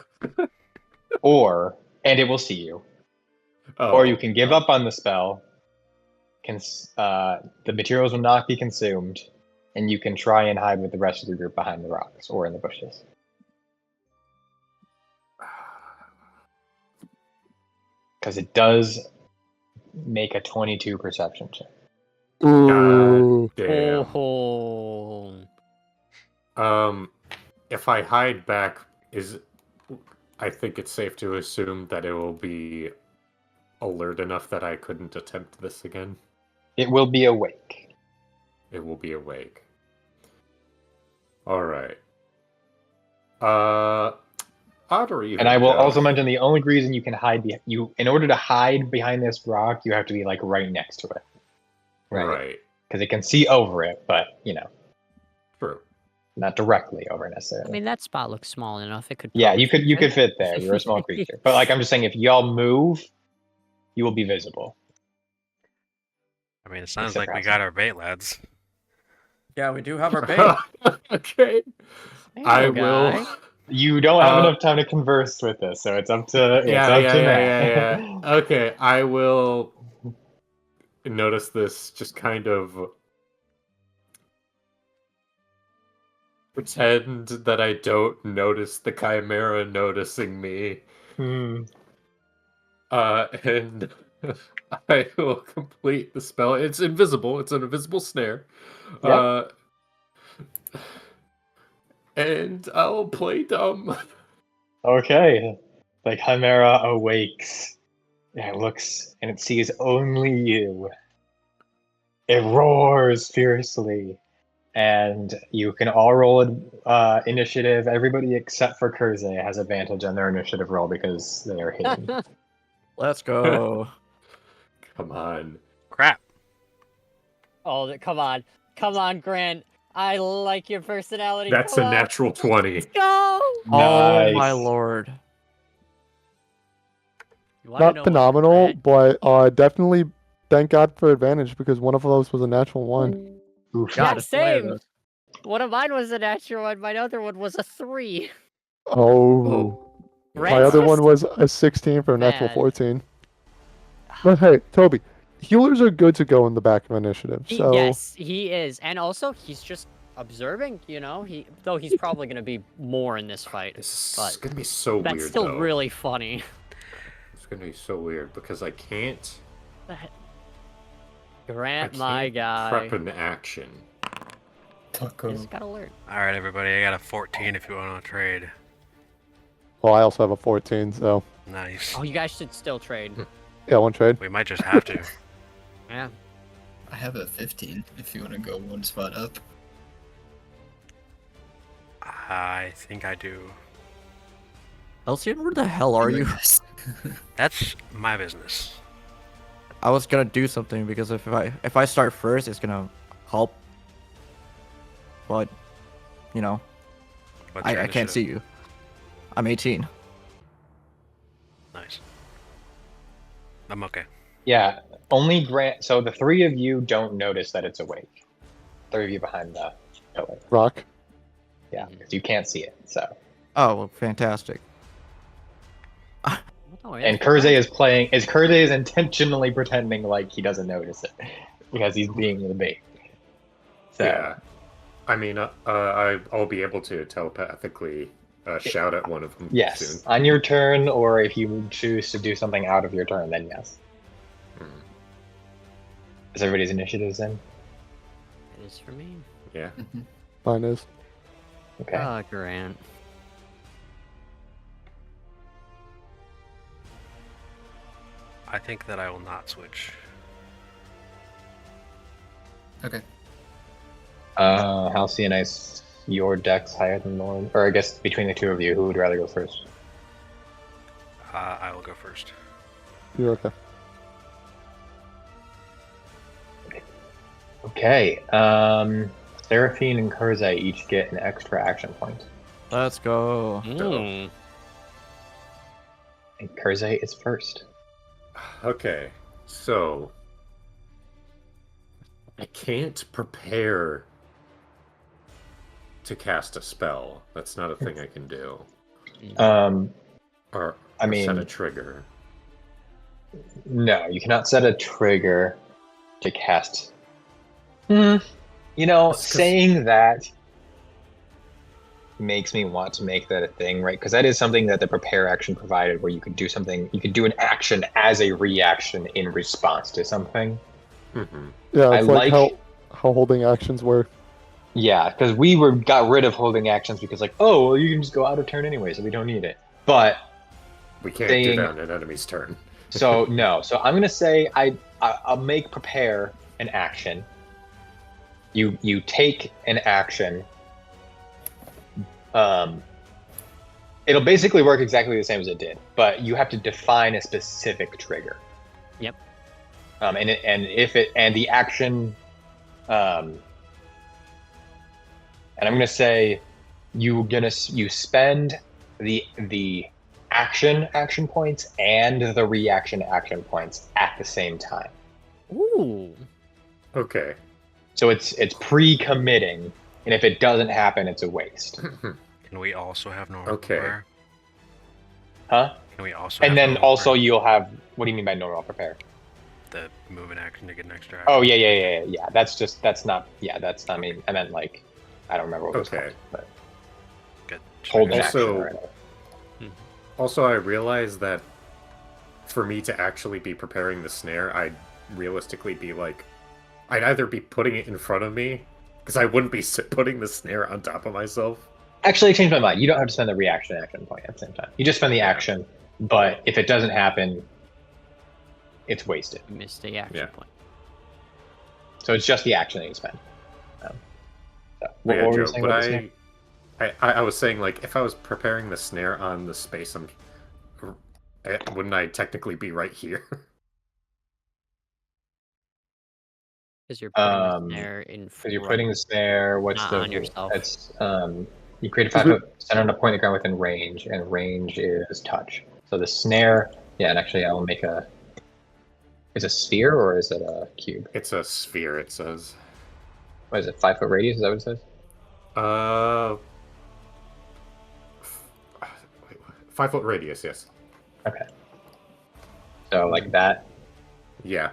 it will see you, Oh, or you can give up on the spell. The materials will not be consumed, and you can try and hide with the rest of the group behind the rocks or in the bushes. Because it does make a 22 perception check. Ooh. Damn. Oh. If I hide back, I think it's safe to assume that it will be alert enough that I couldn't attempt this again. It will be awake. It will be awake. All right. Odd or even. And I will Joe? also mention the only reason you can hide in order to hide behind this rock, you have to be like right next to it. Right. Because it can see over it, but True. not directly over I necessarily. mean, that spot looks small enough. It could. Yeah, probably you could fit. fit there. You're a small creature. But like I'm just saying, if y'all move, you will be visible. I mean, it sounds Except like we for got our bait, lads. Yeah, we do have our bait. Okay. Hey, I little will. guy. You don't have Uh, enough time to converse with this, so it's up to Yeah. Matt. Okay, I will notice this. Just kind of pretend that I don't notice the Chimera noticing me. Hmm. And I will complete the spell. It's invisible. It's an invisible snare. Yep. And I'll play dumb. Okay. The Chimera awakes. It looks and it sees only you. It roars fiercely. And you can all roll initiative. Everybody except for Kurze has advantage on their initiative roll because they are hidden. Let's go. Come on. Crap. Oh, come on, Grant. I like your personality. That's Come a on. natural 20. Let's go. Oh my Nice. lord. You wanna know Not what, phenomenal, Grant? but definitely thank God for advantage because one of those was a natural one. Oof. Yeah, God, it's one of same. those. One of mine was a natural one. My other one was a 3. Oh. My Grant's other one just was a 16 for a natural bad. 14. But hey, Toby, healers are good to go in the back of initiative. So Yes, he is, and also he's just observing. You know, though he's probably gonna be more in this fight. This is But gonna be so That's weird, still though. really funny. It's gonna be so weird because I can't Grant, my guy. prep an action. Taco. Just gotta learn. All right, everybody. I got a 14 if you want to trade. well, I also have a 14, so Nice. Oh, you guys should still trade. yeah, one trade. We might just have to. Yeah. I have a 15 if you want to go one spot up. I think I do. Halcyon, where the hell are you? Yes. That's my business. I was gonna do something because if I start first, it's gonna help. But, you know, What's your I can't see initiative? you. I'm 18. Nice. I'm okay. Yeah, only Grant. So the three of you don't notice that it's awake. Three of you behind the pillar. Rock. Yeah, because you can't see it. So. Oh, well, fantastic. Oh, yeah, And that's fine. Kurze is intentionally pretending like he doesn't notice it because he's being the bait. So, Yeah. I mean, I'll be able to telepathically shout at one of them yes, soon. on your turn, or if you choose to do something out of your turn, then yes. Hmm. Is everybody's initiatives in? It is for me. Yeah. Mine is. Okay. Ah, Grant. I think that I will not switch. Okay. Halcyon, your deck's higher than Lorn, or I guess between the two of you, who would rather go first? I will go first. You're okay. Okay. Seraphine and Kurze each get an extra action point, Let's go. Mm. and Kurze is first. Okay, so I can't prepare to cast a spell. That's not a thing I can do. Or I set mean- a trigger. No, you cannot set a trigger to cast. You know, That's 'cause- saying that makes me want to make that a thing, right? Because that is something that the prepare action provided, where you could do something, you could do an action as a reaction in response to something. Mm-hmm. Yeah, I it's like like- how holding actions work. Yeah, because got rid of holding actions because, like, oh, well, you can just go out of turn anyway, so we don't need it. But We can't Saying- do that on an enemy's turn. so no, so I'm gonna say I'll make prepare an action. You take an action. It'll basically work exactly the same as it did, but you have to define a specific trigger. Yep. And the action, and I'm gonna say you spend the action points and the reaction action points at the same time. Ooh. Okay. So it's pre-committing, and if it doesn't happen, it's a waste. Can we also have normal Okay. prepare? Huh? Can we also And have then normal also prepare? you'll have, what do you mean by normal prepare? The move an action to get an extra Oh, action. yeah. That's not, I mean, I meant like, I don't remember what it was Okay. called, but Good. Just hold an making action. Also- Right? Also, I realized that for me to actually be preparing the snare, I'd realistically be like, I'd either be putting it in front of me, because I wouldn't be putting the snare on top of myself. Actually, I changed my mind. You don't have to spend the reaction action point at the same time. You just spend the Yeah. action, but if it doesn't happen, it's wasted. You missed the action Yeah. point. So it's just the action that you spend. What Yeah, were you Joe, saying but about the snare? I was saying, like, if I was preparing the snare on the space, wouldn't I technically be right here? Because you're putting the Um, snare in Because front. you're putting the snare, what's Not the on yourself. It's you create a 5-foot center on a point of the ground within range, and range is touch. So the snare, yeah, and actually I will make a. Is it a sphere or is it a cube? It's a sphere, it says. What is it? 5-foot radius? Is that what it says? Wait, 5-foot radius, yes. Okay. So like that. Yeah.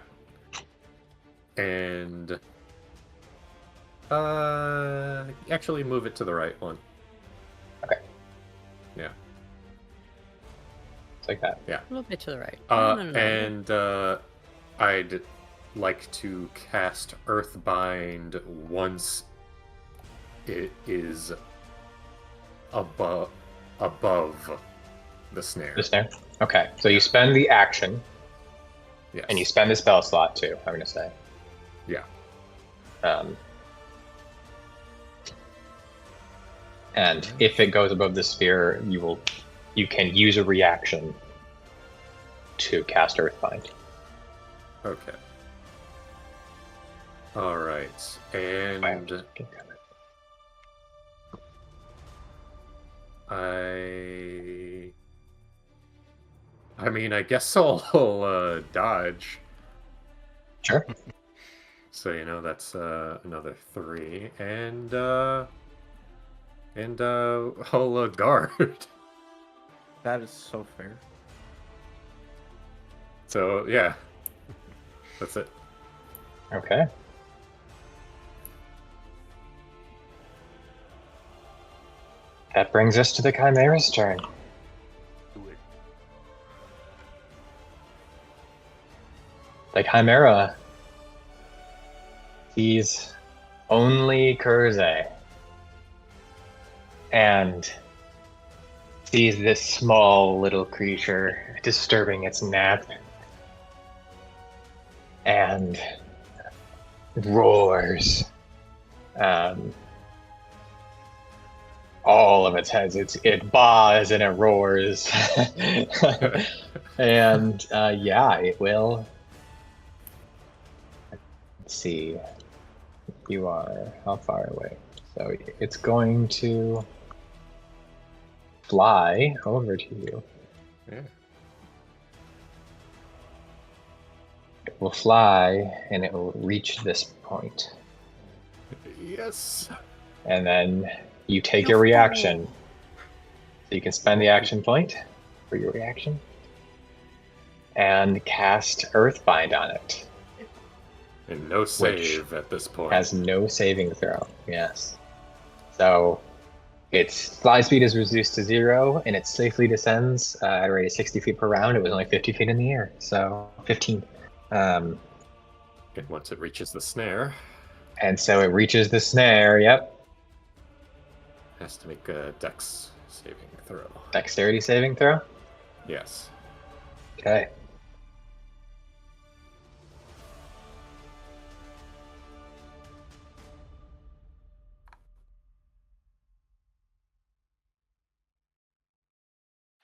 And actually move it to the right one. Okay. Yeah. It's like that. A little bit to the right. No. And I'd like to cast Earthbind once it is above the snare. The snare. Okay. So you spend the action, Yes. and you spend the spell slot too. I'm gonna say. Yeah. And if it goes above the sphere, you can use a reaction to cast Earthbind. Okay. All right. And I mean, I guess I'll dodge. Sure. So, that's another 3, and I'll guard. That is so fair. So, yeah. That's it. Okay. That brings us to the Chimera's turn. The Chimera sees only Kurze and sees this small little creature disturbing its nap and roars. All of its heads, it baws and it roars. And yeah, it will. Let's see. You are how far away? So it's going to fly over to you. Yeah. It will fly and it will reach this point. Yes. And then you take your reaction. So you can spend the action point for your reaction and cast Earthbind on it. And no save at this point. Has no saving throw. Yes. So its fly speed is reduced to 0 and it safely descends at a rate of 60 feet per round. It was only 50 feet in the air, so 15. And once it reaches the snare, And so it reaches the snare. Yep. has to make a dex saving throw. Dexterity saving throw. Yes. Okay.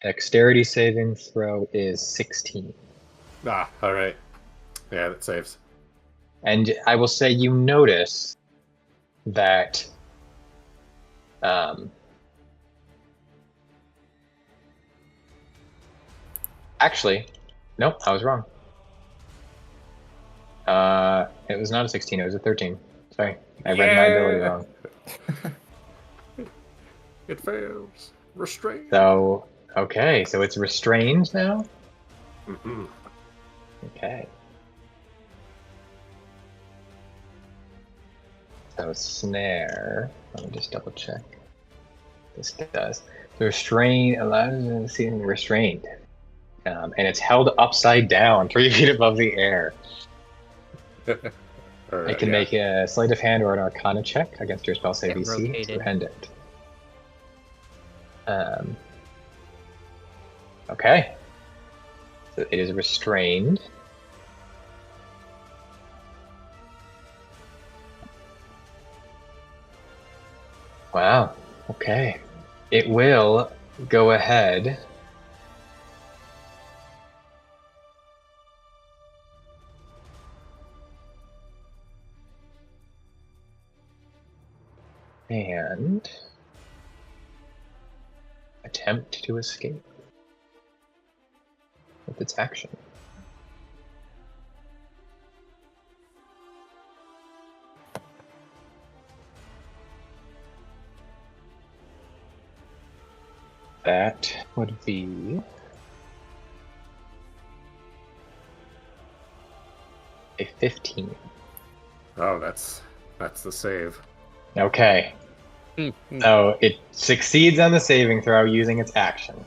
Dexterity saving throw is 16. Ah, all right. Yeah, that saves. And I will say you notice that actually, nope, I was wrong. it was not a 16. It was a 13. Sorry, I read my ability Yeah. wrong. It fails. Restraint. So, okay, so it's restrained now? Mhm. Okay. So snare, let me just double check. This does. The restrain allows it to see restrained. And it's held upside down, 3 feet above the air. I can make a sleight of hand or an arcana check against your spell save Get DC to rotated. end it. Okay. So it is restrained. Wow. Okay. It will go ahead. And attempt to escape with its action. That would be a 15. Oh, that's the save. Okay. So it succeeds on the saving throw using its action.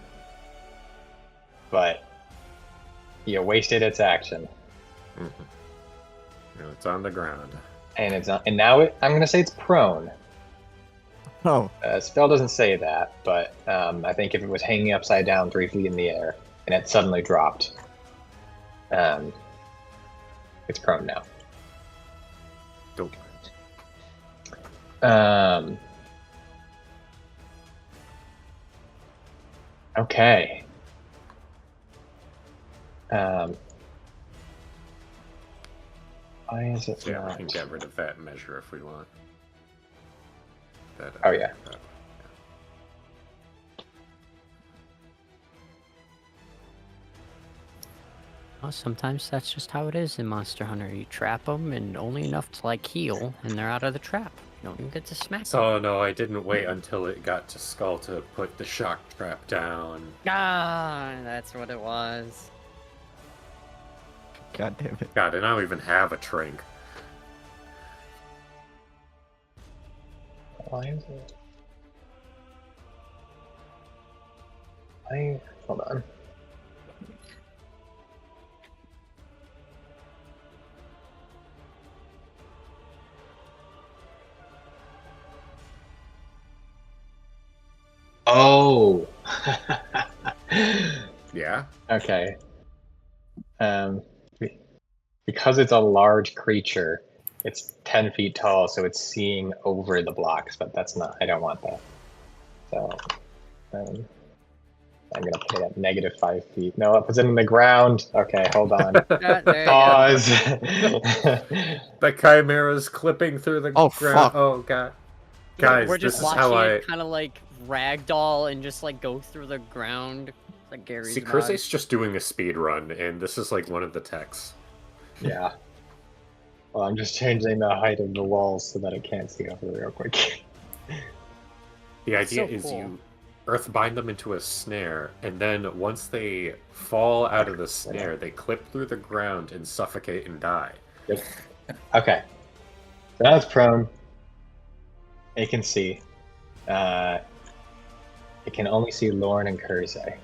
But you wasted its action. Mhm. Now it's on the ground. And it's not, and now I'm going to say it's prone. Oh, Spell doesn't say that, but I think if it was hanging upside down 3 feet in the air and it suddenly dropped, it's prone now. Dope. Okay. Why is it Yeah, we not? can get rid of that measure if we want. That, Oh, yeah. Well, sometimes that's just how it is in Monster Hunter. You trap them, and only enough to like heal, and they're out of the trap. You don't even get to smack them. So no, I didn't wait until it got to Skull to put the shock trap down. Ah, that's what it was. god damn it. God, and I don't even have a Trink. Why is it? Hold on. Oh. Yeah? Okay. Because it's a large creature, it's 10 feet tall, so it's seeing over the blocks, but that's not, I don't want that. So, I'm gonna put it at -5 feet. No, it puts it in the ground. Okay, hold on. There you go. Pause. The Chimera's clipping through the Oh, ground. fuck. Oh, God. Guys, We're this just is how watching I... it kind of like ragdoll and just like go through the ground like Gary's See, dog. Kurze's just doing a speed run, and this is like one of the techs. Yeah. Well, I'm just changing the height of the walls so that it can't see over real quick. The idea so is cool. you earthbind them into a snare, and then once they fall out of the snare, they clip through the ground and suffocate and die. Yep. Okay. So now it's prone. It can see. It can only see Lorn and Kurze.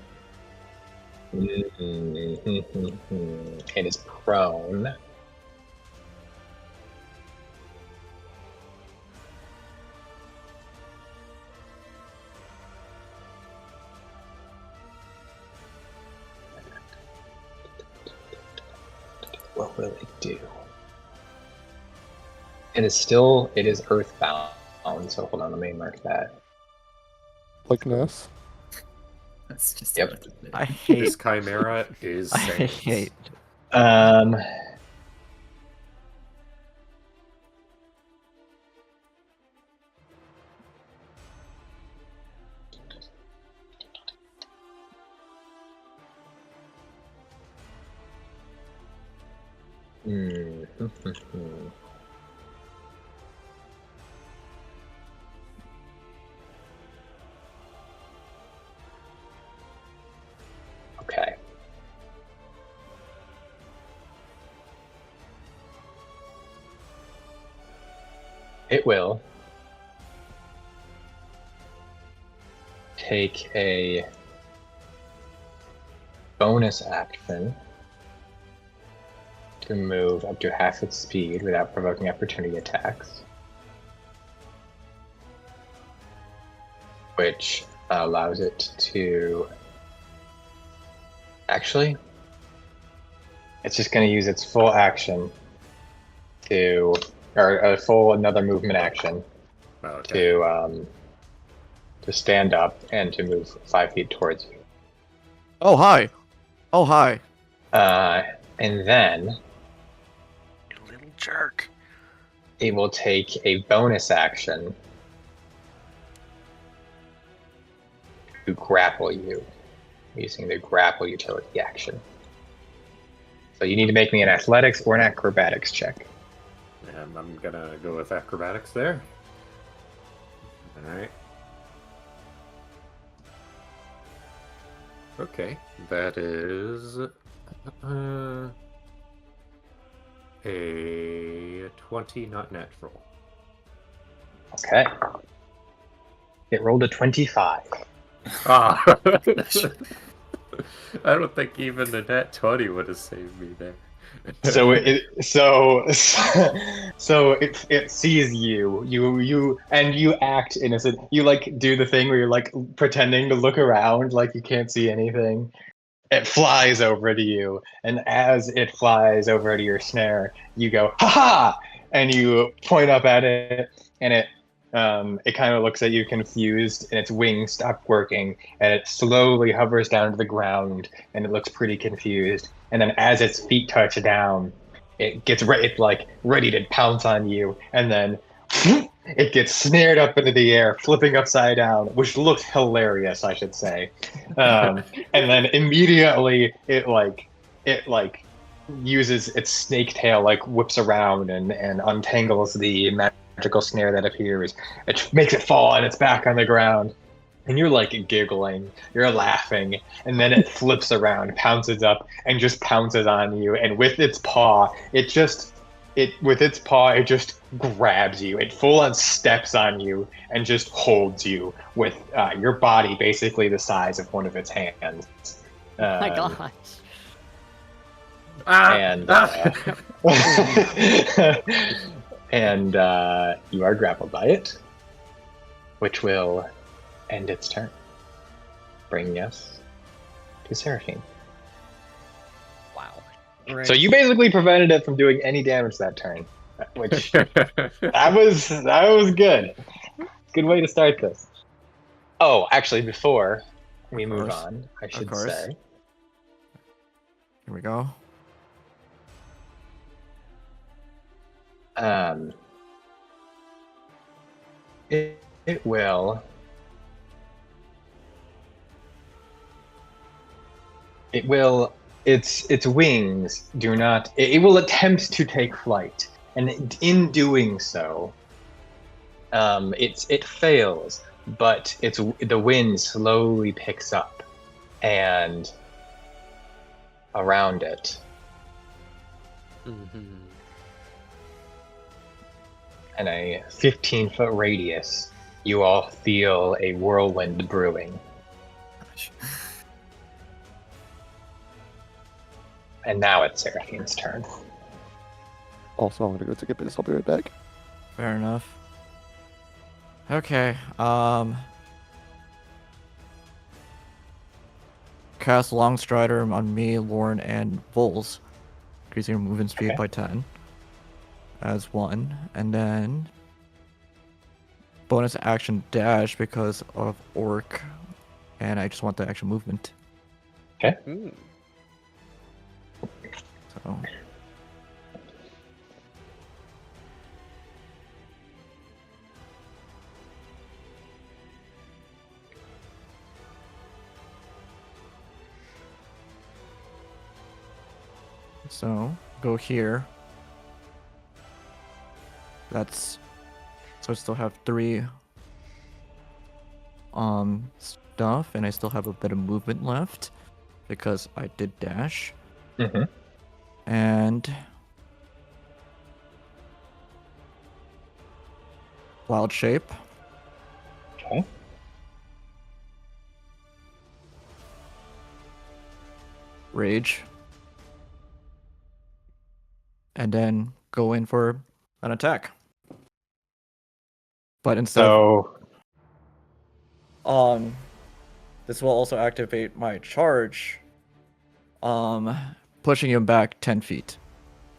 It is prone. What will it do? It is earthbound, so hold on, let me mark that. Likeness. That's just Yep. about it. I hate. This Chimera is I Saints. hate. Okay. It will take a bonus action to move up to half its speed without provoking opportunity attacks, which allows it to actually, it's just going to use its full action to, or a full another movement action to stand up and to move 5 feet towards you. Oh hi. Oh hi. And then You little jerk. it will take a bonus action to grapple you, using the grapple utility action. So you need to make me an athletics or an acrobatics check. And I'm gonna go with acrobatics there. Alright. Okay, that is a 20, not natural. Okay. It rolled a 25. Ah! I don't think even the nat 20 would have saved me there. So it sees you and you act innocent. You like do the thing where you're like pretending to look around like you can't see anything. It flies over to you, and as it flies over to your snare, you go ha ha, and you point up at it, and it kind of looks at you confused, and its wings stop working, and it slowly hovers down to the ground, and it looks pretty confused. And then as its feet touch down, it gets ready to pounce on you, and then it gets snared up into the air, flipping upside down, which looks hilarious, I should say. And then immediately it uses its snake tail, whips around and untangles the magical snare that appears. It makes it fall, and it's back on the ground. And you're giggling, you're laughing, and then it flips around, pounces up, and just pounces on you. And with its paw, it just grabs you. It full on steps on you and just holds you with your body basically the size of one of its hands. My gosh. And and you are grappled by it, which will end its turn, bringing us to Seraphine. Wow. Right. So you basically prevented it from doing any damage that turn, which that was good. Good way to start this. Oh, actually, before we move on, I should say. Here we go. It will. It will. Its wings do not. It will attempt to take flight, and in doing so, it fails. But the wind slowly picks up, and around it. Mm-hmm. In a 15-foot radius, you all feel a whirlwind brewing. And now it's Seraphine's turn. Also, I'm gonna go take a piss. I'll be right back. Fair enough. Okay, cast Longstrider on me, Lorn, and Vols, increasing your movement speed by 10 as one, and then bonus action dash because of Orc, and I just want the extra movement. Okay. So. So, go here. That's so I still have 3 stuff, and I still have a bit of movement left because I did dash. Mm-hmm. And wild shape. Okay. Rage. And then go in for an attack. But instead So of, this will also activate my charge, pushing him back 10 feet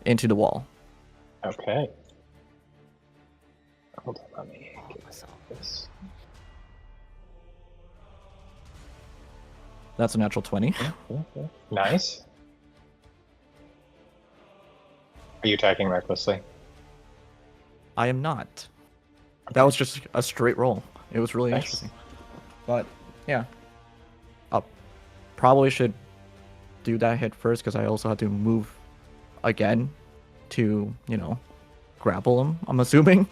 into the wall. okay. Hold on, let me get this. That's a natural 20. Nice. Are you attacking recklessly? I am not. That was just a straight roll. It was really Nice. interesting. But yeah, I probably should do that hit first because I also have to move again to, grapple him, I'm assuming.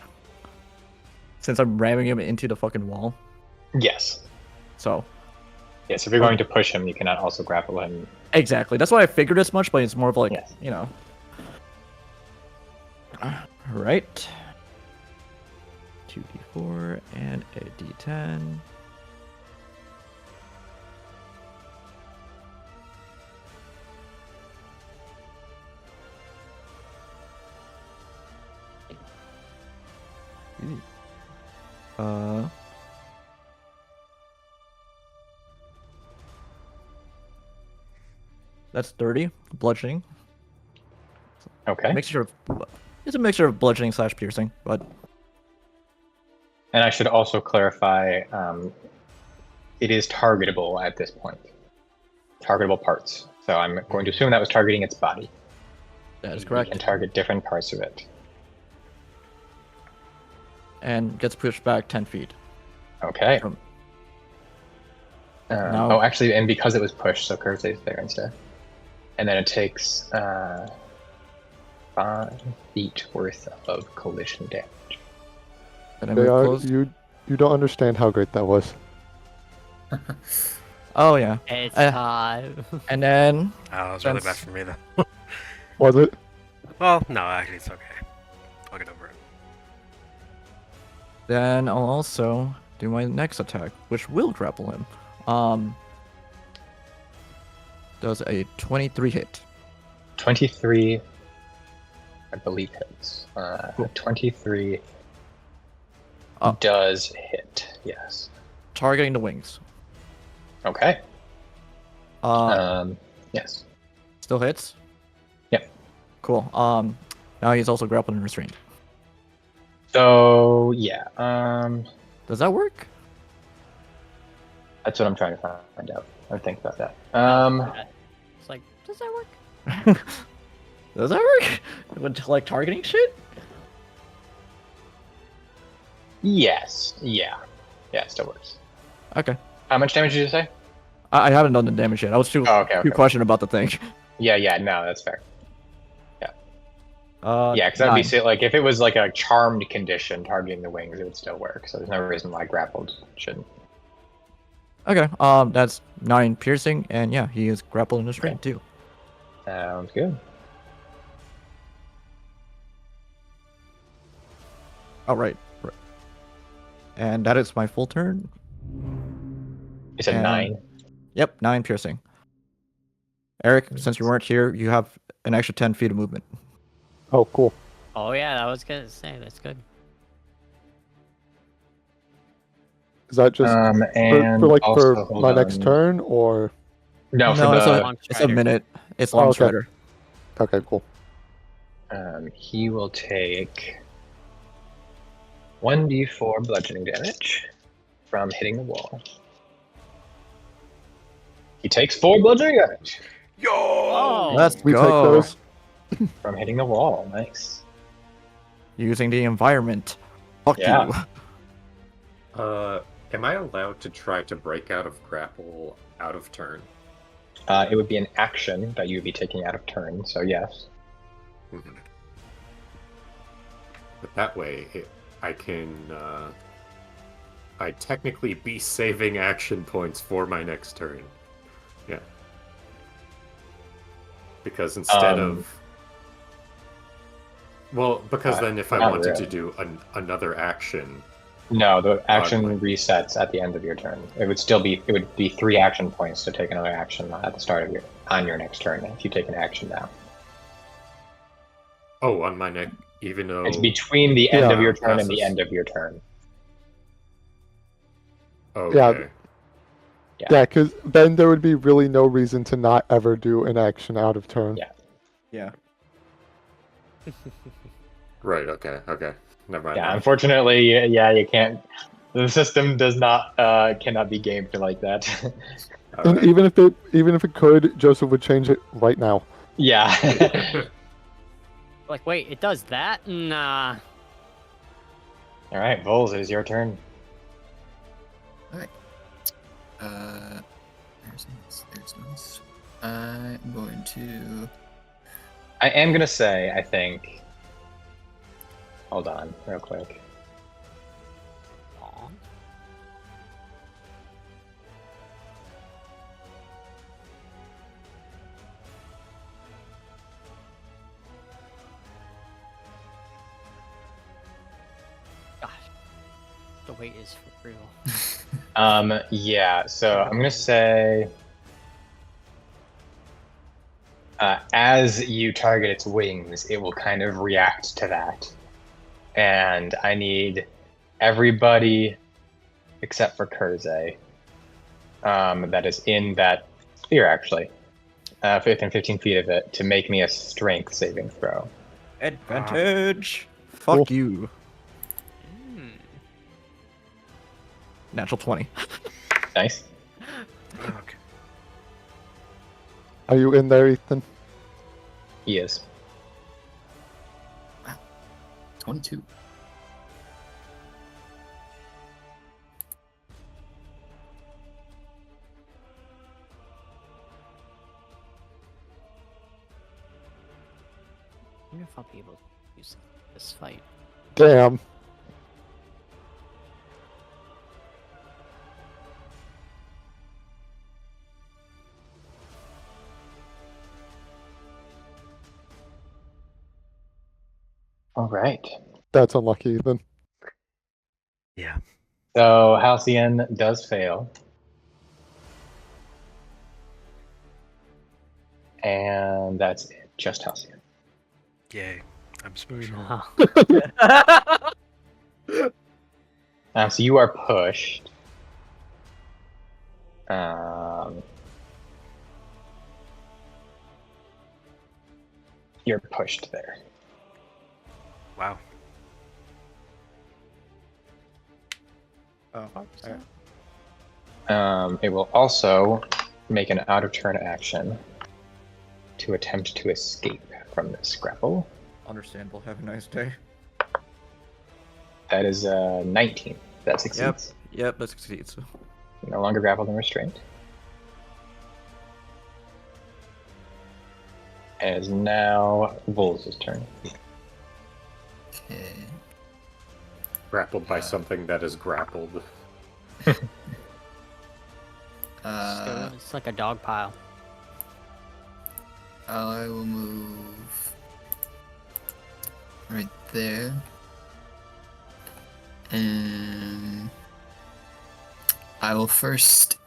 Since I'm ramming him into the fucking wall. Yes. So. Yes, if you're going to push him, you cannot also grapple him. Exactly. That's why I figured as much, but it's more of like, Yes. Right. 2d4 and a d10. That's 30 bludgeoning. Okay. It's a mixture of bludgeoning / piercing, but And I should also clarify, it is targetable at this point. Targetable parts. So I'm going to assume that was targeting its body. that is You correct. can target different parts of it. And gets pushed back 10 feet. Okay. From- Now- Oh, actually, and because it was pushed, so Kurze is there instead. And then it takes 5 feet worth of collision damage. And I move close. You don't understand how great that was. Oh yeah. It's Uh, time. And then Oh, that was really bad Since- for me, though. Was it? Well, no, actually, it's okay. I'll get over it. I'll also do my next attack, which will grapple him. Does a 23 hit. 23, I believe, hits. Cool. 23 Oh. does hit, yes. Targeting the wings. Okay. Uh, Yes. Still hits? Yep. Cool. Now he's also grappled and restrained. So, yeah. Does that work? That's what I'm trying to find out. Or think about that. It's like, does that work? Does that work? With, like, targeting shit? Yes. Yeah. Yeah, it still works. Okay. How much damage did you say? I haven't done the damage yet. I was too Okay. questioned about the thing. Yeah, no, that's fair. Yeah, Yeah, because that'd be 9. like if it was like a charmed condition targeting the wings, it would still work. So there's no reason why grappled shouldn't. Okay. That's 9 piercing, and yeah, he is grappled and restrained too. Sounds good. Oh, right. And that is my full turn. You said And- 9. Yep, 9 piercing. Eric, since you weren't here, you have an extra 10 feet of movement. Oh, cool. Oh yeah, I was gonna say that's good. Is that just And for like also, for hold my next on. turn or? No, for it's, the Long it's a strider. minute. It's long okay. strider. Okay, cool. he will take 1d4 bludgeoning damage from hitting the wall. He takes 4 bludgeoning damage Oh, Let's We go. take those. from hitting the wall. Nice. Using the environment. Fuck Yeah. you. Am I allowed to try to break out of grapple out of turn? It would be an action that you would be taking out of turn. So yes. Mhm. But that way, I can. I technically be saving action points for my next turn. Yeah. Because instead of. Well, because then if I not wanted to really. do another action. No, the action my- resets at the end of your turn. It would be 3 action points to take another action at the start of your next turn if you take an action now. Oh, on my neck, even though. It's between the end of Yeah. your turn and the Passes. end of your turn. Okay. Yeah, because then there would be really no reason to not ever do an action out of turn. Yeah. Yeah. Right. Okay. Never mind. Yeah, then. unfortunately, yeah, you can't. The system does not cannot be gamed like that. And Alright. even if it could, Joseph would change it right now. Yeah. Like, wait, it does that? Nah. All right, Vols, it is your turn. There's this. I'm going to. I am gonna say, I think. Hold on, real quick. Aw. Gosh. The wait is for real. Yeah. So I'm gonna say, as you target its wings, it will kind of react to that, and I need everybody except for Kurze, that is in that sphere, actually, within 15 feet of it, to make me a strength saving throw. Advantage. Fuck Cool. you. Hmm. Natural 20. Nice. Okay. Are you in there, Ethan? He is. 22. I wonder if I'll be able to use this fight. Damn. All right. That's unlucky, Ethan. Yeah. So Halcyon does fail. And that's it. Just Halcyon. Yay. I'm special. No. So you are pushed. You're pushed there. Wow. It will also make an out of turn action to attempt to escape from this grapple. Understandable. Have a nice day. That is 19. That succeeds. Yep, that succeeds. No longer grappled and restrained. And it is now Vols' turn. Okay. Grappled by something that is grappled. It's like a dog pile. I will move right there. And I will first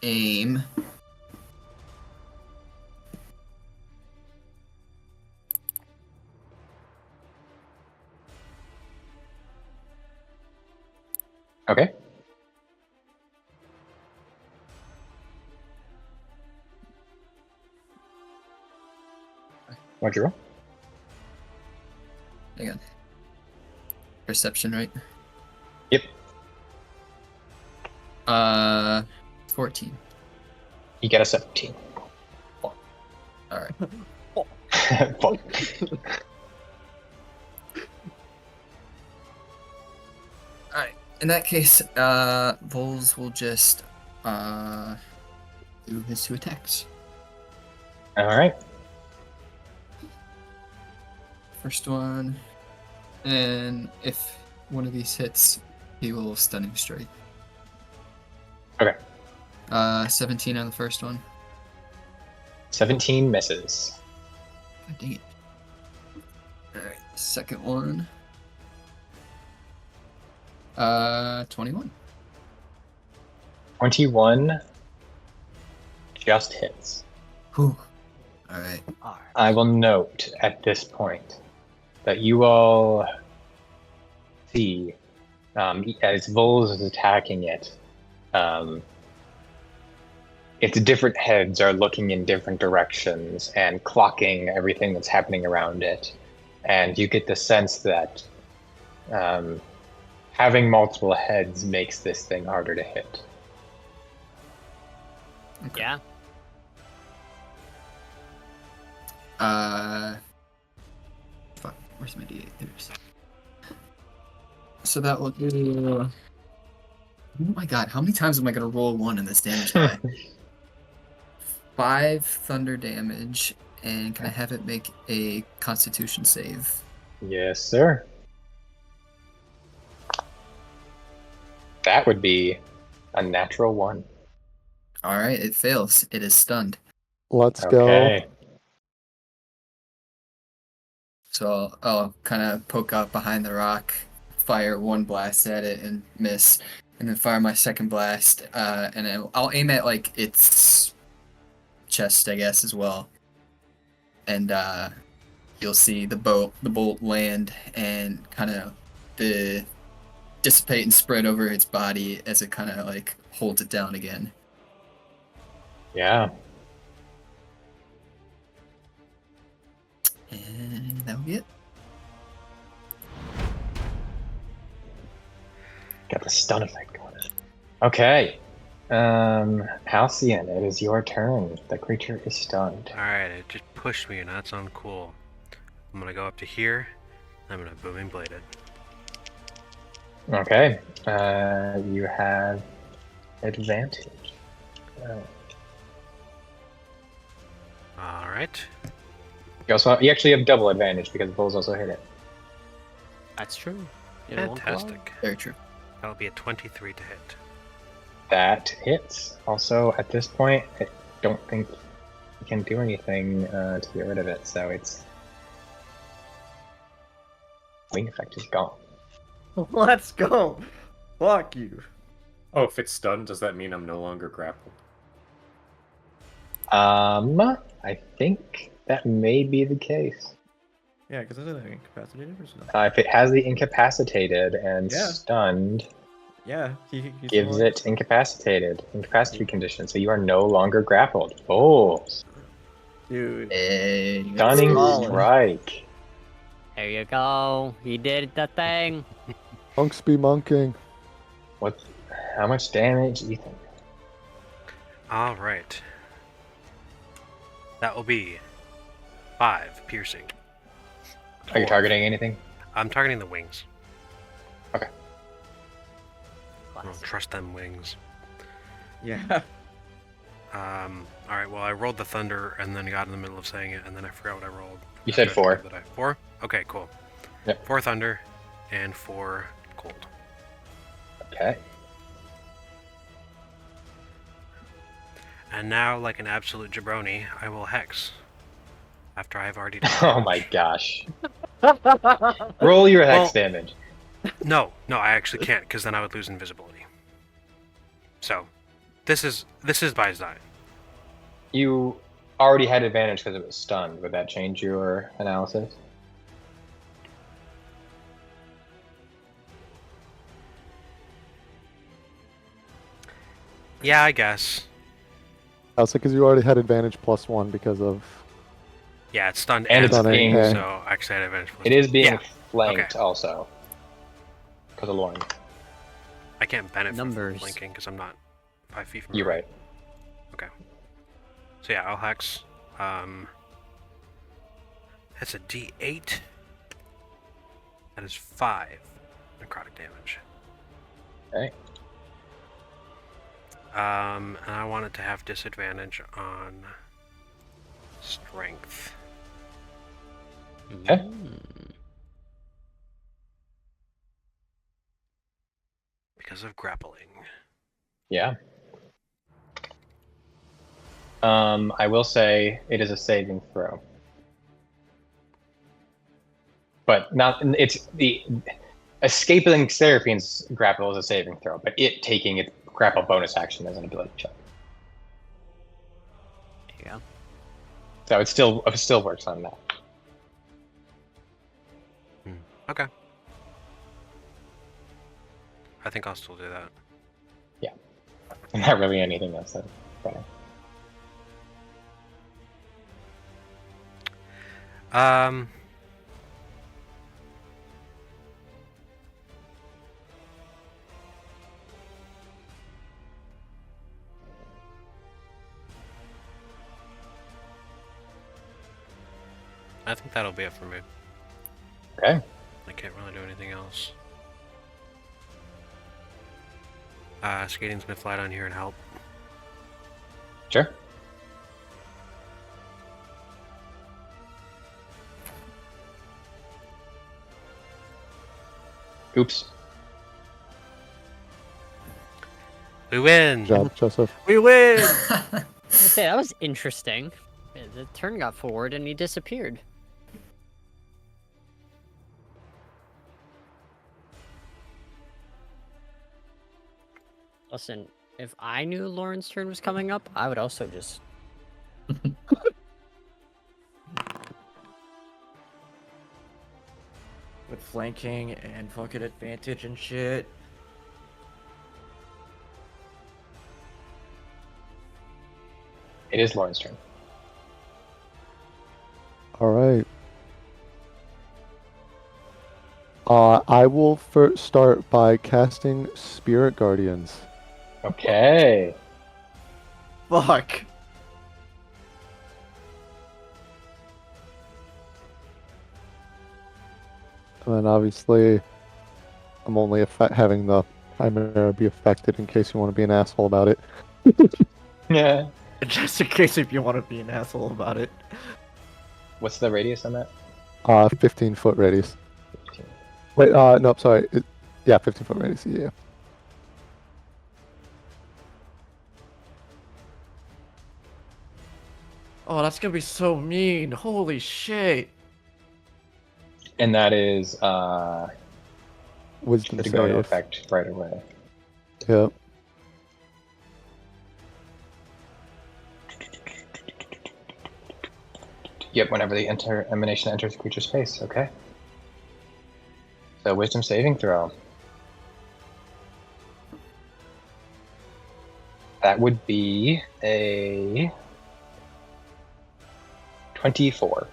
aim. Okay. What'd you roll? Hang on. Perception, right? Yep. 14. You get a 17. Alright. Fuck. Alright. In that case, Vols will just do his 2 attacks. All right. First one And if one of these hits, he will stun him straight. Okay. 17 on the first one. 17 misses. God dang it. Alright, second one. 21. 21 just hits. Whew. Alright. I will note at this point that you all see, as Vols is attacking it, its different heads are looking in different directions and clocking everything that's happening around it. And you get the sense that having multiple heads makes this thing harder to hit. Okay. Yeah. Fuck, where's my D8? There's. So that will do. Oh my god, how many times am I gonna roll 1 in this damage die? 5 thunder damage, and can I have it make a Constitution save? Yes, sir. That would be a natural 1. Alright, it fails. It is stunned. Let's go. Okay. So I'll kind of poke out behind the rock, fire 1 blast at it and miss, and then fire my second blast, and then I'll aim at like its chest, I guess, as well. And you'll see the bolt land and kind of dissipate and spread over its body as it kind of like holds it down again. Yeah. And that'll be it. Got the stun effect going. Okay. Halcyon, it is your turn. The creature is stunned. Alright, it just pushed me and that's uncool. I'm gonna go up to here. I'm gonna booming blade it. Okay. You have advantage. Alright. You actually have double advantage because Bulls also hit it. That's true. You know, Fantastic. Very true. That'll be a 23 to hit. That hits. Also, at this point, I don't think you can do anything to get rid of it, so its wing effect is gone. Let's go. Fuck you. Oh, if it's stunned, does that mean I'm no longer grappled? I think that may be the case. Yeah, because it's incapacitated or something. If it has the incapacitated and Yeah. stunned, Yeah, he's gives it incapacity condition, so you are no longer grappled. Oh, Dude. Hey, you got stunning solid. strike. There you go. He did the thing. Monks be monking. How much damage, Ethan? Alright. That will be 5 piercing. Are you targeting anything? I'm targeting the wings. Okay. I don't trust them wings. Yeah. Alright, well, I rolled the thunder and then got in the middle of saying it, and then I forgot what I rolled. You said 4. 4? Okay, cool. Yep. 4 thunder and 4 cold. Okay. And now, like an absolute jabroni, I will hex. After I've already done Oh damage. my gosh. Roll your hex damage. No, I actually can't, because then I would lose invisibility. So, this is by design. You already had advantage because it was stunned. Would that change your analysis? Yeah, I guess. Also, because you already had advantage +1 because of. Yeah, it's stunned And and it's Stunning, being yeah. so actually I had advantage. It is being Yeah. flanked Okay. also. Because of Lorn. I can't benefit Numbers. from blinking because I'm not 5 feet from You're her. right. Okay. So yeah, I'll hex. That's a D8. That is 5 necrotic damage. Okay. And I wanted to have disadvantage on strength. Okay. Mm. because of grappling. Yeah. I will say it is a saving throw. But not it's the escaping Seraphine's grapple is a saving throw, but it taking its grapple bonus action as an ability check. There you go. So it still works on that. Okay. I think I'll still do that. Not really anything else that's better. I think that'll be it for me. Okay. I can't really do anything else. Skating's gonna fly down here and help. Sure. Oops. We win! Good job, Joseph. We win! I was gonna say, that was interesting. The turn got forward and he disappeared. Listen, if I knew Lorn's turn was coming up, I would also just... With flanking and fucking advantage and shit. It is Lorn's turn. All right. I will first start by casting Spirit Guardians. Okay. Fuck. And then obviously, I'm only having the Chimera be affected in case you want to be an asshole about it. Yeah. Just in case if you want to be an asshole about it. What's the radius on that? 15-foot radius. 15. Wait, no, sorry. Yeah, 15-foot radius, yeah. Oh, that's gonna be so mean. Holy shit. And that is Wisdom to go into save. effect right away. Yep. Yep, whenever the emanation enters the creature's face, okay? So wisdom saving throw. That would be a 24.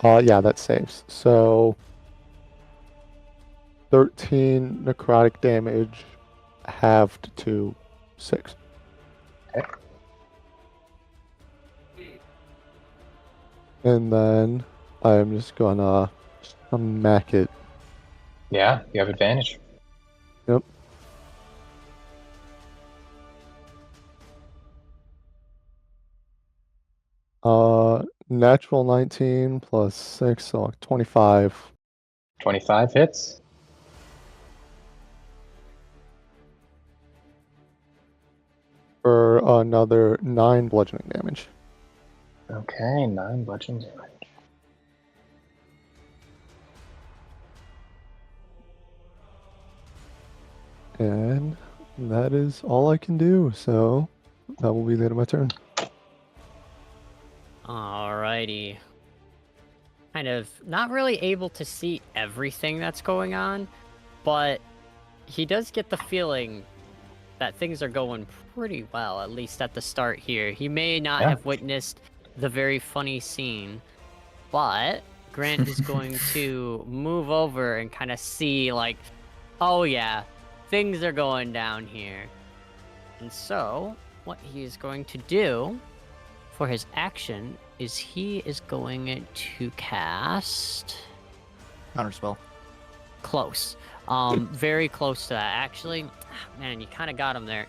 Yeah, that saves. So 13 necrotic damage halved to 6. Okay. And then I'm just gonna smack it. Yeah, you have advantage. Yep. Natural 19 plus 6, so 25. 25 hits. For another 9 bludgeoning damage. Okay, 9 bludgeoning damage. And that is all I can do, so that will be the end of my turn. Alrighty. Kind of not really able to see everything that's going on, but he does get the feeling that things are going pretty well, at least at the start here. He may not Yeah. have witnessed the very funny scene, but Grant is going to move over and kind of see, like, oh yeah, things are going down here. And so, what he is going to do for his action is he is going to cast... Counterspell. Close. Very close to that. Actually, man, you kind of got him there.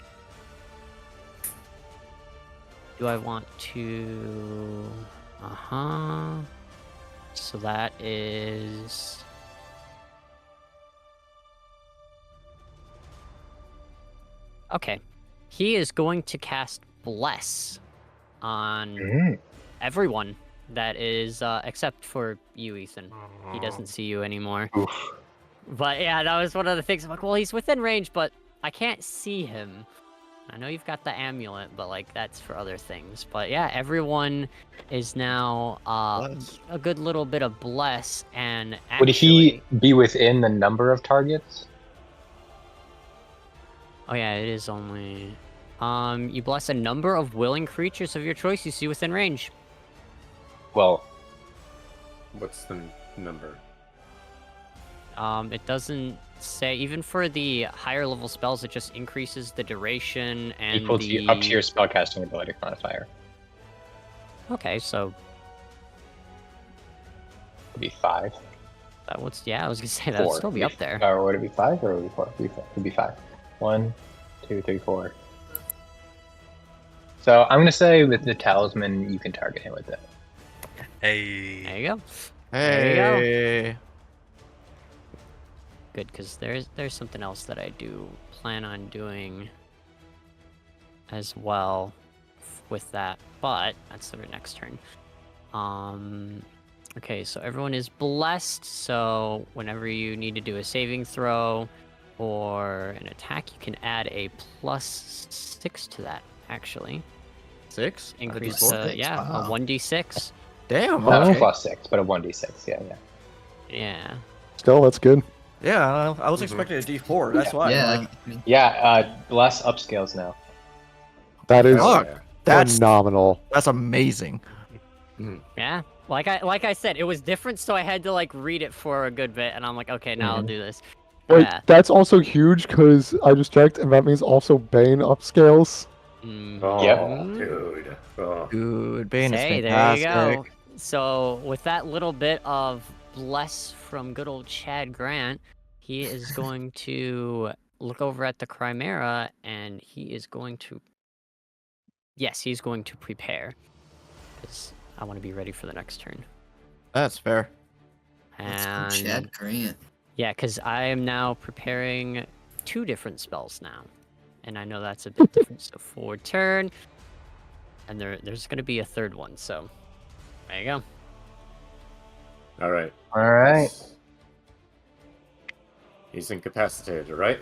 Do I want to... So that is... Okay. He is going to cast Bless on Mm. everyone that is, except for you, Ethan. He doesn't see you anymore. Oof. But yeah, that was one of the things. I'm like, well, he's within range, but I can't see him. I know you've got the amulet, but like that's for other things. But yeah, everyone is now Bless. a good little bit of bless, and Would he actually, be within the number of targets? oh yeah, it is only you bless a number of willing creatures of your choice you see within range. Well, What's the number? It doesn't say, even for the higher level spells, it just increases the duration and equal the... to up to your spellcasting ability modifier. Okay, so Would be 5. that would, yeah, I was gonna say that would 4. still be up there. Or would it be 5 or would it be 4? It'd be 5. 1, 2, 3, 4. So I'm gonna say with the talisman, you can target him with it. Hey. There you go. There you go. Hey. Good, because there's something else that I do plan on doing as well with that, but that's the next turn. Okay, so everyone is blessed, so whenever you need to do a saving throw or an attack, you can add a +6 to that, actually. 6? Increase D4? the, yeah, Wow. a 1d6. Damn. Not Okay. +6, but a 1d6. Yeah, yeah. Yeah. Still, that's good. Yeah, I was expecting a D4. That's why. Yeah, Like, I mean, Yeah, Bless upscales now. That is Oh, Fuck. yeah. that's phenomenal. amazing. Yeah, like I said, it was different, so I had to like read it for a good bit, and I'm like, okay, now I'll do this. Wait, Yeah. that's also huge because I just checked, and that means also Bane upscales. Oh, Mhm. dude. Oh. Dude, Bane is Say, fantastic. there you go. So with that little bit of bless from good old Chad Grant, he is going to look over at the Chimera, and he is going to. Yes, he's going to prepare, because I want to be ready for the next turn. That's fair. let's go And Chad Grant. yeah, because I am now preparing 2 different spells now. And I know that's a bit different. So forward turn. And there's going to be a third one. So there you go. All right. All right. He's incapacitated, right?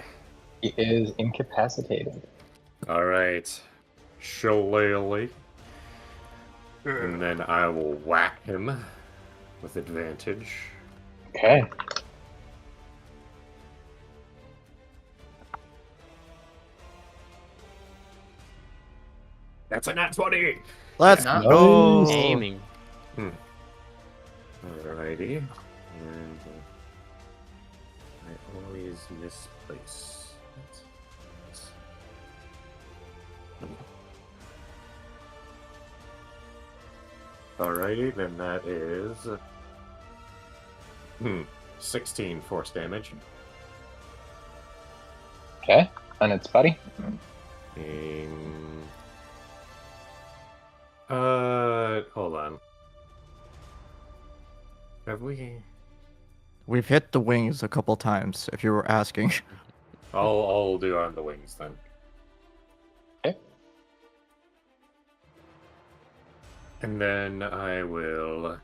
He is incapacitated. All right. Shillelagh. And then I will whack him with advantage. Okay. That's a nat 20! Let's Nice. go. Aiming. Alrighty. And I always misplace. Alrighty, then that is 16 force damage. Okay. And it's buddy. Hold on. Have we? We've hit the wings a couple times, if you were asking. I'll do on the wings then. Okay. And then I will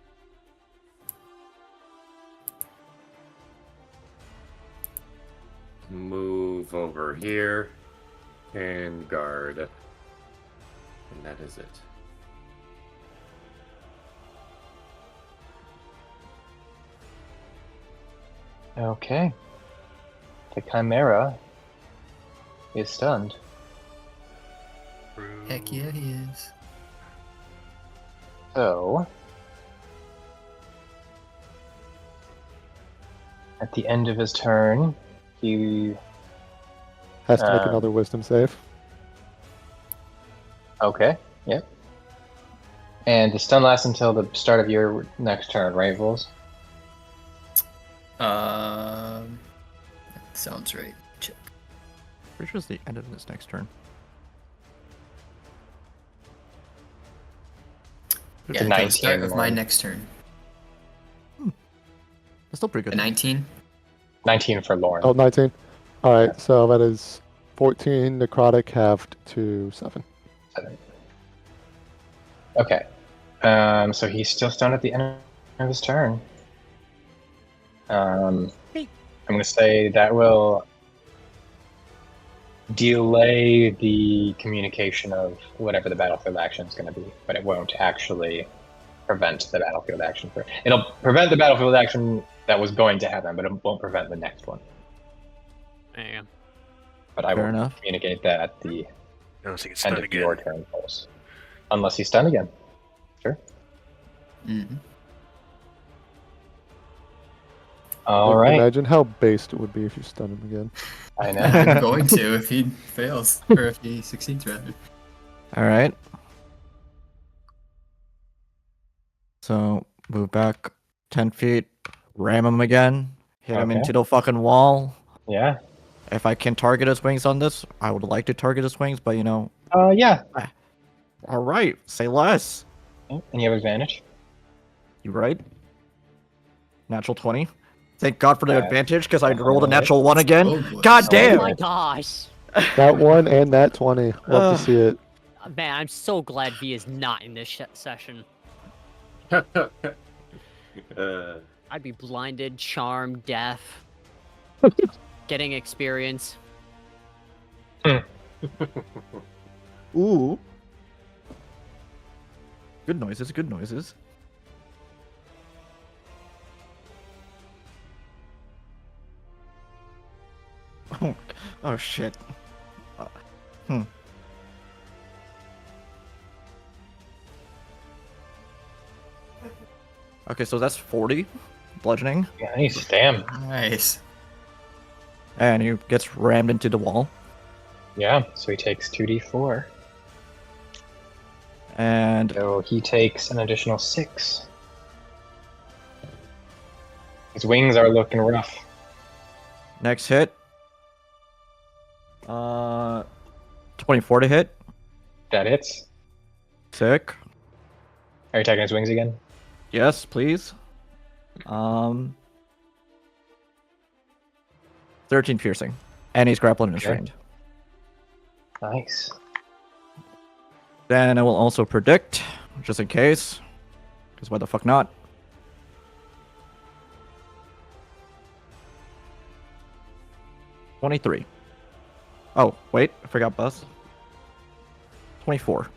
move over here and guard. And that is it. Okay. The Chimera is stunned. Heck yeah, he is. So, at the end of his turn, he... Has to make another wisdom save. Okay, yep. And the stun lasts until the start of your next turn, right, Vols? That sounds right. Check. Pretty sure it's the end of this next turn. Yeah, The until the start 19 of my one. next turn. That's still pretty The good. 19? 19 for Lorn. Oh, 19. Alright, so that is 14 necrotic halved to 7. 7. Okay. So he's still stunned at the end of his turn. I'm going to say that will delay the communication of whatever the battlefield action is going to be, but it won't actually prevent the battlefield action. It'll prevent the battlefield action that was going to happen, but it won't prevent the next one. There you go. But I Fair will enough. communicate that at the Unless he gets end stunned of your again. turn, Vols. Unless he's stunned again. Sure. Mm-hmm. All Like, right. Imagine how based it would be if you stun him again. I know. I'm going to if he fails, or if he succeeds rather. All right. So move back 10 feet, ram him again, hit him Okay. into the fucking wall. Yeah. If I can target his wings on this, I would like to target his wings, but you know. Yeah. All right, say less. And you have advantage. You right? Natural 20. Thank God for the Uh, advantage, because I rolled a alright. natural 1 again. Oh, boy. God Oh damn! my gosh. That one and that 20. Love to see it. Man, I'm so glad V is not in this session. I'd be blinded, charmed, deaf, getting experience. Ooh. Good noises, good noises. Oh shit. Okay, so that's 40 bludgeoning, Nice. Damn. Nice. and he gets rammed into the wall. Yeah. So he takes 2d4. And So he takes an additional 6. His wings are looking rough. next hit. 24 to hit. That hits. Sick. Are you attacking his wings again? Yes, please. 13 piercing. And he's grappled and restrained. Nice. Then I will also predict, just in case. Because why the fuck not? $23. Oh, wait, I forgot Buzz. 24.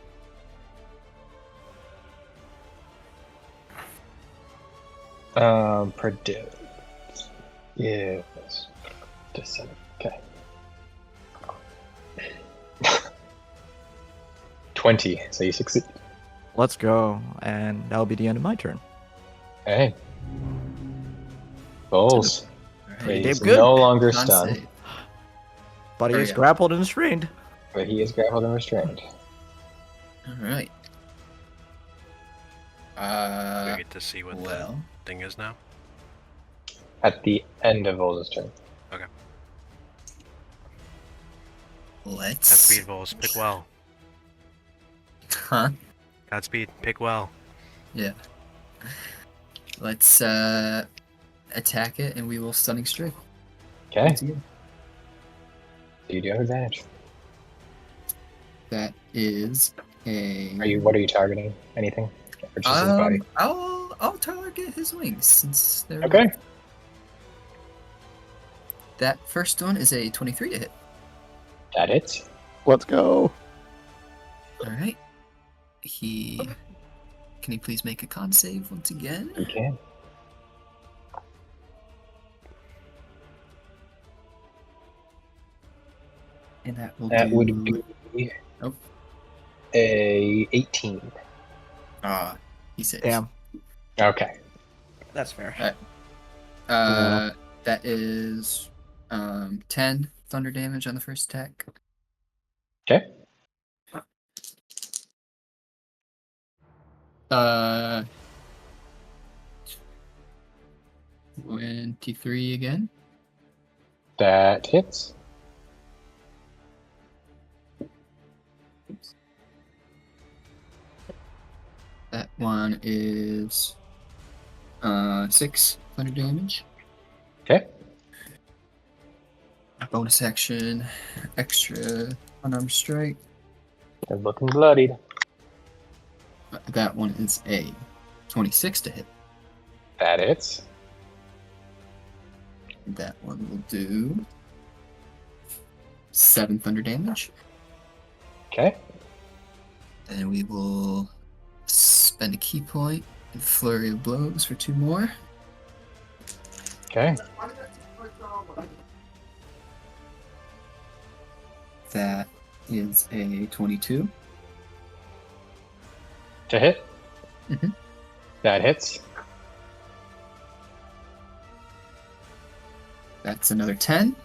Predict. Yes. December. Okay. 20. So you succeed. Let's go. And that'll be the end of my turn. Hey. Vols. Alright. He's did good. no longer Con stunned, save. But Oh, he's yeah. grappled and restrained. but he is grappled and restrained. Alright. We get to see what Well, the thing is now. At the end of Vols' turn. let's. Godspeed, Vols. Pick well. Huh? Godspeed. Pick well. Yeah. Let's attack it, and we will stunning strike. Okay. Once again. You do have advantage. That is a. What are you targeting? Anything? Or just his body? I'll target his wings since they're. Okay. That first one is a 23 to hit. That hits. Let's go. All right. Can he please make a con save once again? You can. And that will That do. would be Oh. a 18. Ah, he saves. Damn. Okay. That's fair. That is 10 thunder damage on the first attack. Okay. 23 again. That hits. That one is 6 thunder damage. Okay. bonus action, extra unarmed strike. They're looking bloodied. That one is a 26 to hit. That hits. That one will do 7 thunder damage. Okay. And we will spend a key point and flurry of blows for 2 more. Okay. That is a 22. To hit. Mhm. That hits. That's another 10.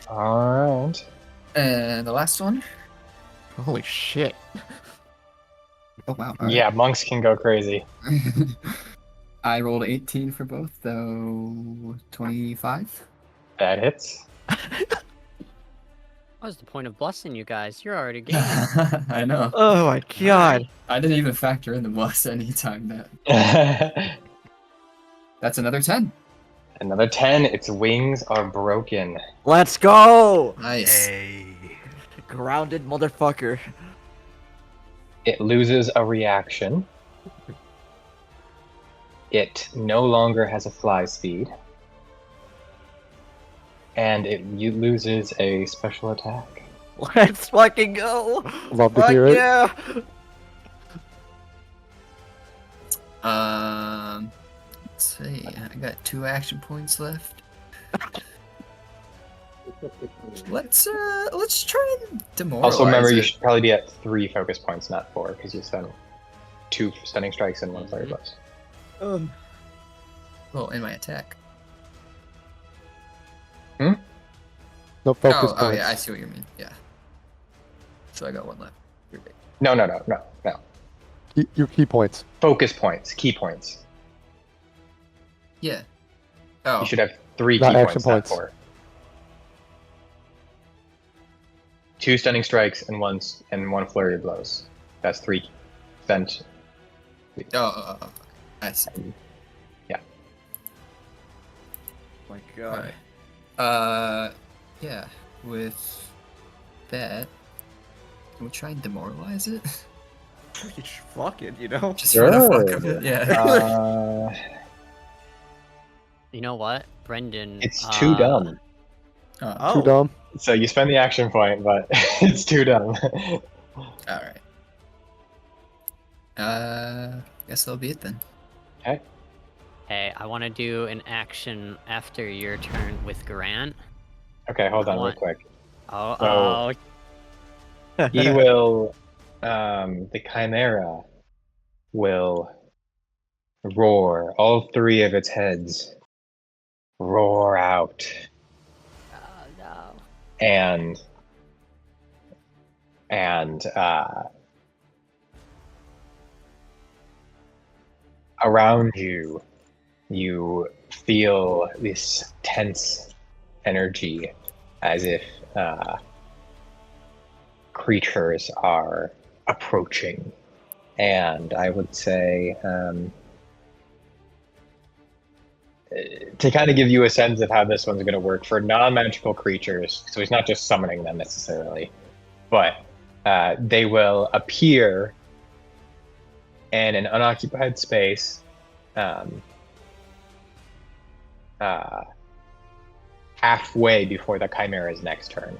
Alright. And the last one. Holy shit. Oh, wow. all right. Yeah, monks can go crazy. I rolled 18 for both, though 25. That hits. What's the point of blessing you guys? You're already gaming. I know. Oh my god. I didn't even factor in the bless anytime that. That's another 10. Another 10. Its wings are broken. Let's go! Nice. Hey. Grounded motherfucker. It loses a reaction. It no longer has a fly speed. And it loses a special attack. Let's fucking go! Love to Fuck hear it. yeah! Let's see. I got 2 action points left. Let's try and demoralize Also, remember, you it. should probably be at 3 focus points, not 4, because you spent 2 stunning strikes and 1 flurry blows. Well, in my attack. No focus Oh, points. yeah, I see what you mean. Yeah. So I got 1 left. You're right. No. Your key points. Focus points, key points. Yeah. Oh. You should have 3 Not key action points, not points. 4. 2 stunning strikes and 1 flurry of blows. That's 3 spent. Oh. I see. Yeah. My god. Alright. Yeah. With that, can we try and demoralize it? Fuck it, you know? Just for the fuck of it. Yeah. You know what, Brendan? It's too dumb. Too dumb. So you spend the action point, but it's too dumb. Alright. Guess that'll be it then. Okay. Hey, I want to do an action after your turn with Grant. Okay, hold on real want- quick. Oh, He will, the Chimera will roar. All 3 of its heads roar out. oh no. And around you, you feel this tense energy as if creatures are approaching. And I would say, to kind of give you a sense of how this one's going to work for non-magical creatures, so he's not just summoning them necessarily, but they will appear in an unoccupied space halfway before the Chimera's next turn,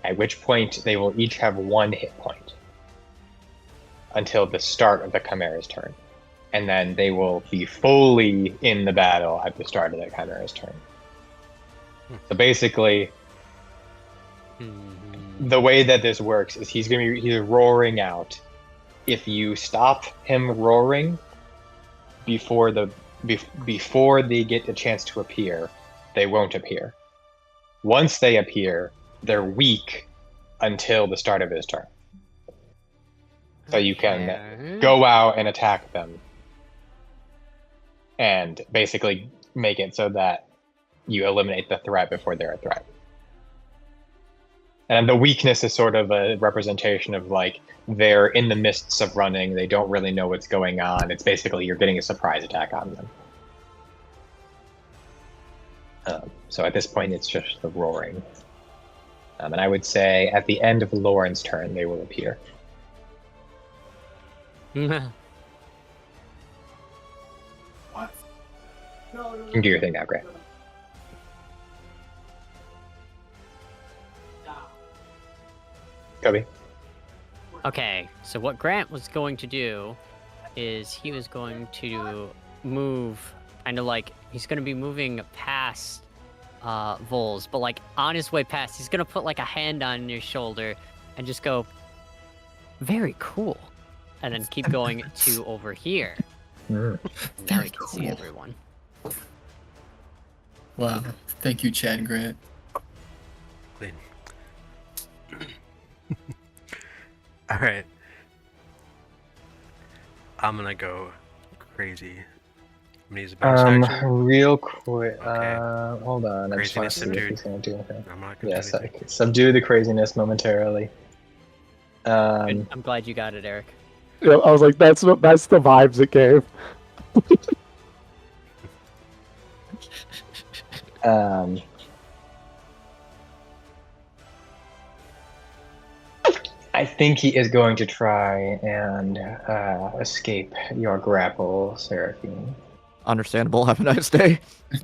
at which point they will each have 1 hit point until the start of the Chimera's turn. And then they will be fully in the battle at the start of the Chimera's turn. So basically, the way that this works is he's roaring out. If you stop him roaring before they get a chance to appear, they won't appear. Once they appear, they're weak until the start of his turn. So you can go out and attack them and basically make it so that you eliminate the threat before they're a threat. And the weakness is sort of a representation of, like, they're in the mists of running, they don't really know what's going on. It's basically you're getting a surprise attack on them. So at this point, it's just the roaring. And I would say at the end of Lorn's turn, they will appear. You can do your thing now, Grant. Toby? Okay, so what Grant was going to do is he was going to move, kind of like, he's going to be moving past Vols, but like on his way past, he's going to put like a hand on your shoulder and just go, very cool. And then keep going to over here. Now Very we can see cool. everyone. Wow. Thank you, Chad and Grant. Clean. All right. I'm gonna go crazy. I'm gonna use a bonus action. Real quick. Okay. Hold on. I just want Craziness to see if subdued. he's going to do anything. I'm not gonna Yes, do I anything. can subdue the craziness momentarily. Good. I'm glad you got it, Eric. Yeah, I was like, that's the vibes it gave. I think he is going to try and escape your grapple, Seraphine. Understandable. Have a nice day.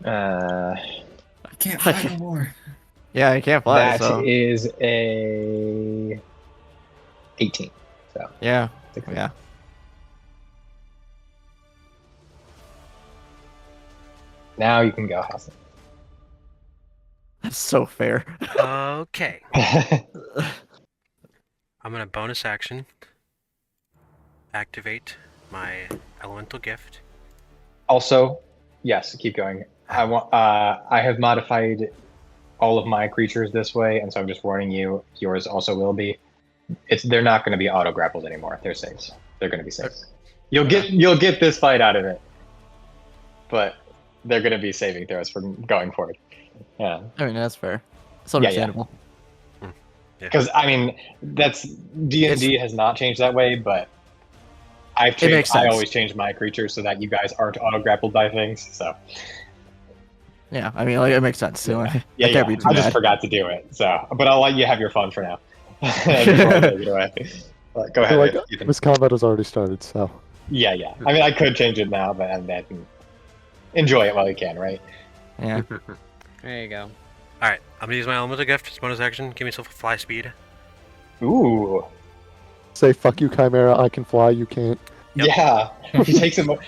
Uh, I can't fly no more. Yeah, I can't fly. that is a 18. So Yeah. Yeah. now you can go, Halcyon. That's so fair. Okay. I'm gonna bonus action. Activate my elemental gift. Also, yes, keep going. I have modified all of my creatures this way, and so I'm just warning you. Yours also will be. They're not going to be auto grappled anymore. They're saves. They're going to be saves. You'll get this fight out of it, but they're going to be saving throws for going forward. Yeah, I mean, that's fair. It's Yeah, yeah. understandable. because I mean that's D&D has not changed that way, but I've It changed. makes I sense. always change my creatures so that you guys aren't auto grappled by things. So Yeah, I mean, like, it makes sense. So I yeah, can't be too I just bad. forgot to do it. So, but I'll let you have your fun for now. Before I take it away. Go I ahead. feel like you can- this combat has already started, so. Yeah. I mean, I could change it now, but enjoy it while you can, right? Yeah. There you go. Alright, I'm gonna use my elemental gift as bonus action. Give myself a fly speed. Ooh. Say, fuck you, Chimera, I can fly, you can't. Yep. Yeah.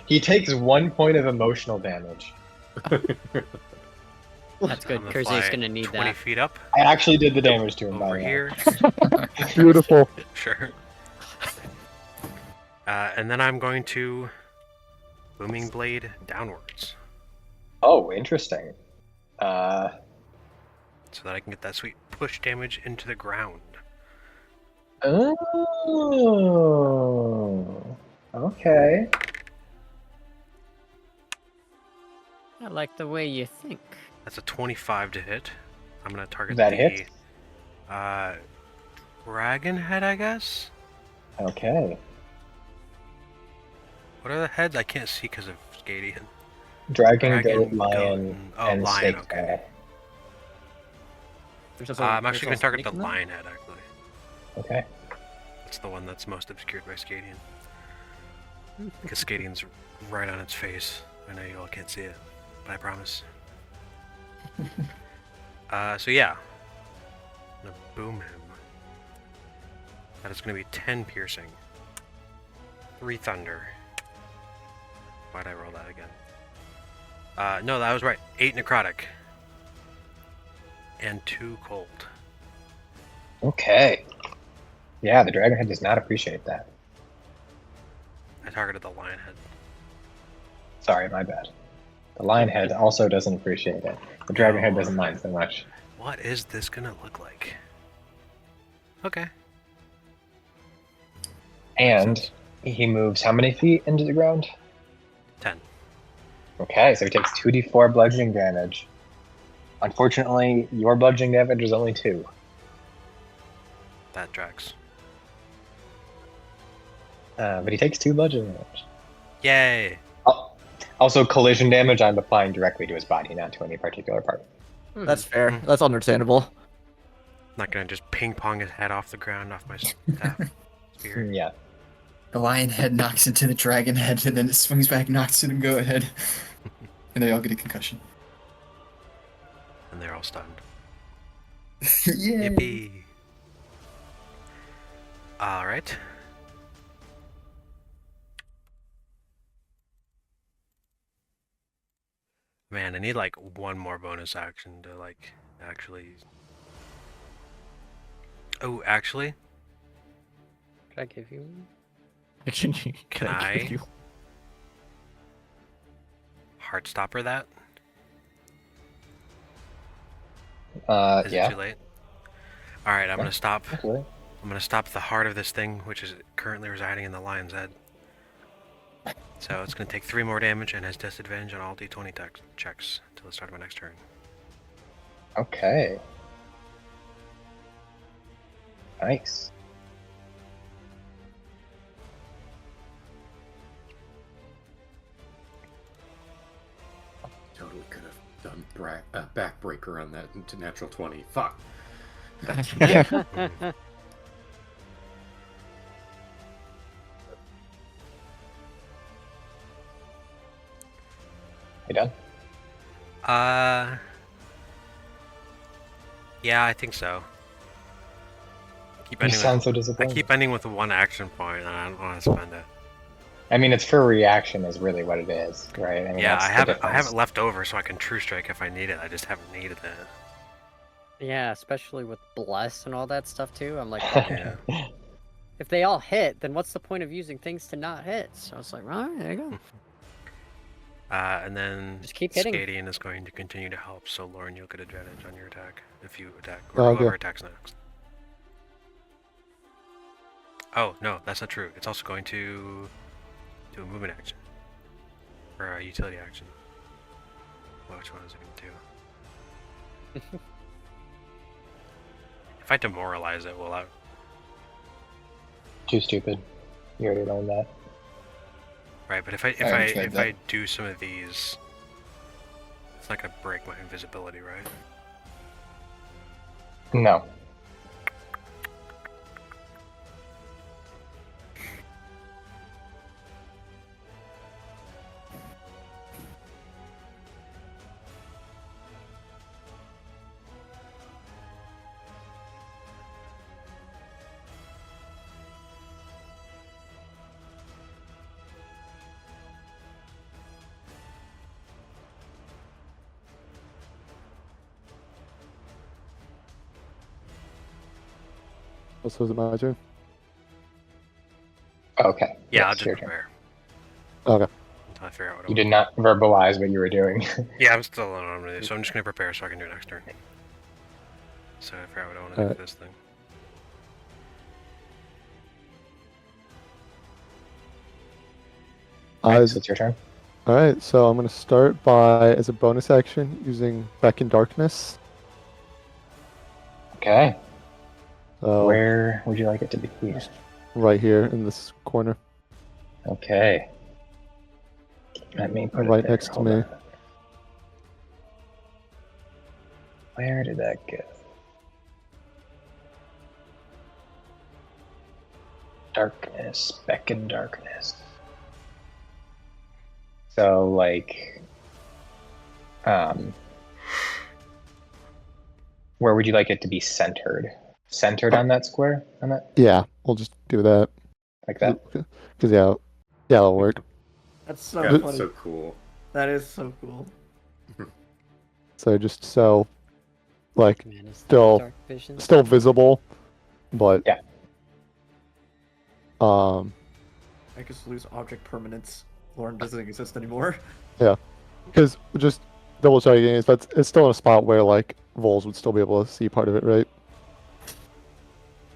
He takes 1 point of emotional damage. That's good. I'm gonna Kurze's fly gonna need 20 that. feet up I actually did the damage to him by over the way. here. Beautiful. Sure. And then I'm going to booming blade downwards Oh, interesting. so that I can get that sweet push damage into the ground. Oh. Okay. I like the way you think. That's a 25 to hit. I'm gonna target That the hits? dragon head, I guess. Okay. What are the heads? I can't see because of Skadian. Dragon, Dragon, goat, lion, goat, oh, and lion, snake. okay. I'm actually gonna target the lion head, actually. Okay. That's the one that's most obscured by Skadian. Because Skadian's right on its face. I know you all can't see it, but I promise. So yeah. I'm gonna boom him. That is gonna be 10 piercing. 3 thunder. Why'd I roll that again? No, that was right. 8 necrotic. And 2 cold. Okay. Yeah, the dragon head does not appreciate that. I targeted the lion head. Sorry, my bad. The lion head also doesn't appreciate it. The dragon head doesn't mind so much. What is this gonna look like? Okay. And he moves how many feet into the ground? 10. Okay, so he takes 2d4 bludgeoning damage. Unfortunately, your bludgeoning damage is only 2. That tracks. But he takes 2 bludgeoning damage. Yay! Also, collision damage I'm applying directly to his body, not to any particular part. That's fair. That's understandable. Not gonna just ping pong his head off the ground off my staff spear. Yeah. The lion head knocks into the dragon head, and then it swings back, knocks to the go ahead, and they all get a concussion. And they're all stunned. Yay! Yippee! Alright. Man, I need like one more bonus action to like actually... Oh, actually? Could I give you one? Can I give you? Heartstopper that? Is it Yeah. too late? Alright, I'm Yeah. gonna stop. Okay. I'm gonna stop the heart of this thing, which is currently residing in the lion's head. So it's gonna take 3 more damage and has disadvantage on all d20 checks until the start of my next turn. Okay. Nice. Totally could have done backbreaker on that into natural 20. Fuck. You done? Yeah, I think so. Keep You ending sound with, so I disappointed. keep ending with 1 action point, and I don't want to spend it. I mean, it's for reaction is really what it is, right? I mean, Yeah, that's I the have it difference. left over so I can true strike if I need it. I just haven't needed it. Yeah, especially with bless and all that stuff too. I'm like, Yeah. if they all hit, then what's the point of using things to not hit? So it's like, right, there you go. And then Just keep hitting. Scadian is going to continue to help, so Lorn, you'll get advantage on your attack if you attack, or Okay. whoever attacks next. Oh, no, that's not true. It's also going to do a movement action. Or a utility action. Well, which one is it going to do? If I demoralize it, will I... Too stupid. You already learned that. Right, but if already tried that. I do some of these, it's not gonna break my invisibility, right? No. So is it my turn? Okay. Yeah, I'll Yes, just your turn. prepare Okay. until I figure out what I You want. did not verbalize what you were doing. Yeah, I'm still on armor, so I'm just gonna prepare so I can do it next turn. So I figure out what I want to do Alright. for this thing. Alright, so it's your turn. Alright, so I'm going to start by, as a bonus action, using Beckon Darkness. Okay. So, Where would you like it to be? right here in this corner. Okay. Let me put it Right there. next to Hold me. on. Where did that go? Darkness, beckon darkness. So like, where would you like it to be centered? Centered on that square? On that, Yeah, we'll just do that. like that? Because, yeah, that'll work. That's so God, funny. so cool. That is so cool. So just so, like, Man, is that Still- dark vision? still visible, but Yeah. I just lose object permanence. Lorn doesn't exist anymore. because just double checking is that's it's still in a spot where like Vols would still be able to see part of it, right?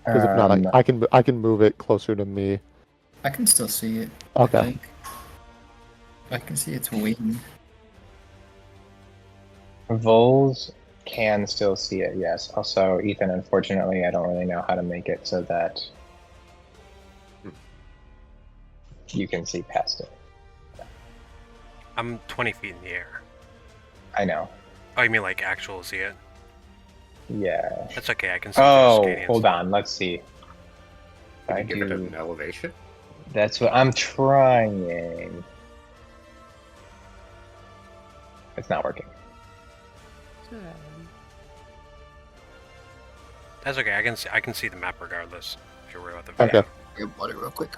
Because if not, I can move it closer to me. I can still see it. Okay. I think. I can see its wing. Vols can still see it, yes. Also, Ethan, unfortunately, I don't really know how to make it so that you can see past it. I'm 20 feet in the air. I know. Oh, you mean like actual see it? Yeah. That's okay. I can see through Oh, Scadians. hold on. Let's see. Can I you give it do. an elevation? That's what I'm trying. It's not working. That's okay. I can see the map regardless. If you're worried about the video. Okay. Grab water real quick.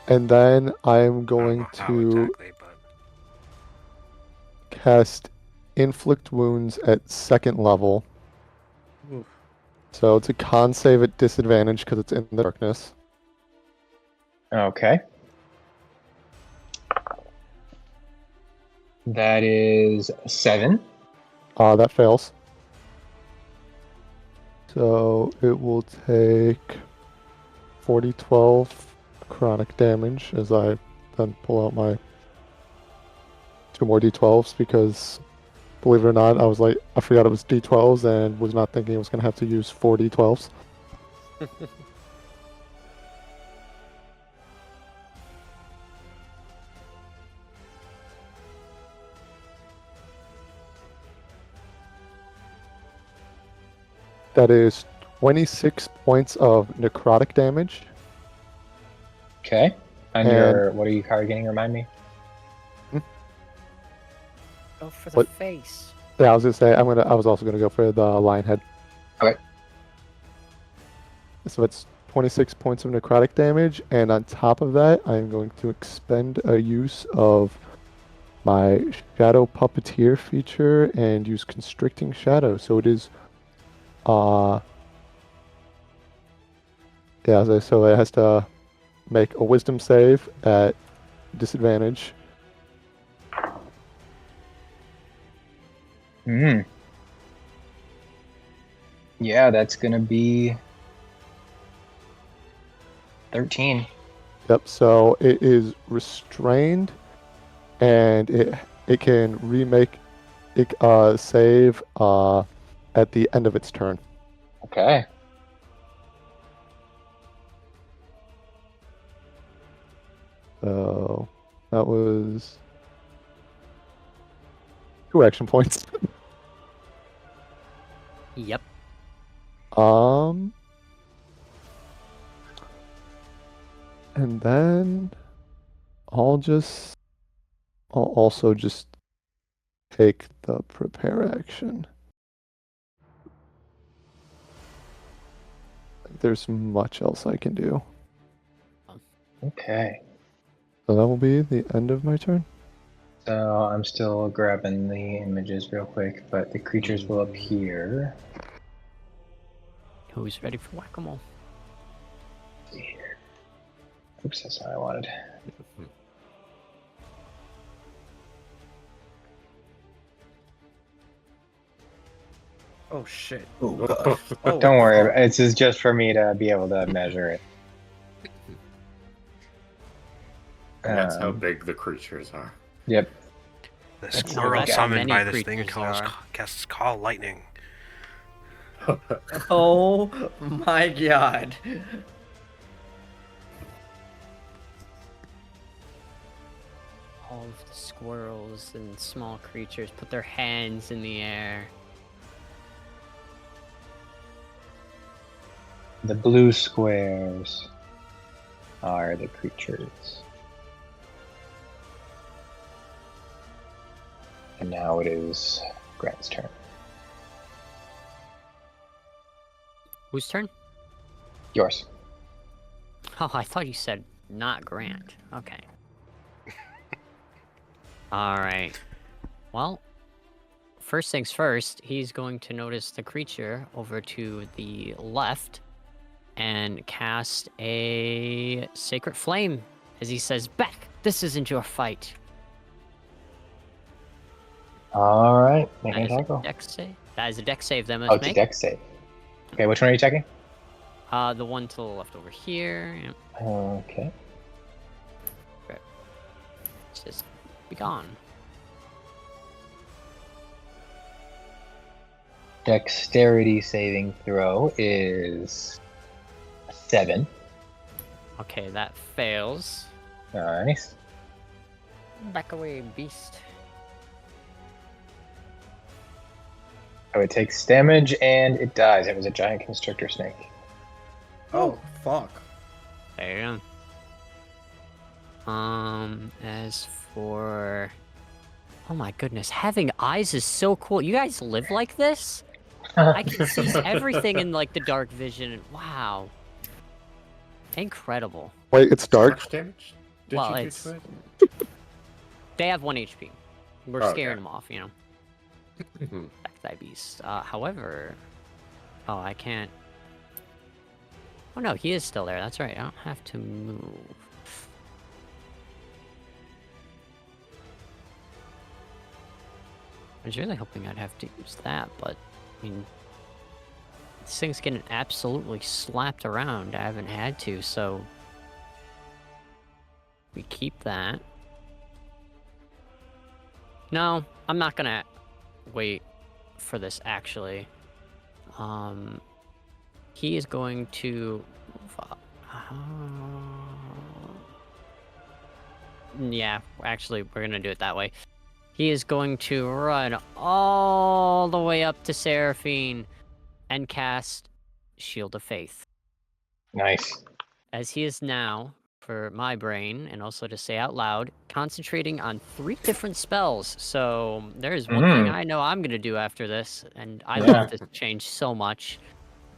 And then I'm I don't going know how to exactly, but cast Inflict Wounds at 2nd level. Oof. So it's a con save at disadvantage because it's in the darkness. Okay. That is 7. That fails. So it will take 40-12 chronic damage as I then pull out my 2 more d12s because, believe it or not, I forgot it was d12s and was not thinking I was going to have to use 4 d12s. That is 26 points of necrotic damage. Okay. And And- your what are you targeting? Remind me. Go for the What? face. Yeah, I was gonna say I was also gonna go for the lion head. Okay. So it's 26 points of necrotic damage, and on top of that, I'm going to expend a use of my Shadow Puppeteer feature and use Constricting Shadow. So it is, so it has to make a Wisdom save at disadvantage. Hmm. Yeah, that's gonna be 13. Yep. So it is restrained, and it can remake it save at the end of its turn. Okay. So that was 2 action points. Yep. And then I'll also just take the prepare action. There's much else I can do. Okay. So that will be the end of my turn. So I'm still grabbing the images real quick, but the creatures will appear. Who's ready for whack-a-mole? Let's see here. Oops, that's not what I wanted. Oh shit. Oh, God. Oh, Don't worry, fuck. it's just for me to be able to measure it. And that's how Um, big the creatures are. Yep. the That's squirrel not how summoned many by this thing creatures are. casts Call Lightning. Oh my god. All of the squirrels and small creatures put their hands in the air. The blue squares are the creatures. And now it is Grant's turn. Whose turn? Yours. Oh, I thought you said not Grant. Okay. Alright. Well, first things first, he's going to notice the creature over to the left and cast a Sacred Flame as he says, "Back! This isn't your fight." All right, make That an is a attack roll. dex save. That is a dex save that Oh, must it's a make. dex save. Okay, which one are you checking? The one to the left over here. Yep. Okay. It says, "Be gone." Dexterity saving throw is 7. Okay, that fails. Nice. Back away, beast. Oh, it takes damage and it dies. It was a giant constrictor snake. Oh, fuck. There you go. As for... Oh my goodness, having eyes is so cool. You guys live like this? I can see everything in like the dark vision. Wow. Incredible. Wait, it's How dark. much damage did Well, you do it's- to it? They have 1 HP. We're Oh, scaring okay. them off, you know. Back thy beast. However... Oh, I can't... Oh no, he is still there. That's right. I don't have to move. I was really hoping I'd have to use that, but... I mean... This thing's getting absolutely slapped around. I haven't had to, so... We keep that. No, I'm not gonna wait for this, actually. He is going to move up. Yeah, actually, we're gonna do it that way. He is going to run all the way up to Seraphine and cast Shield of Faith. Nice. As he is now, for my brain, and also to say out loud, concentrating on 3 different spells. So there's one thing I know I'm gonna do after this, and I love this change so much.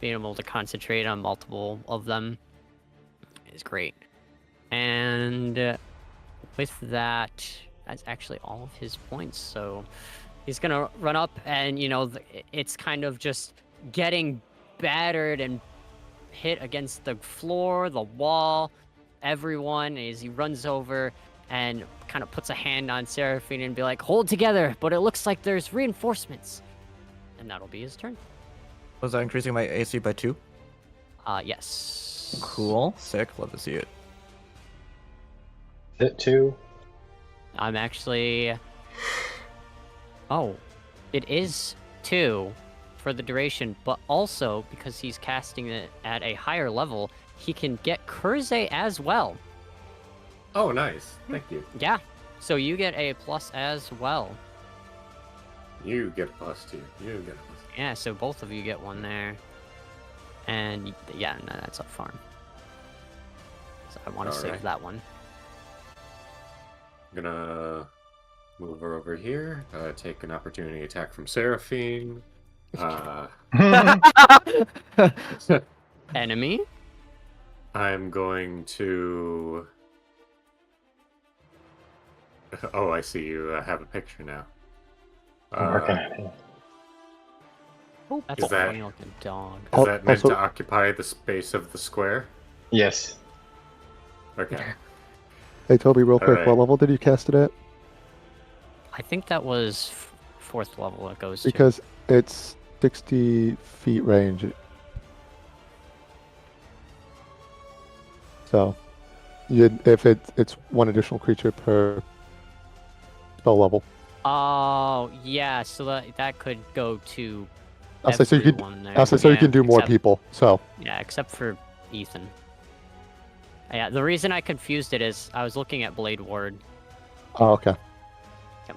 Being able to concentrate on multiple of them is great. And with that, that's actually all of his points. So he's gonna run up, and you know, it's kind of just getting battered and hit against the floor, the wall, everyone, as he runs over and kind of puts a hand on Seraphine and be like, hold together, but it looks like there's reinforcements. And that'll be his turn. Was that increasing my AC by 2? Yes. Cool. Sick. Love to see it. Hit 2. I'm actually... Oh, it is 2 for the duration, but also, because he's casting it at a higher level, he can get Kurze as well. Oh, nice. Thank you. Yeah, so you get a plus as well. You get a +2. You get a +2. Yeah, so both of you get one there. And yeah, no, that's up farm. So I want to save Alright. that one. I'm gonna move her over here. Take an opportunity attack from Seraphine. Enemy? I'm going to... Oh, I see you have a picture now. I'm working on it. Oh, that's Is a that- funny looking dog. Is that meant Also- to occupy the space of the square? Yes. Okay. Hey Toby, real quick, Alright. what level did you cast it at? I think that was 4th level it goes Because it's 60 feet range. So, if it's one additional creature per spell level. to. Oh, yeah, so that could go to I'll say so you could. everyone there. I'll say so you Yeah, can do more except- people. So Yeah, except for Ethan. Yeah, the reason I confused it is I was looking at Blade Ward, oh, okay.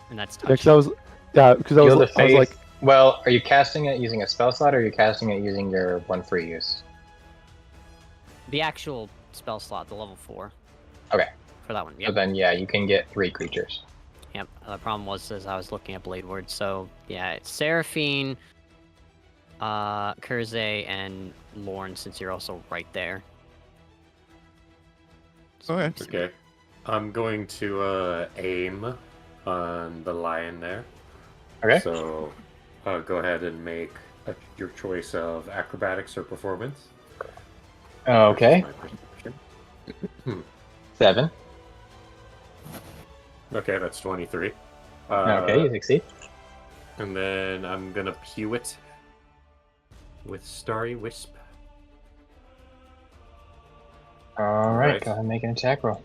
and that's Yeah, touch. because I was. Yeah, because I was. Shield of I was Faith. like, Well, are you casting it using a spell slot, or are you casting it using your 1 free use? The actual spell slot, the level 4. Okay. For that one, So yep. then, yeah, you can get 3 creatures. Yep. The problem was is I was looking at Blade Ward, so yeah, it's Seraphine, Kurze, and Lorn, since you're also right there. Okay. Okay. I'm going to aim on the lion there. Okay. So go ahead and make your choice of acrobatics or performance. Okay. My perception. 7. Okay, that's 23. Okay, you succeed. And then I'm gonna pew it with Starry Wisp. All Right. right, go ahead and make an attack roll.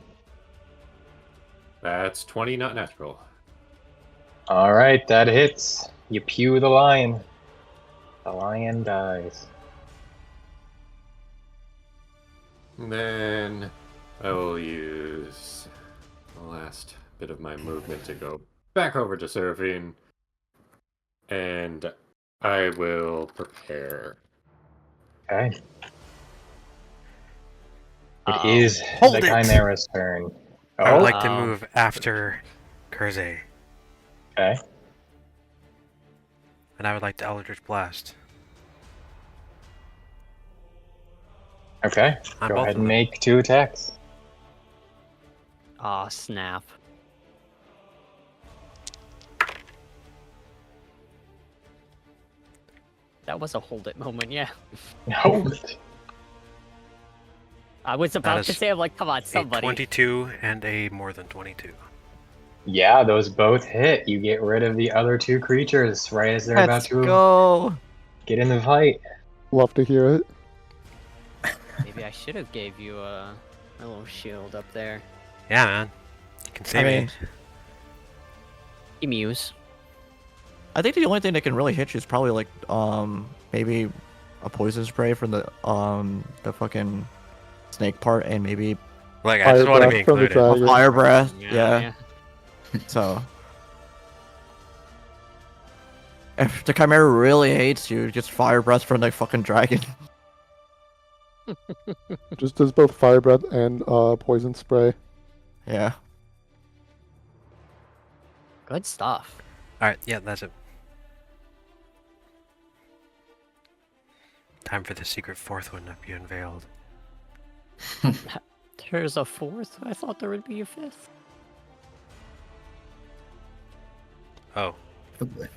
That's 20, not natural. All right, that hits. You pew the lion. The lion dies. And then I will use the last bit of my movement to go back over to Seraphine. And I will prepare. Okay. It is Hold the it! Chimera's turn. I would Oh, like to move after Kurze, okay. and I would like to Eldritch Blast. Okay. On Go both ahead of and them. make 2 attacks. Aw, snap. That was a hold it moment, yeah. No. I was about to is say, I'm like, come on, A somebody. 22 and a more than 22. Yeah, those both hit. You get rid of the other 2 creatures right as they're about Let's to go. get in the fight. Love to hear it. Maybe I should have gave you a little shield up there. Yeah, man. You can save I me. mean, Emus. I think the only thing that can really hit you is probably like maybe a poison spray from the fucking snake part, and maybe Like, I just want to be Fire breath from the included. dragon. a fire breath. Yeah. yeah. So if the Chimera really hates you, just fire breath from the fucking dragon. Just does both fire breath and poison spray. Yeah. Good stuff. Alright, yeah, that's it. Time for the secret fourth one to be unveiled. There's a fourth? I thought there would be a fifth. Oh, Oh boy.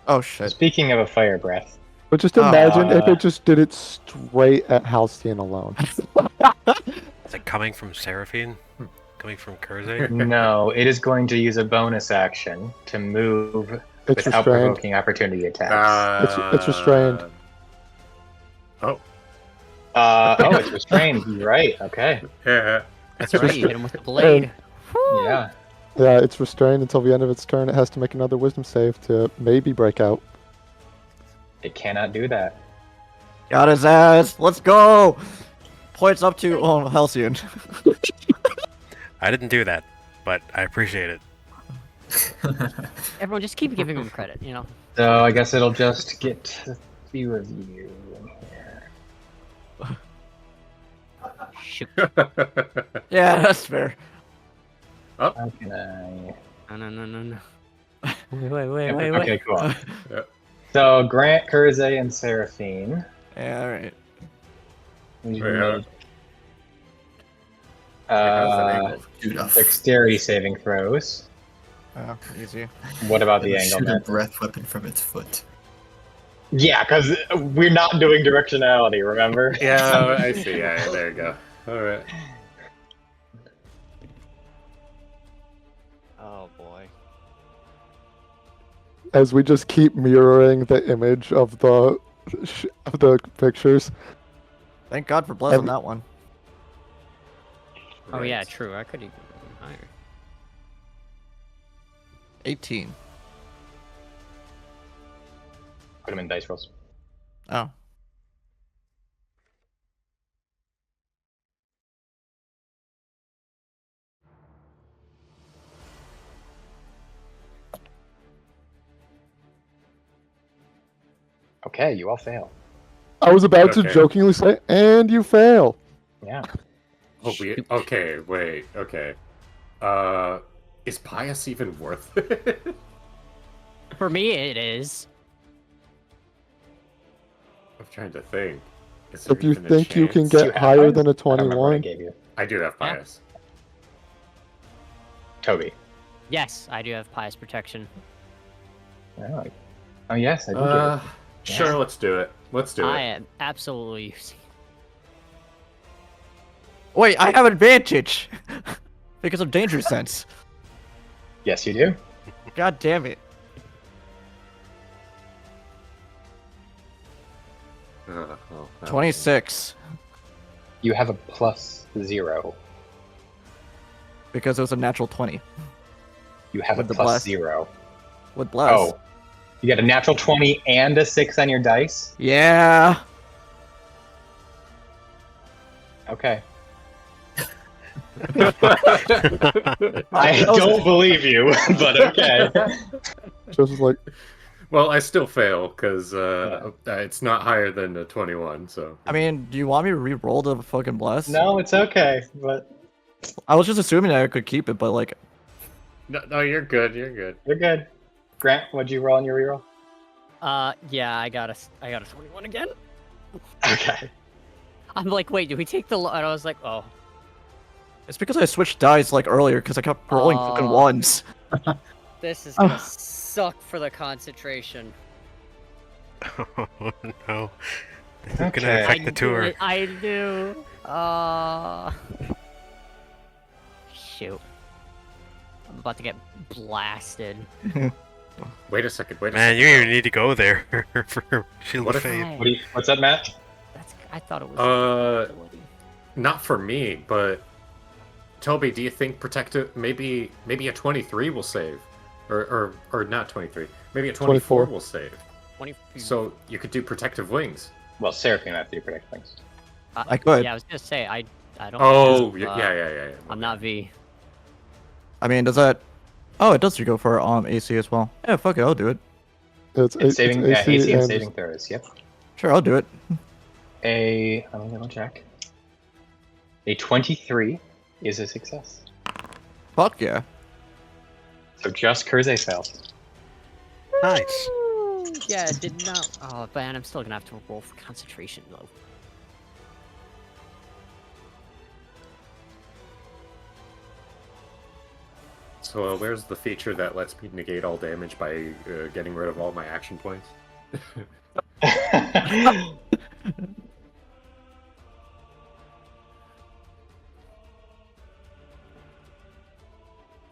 Oh shit. Speaking of a fire breath, But just imagine if it just did it straight at Halcyon alone. is it coming from Seraphine? Coming from Kurze? no, it is going to use a bonus action to move It's without restrained. provoking opportunity attacks. It's restrained. Oh. Oh, it's restrained. You're right. Okay. Yeah. That's right, you hit him with the blade. Yeah. Yeah, it's restrained until the end of its turn. It has to make another wisdom save to maybe break out. It cannot do that. Got his ass. Let's go. Points up to Halcyon. I didn't do that, but I appreciate it. Everyone, just keep giving him credit, you know? So I guess it'll just get a few of you in here. Shoot. Yeah, that's fair. How can I? No. Wait. Okay, cool. Yeah. So Grant, Kurze, and Seraphine. Yeah, alright. Dude, Dexterity saving throws. Oh, easy. What about the angle? shoot a net? breath weapon from its foot. Yeah, because we're not doing directionality, remember? Yeah, I see. Yeah, there you go. All right. Oh boy. As we just keep mirroring the image of the pictures. Thank God for blessing And- that one. Oh yeah, true. I could even go higher. 18. Put them in dice rolls. Oh. Okay, you all fail. I was about to Okay. jokingly say, and you fail. Yeah. Oh, okay, wait, okay. Is pious even worth it? For me, it is. I'm trying to think. Is there If you even a think you can chance? Do you get have higher pious? than a I don't remember what I 21, gave you. I do have Yeah. pious. Toby. Yes, I do have pious protection. Oh yes, I do. Sure, Yeah. let's do it. Let's do I it. am absolutely using. Wait, I have advantage! Because of danger sense. Yes, you do. God damn it. Well, that 26. You have a +0. Because it was a natural 20. You have With a the bless. +0. With bless. Oh. You got a natural 20 and a 6 on your dice? Yeah. Okay. I don't believe you, but okay. Just was like, Well, I still fail because it's not higher than a 21. So I mean, do you want me to re-roll the fucking bless? No, it's okay. But I was just assuming I could keep it, but like, no, you're good. You're good. you're good. Grant, what'd you roll on your reroll? Yeah, I got a 21 again. Okay. I'm like, wait, did we take the? And I was like, oh. it's because I switched dice like earlier because I kept rolling fucking Oh. ones. This is gonna suck for the concentration. Oh no. This is Okay. gonna affect the tour. I do. Shoot. I'm about to get blasted. Wait a second. Wait a Man, second. you even need to go there for Shield What of if- Faith. What's up, Matt? I thought it was. ability. Not for me, but Toby, do you think protective? Maybe a 23 will save, or not 23. Maybe a 24 24. will save. 20. So you could do protective wings. Well, Seraphine have to do protect things. I could. Yeah, I was gonna say I don't. Oh, have, yeah. I'm not V. I mean, does that? Oh, it does go for AC as well. Yeah, fuck it, I'll do it. It's saving it's AC and and saving throws. Yep. Sure, I'll do it. Let me double check. A 23 is a success. Fuck yeah. So just Kurze failed. Nice. Yeah, it did not. Oh, man, I'm still gonna have to roll for concentration though. So where's the feature that lets me negate all damage by getting rid of all my action points?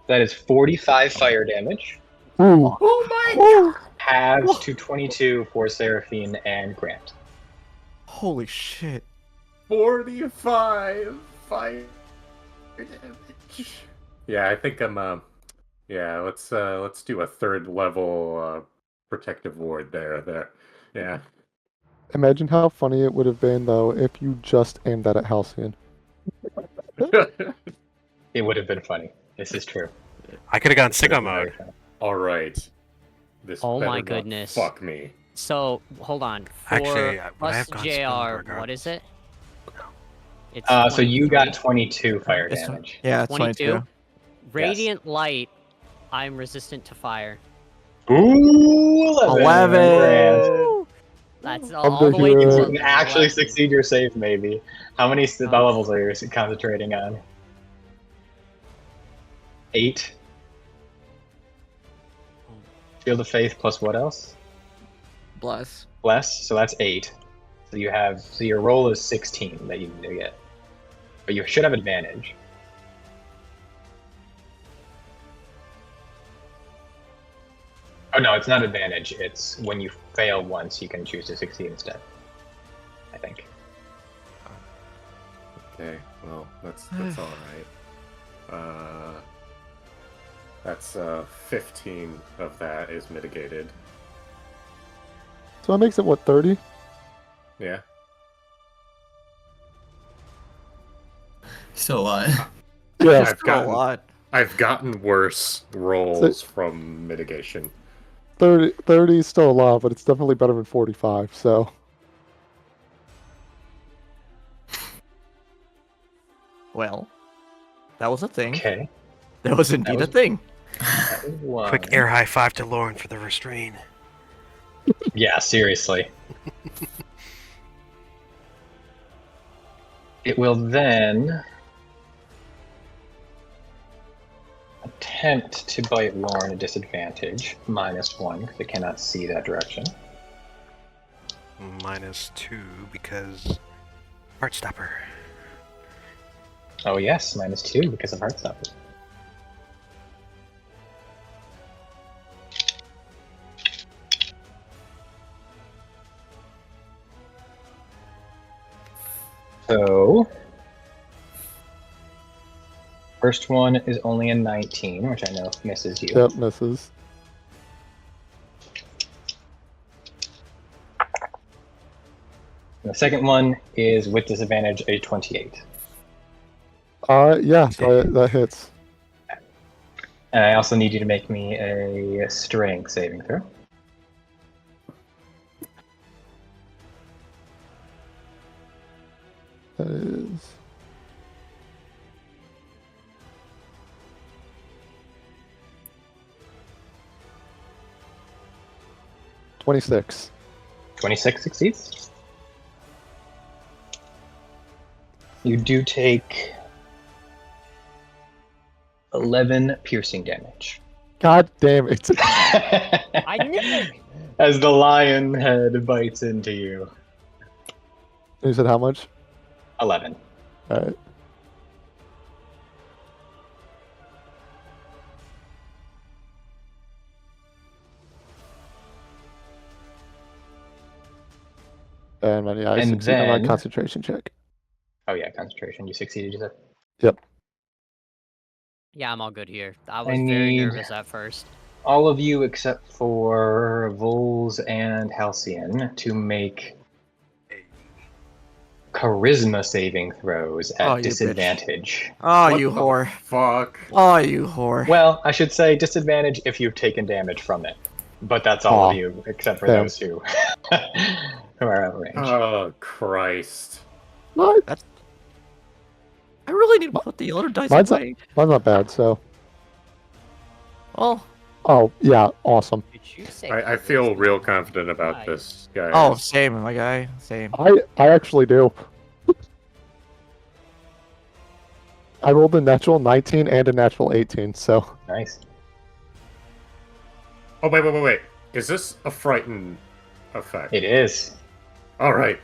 That is 45 fire damage. ooh, Oh my! Halves to 22 for Seraphine and Grant. Holy shit. 45 fire damage. Yeah, I think I'm. Yeah, let's do a third level protective ward there. Yeah. imagine how funny it would have been though if you just aimed that at Halcyon. It would have been funny. This is true. I could have gone It would have Sigma been very mode. funny. All right. This Oh better my not goodness. Fuck me. So hold on. For Actually, I plus have gone Sigma JR, what regardless. is it? It's So you got 23. 22 fire It's- damage. Yeah, it's 22. 22. Radiant light. I'm resistant to fire. Ooh, 11. Grant. That's I'm all the way good to here. You can actually 11. succeed your save, maybe. How many spell Oh. levels are you concentrating on? 8. Shield of Faith plus what else? Bless. Bless, so that's 8. So your roll is 16 that you need to get. But you should have advantage. Oh no, it's not advantage. It's when you fail once, you can choose to succeed instead. I think. Okay, well, that's all right. That's 15 of that is mitigated. So that makes it what, 30? Yeah. Still a lot. Yeah. I've gotten worse rolls from mitigation. 30 is still a lot, but it's definitely better than 45, so. Well, that was a thing. Okay. That was indeed was- a thing. That is one. Quick air high five to Lorn for the restrain. Yeah, seriously. It will then attempt to bite Lorn at disadvantage, -1, because it cannot see that direction. -2 because Heartstopper. Oh yes, -2 because of Heartstopper. So, first one is only a 19, which I know misses you. Yep, misses. And the second one is with disadvantage a 28. Yeah, that hits. And I also need you to make me a strength saving throw. That is 26. 26 succeeds. You do take 11 piercing damage. God damn it. I knew it! As the lion head bites into you. You said how much? 11. Alright. And then, yeah, I And succeed on my then- concentration check. Oh yeah, concentration. You succeeded, you said? Yep. Yeah, I'm all good here. I I was very need- nervous at first. All of you except for Vols and Halcyon to make charisma saving throws Oh, at you bitch. disadvantage. What Oh, you the whore. Fuck. Oh, you whore. Well, I should say disadvantage if you've taken damage from it. But that's all Aw. of you except for Damn. those two who are out of range. Oh, Christ. What? I really need to put the other dice Mine's away. Mine's not bad, so. Oh, Oh, yeah, awesome. Did you say I feel charisma? real confident about Nice. this, guys. oh, same, my guy. Same. I actually do. I rolled a natural 19 and a natural 18, so. Nice. Oh, wait. Is this a frightened effect? It is. All right.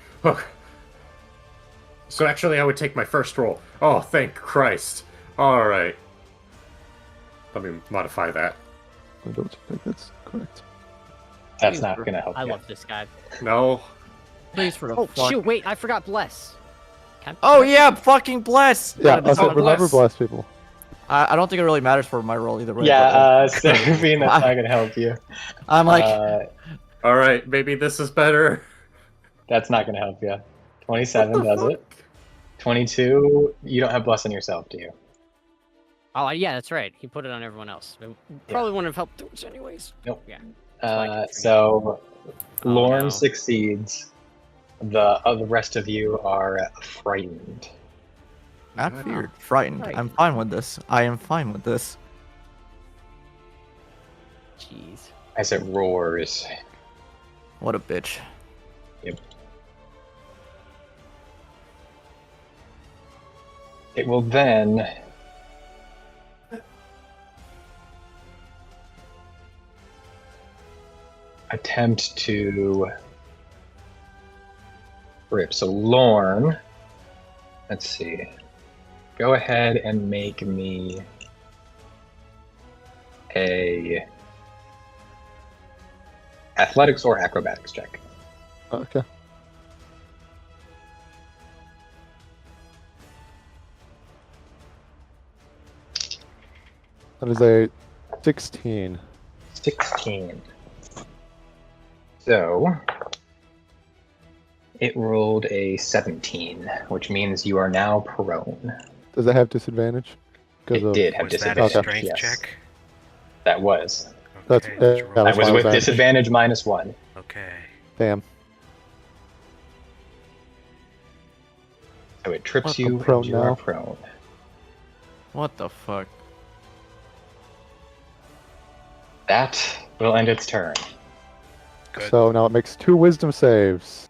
So actually, I would take my first roll. Oh, thank Christ. All right. Let me modify that. I don't think that's correct. That's not going to help I you. love this guy. No. Please, for the Oh, fuck. shoot, wait, I forgot Bless. Oh, yeah, fucking bless. Yeah, Oh, I said remember bless. bless people. I don't think it really matters for my role either way. Yeah, but, Seraphine, that's not going to help you. I'm like, All right, maybe this is better. That's not going to help you. 27 does it. 22, you don't have bless on yourself, do you? Oh, yeah, that's right. He put it on everyone else. It probably wouldn't have helped too much anyways. Nope. Yeah. So, Oh, Lorn no. succeeds. The rest of you are frightened. not feared, frightened. I'm fine with this. I am fine with this. Jeez. As it roars. What a bitch. Yep. It will then attempt to rip. So Lorn, let's see. Go ahead and make me a athletics or acrobatics check. Okay. That is a 16. 16. So it rolled a 17, which means you are now prone. Does it have disadvantage? It did have Was that a disadvantage. strength Yes, check? that was. That's- Okay, let's yeah, roll. That that's was why I with was at. disadvantage -1. Okay. Damn. So it trips What, you I'm prone and you are now? prone. What the fuck? That will end its turn. Good. So now it makes 2 wisdom saves.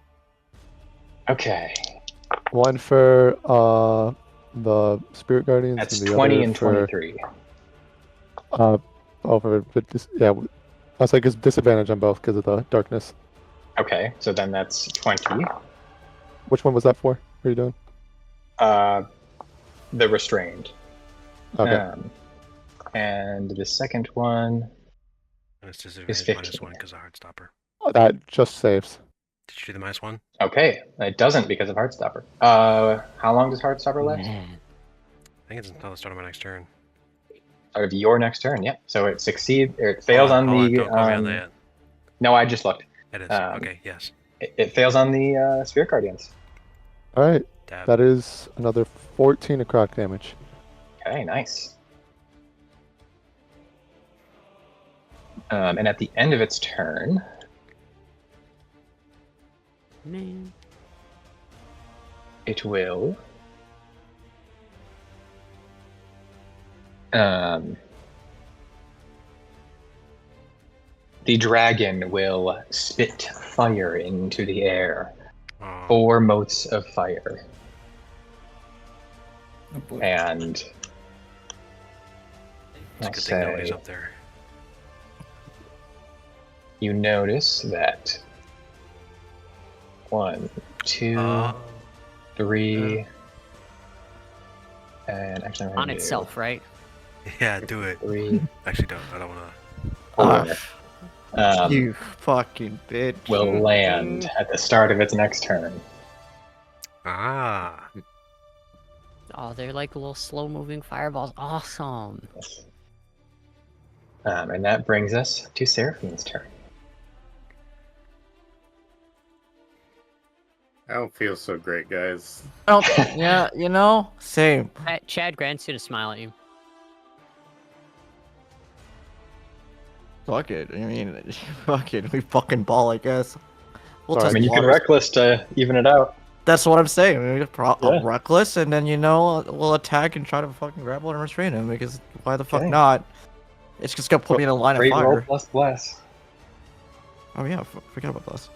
Okay. One for the spirit guardians. That's and the 20 other and for, 23. for yeah. I was like, it's disadvantage on both because of the darkness. Okay, so then that's 20. Which one was that for? What are you doing? The restrained. Okay. And the second one, And it's disadvantage 15. -1 because of Heartstopper. That just saves. Did you do the -1? okay, it doesn't because of Heartstopper. How long does Heartstopper last? Man. I think it's until the start of my next turn. Out of your next turn, yeah. So it succeeds, or it fails on Hold the. don't call me on that. No, I just looked. It is. um, Okay, yes. It fails on the Spirit Guardians. All right. Dab. That is another 14 necrotic damage. Okay, nice. And at the end of its turn, Man. it will the dragon will spit fire into the air. Oh, 4 motes of fire. Oh boy. And I'll it's a good thing nobody's say up there. you notice that 1, 2, 3, and actually I'm gonna On do itself, right? Yeah, do it. 3, Actually, don't. I don't want to. 4. You fucking bitch. Will land at the start of its next turn. Ah. Oh, they're like little slow-moving fireballs. Awesome. And that brings us to Seraphine's turn. I don't feel so great, guys. Oh, yeah, you know, same. Chad Grant's gonna smile at you. Fuck it. I mean, fuck it. We fucking ball, I guess. We'll Sorry. I mean, you can waters. reckless to even it out. That's what I'm saying. I'll Yeah. reckless, and then we'll attack and try to fucking grapple and restrain him. Because why the fuck Okay. not? It's just gonna put me in a line of Great roll fire. plus bless. Oh yeah, forget about this.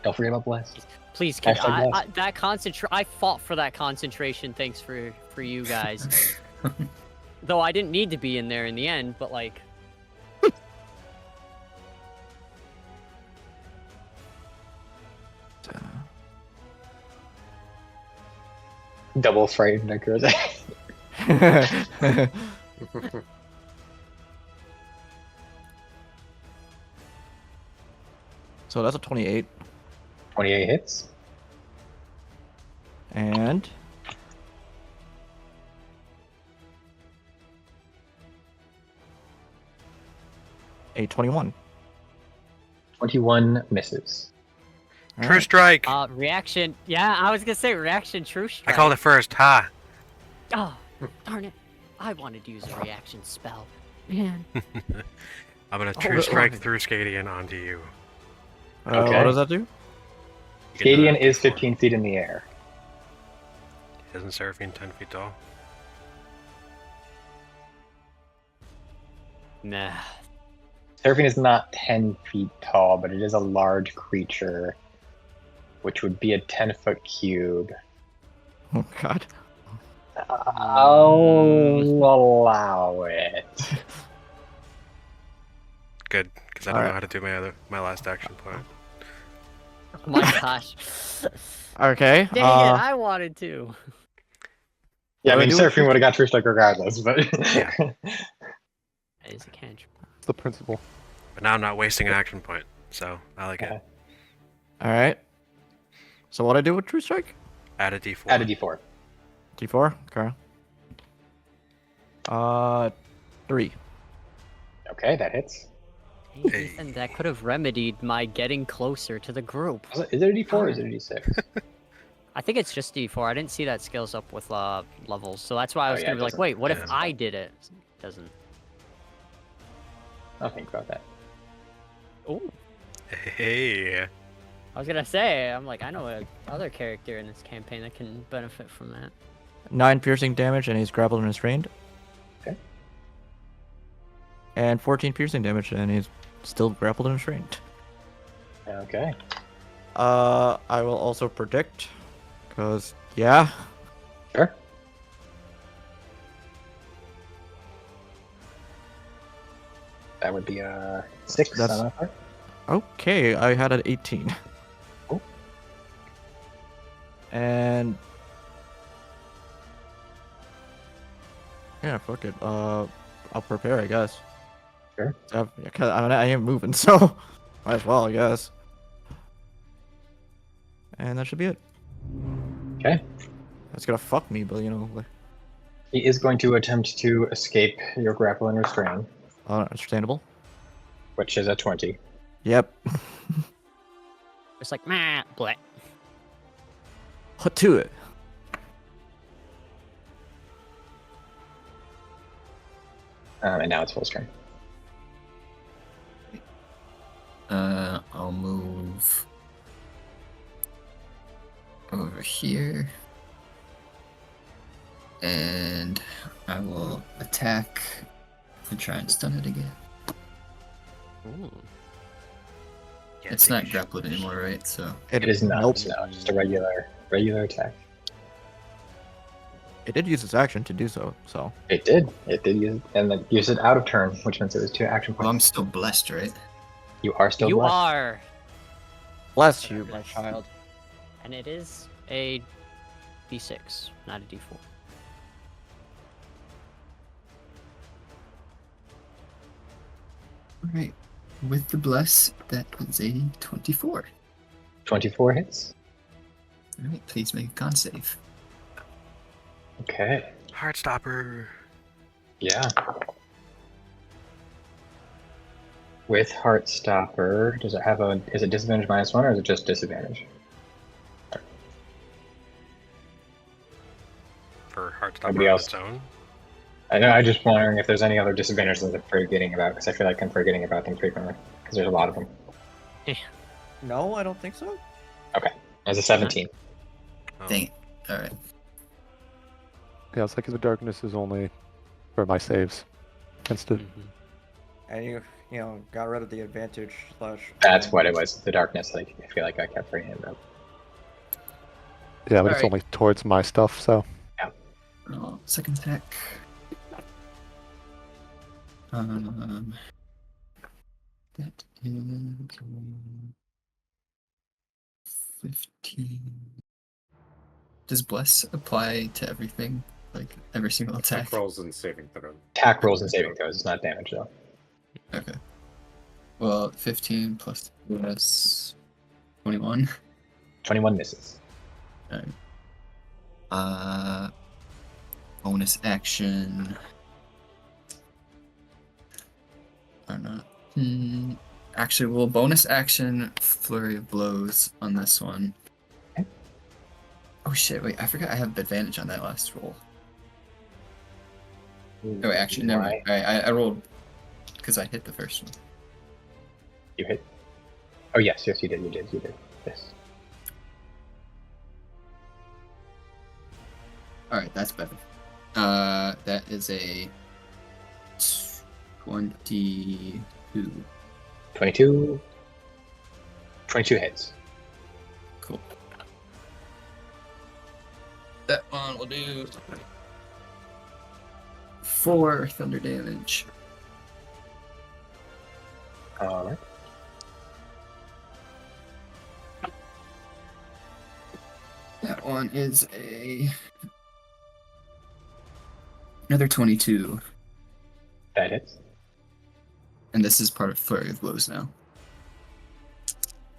Don't forget about bless. Please, kid. Hashtag bless. That I fought for that concentration. Thanks for you guys. Though I didn't need to be in there in the end, but like. Double frightened at Kurze. So that's a 28, 28 hits. and a 21. 21 misses. All True right. strike. Reaction. Yeah, I was gonna say reaction. True I strike. called it first. Ha. Oh, darn it! I wanted to use a reaction spell. Man. I'm gonna Oh, true strike God. through Scadian onto you. Okay. What does that do? You get another Scadian is D4. 15 feet in the air. Isn't Seraphine 10 feet tall? Nah. Seraphine is not 10 feet tall, but it is a large creature, which would be a 10-foot cube. Oh god. I'll allow it. Good, because I don't know Alright. how to do my last action point. Oh my gosh. Okay. Dang it! I wanted to. Yeah, I What do I mean, do with Seraphine would have got True Strike regardless, but... Yeah. That is a cantrip. It's the principle. But now I'm not wasting an action point, so I like it. All right. So what I do with True Strike? Add a D4. Add a D4. D4. Okay. 3. Okay, that hits. Hey, Hey. Ethan, that could have remedied my getting closer to the group. Is it a D4 or is it a D6? I think it's just D4. I didn't see that scales up with levels, so that's why I Oh, was yeah, gonna it be like, doesn't. wait, what if Yeah. I did it? Doesn't. I'll think about that. Oh, Hey. I was gonna say, I'm like, I know a other character in this campaign that can benefit from that. 9 piercing damage, and he's grappled and restrained. Okay. And 14 piercing damage, and he's still grappled and restrained. Okay. I will also predict, because yeah. Sure. That would be a 6 That's- on that part. Okay, I had an 18. Oh. And yeah, fuck it. I'll prepare, I guess. Sure. I am moving, so might as well, I guess. And that should be it. Okay. That's gonna fuck me, but you know, He is going to attempt to escape your grapple and restrain, understandable. which is a 20. Yep. It's like, meh, bleh. Hut to it. And now it's Vol's turn. I'll move over here. And I will attack and try and stun it again. Ooh. Yeah, It's take not a grappled shot. anymore, right? So It is not. Nope. No, just a regular attack. It did use its action to do so. So It did use it, and then use it out of turn, which means it was 2 action well, I'm points. still blessed, right? You are still You blessed. are, bless you, my child. and it is a D6, not a D4. Alright. With the bless, that was a 24. 24 hits. Alright, please make a con save. Okay. Heartstopper. Yeah. With Heartstopper, does it have is it disadvantage -1 or is it just disadvantage? For Heartstopper Nobody on else? its own. I know. I'm just wondering if there's any other disadvantages that I'm forgetting about, because I feel like I'm forgetting about them frequently, because there's a lot of them. No, I don't think so. As a 17. Oh. Dang it. Alright. Yeah, it's like the darkness is only for my saves. Against it. Mhm. And you know, got rid of the advantage slash. That's what it was. The darkness. Like I feel like I kept forgetting about. Yeah, but it's Alright. only towards my stuff, so. Second attack. That is 15. Does bless apply to everything? Like every single attack? Attack rolls and saving throw. Attack rolls and saving throws. It's not damage though. Okay. Well, 15 plus 2, that's 21. 21 misses. Bonus action. Or not. Actually, well, bonus action flurry of blows on this one. Okay. Oh shit! Wait, I forgot I have advantage on that last roll. Oh wait, actually, never mind. Why? I rolled because I hit the first one. You hit. Oh yes, you did. Yes. All right, that's better. That is a 22. 22 hits. Cool. That one will do 4 thunder damage. All right. That one is another 22. That hits. And this is part of Flurry of Blows now.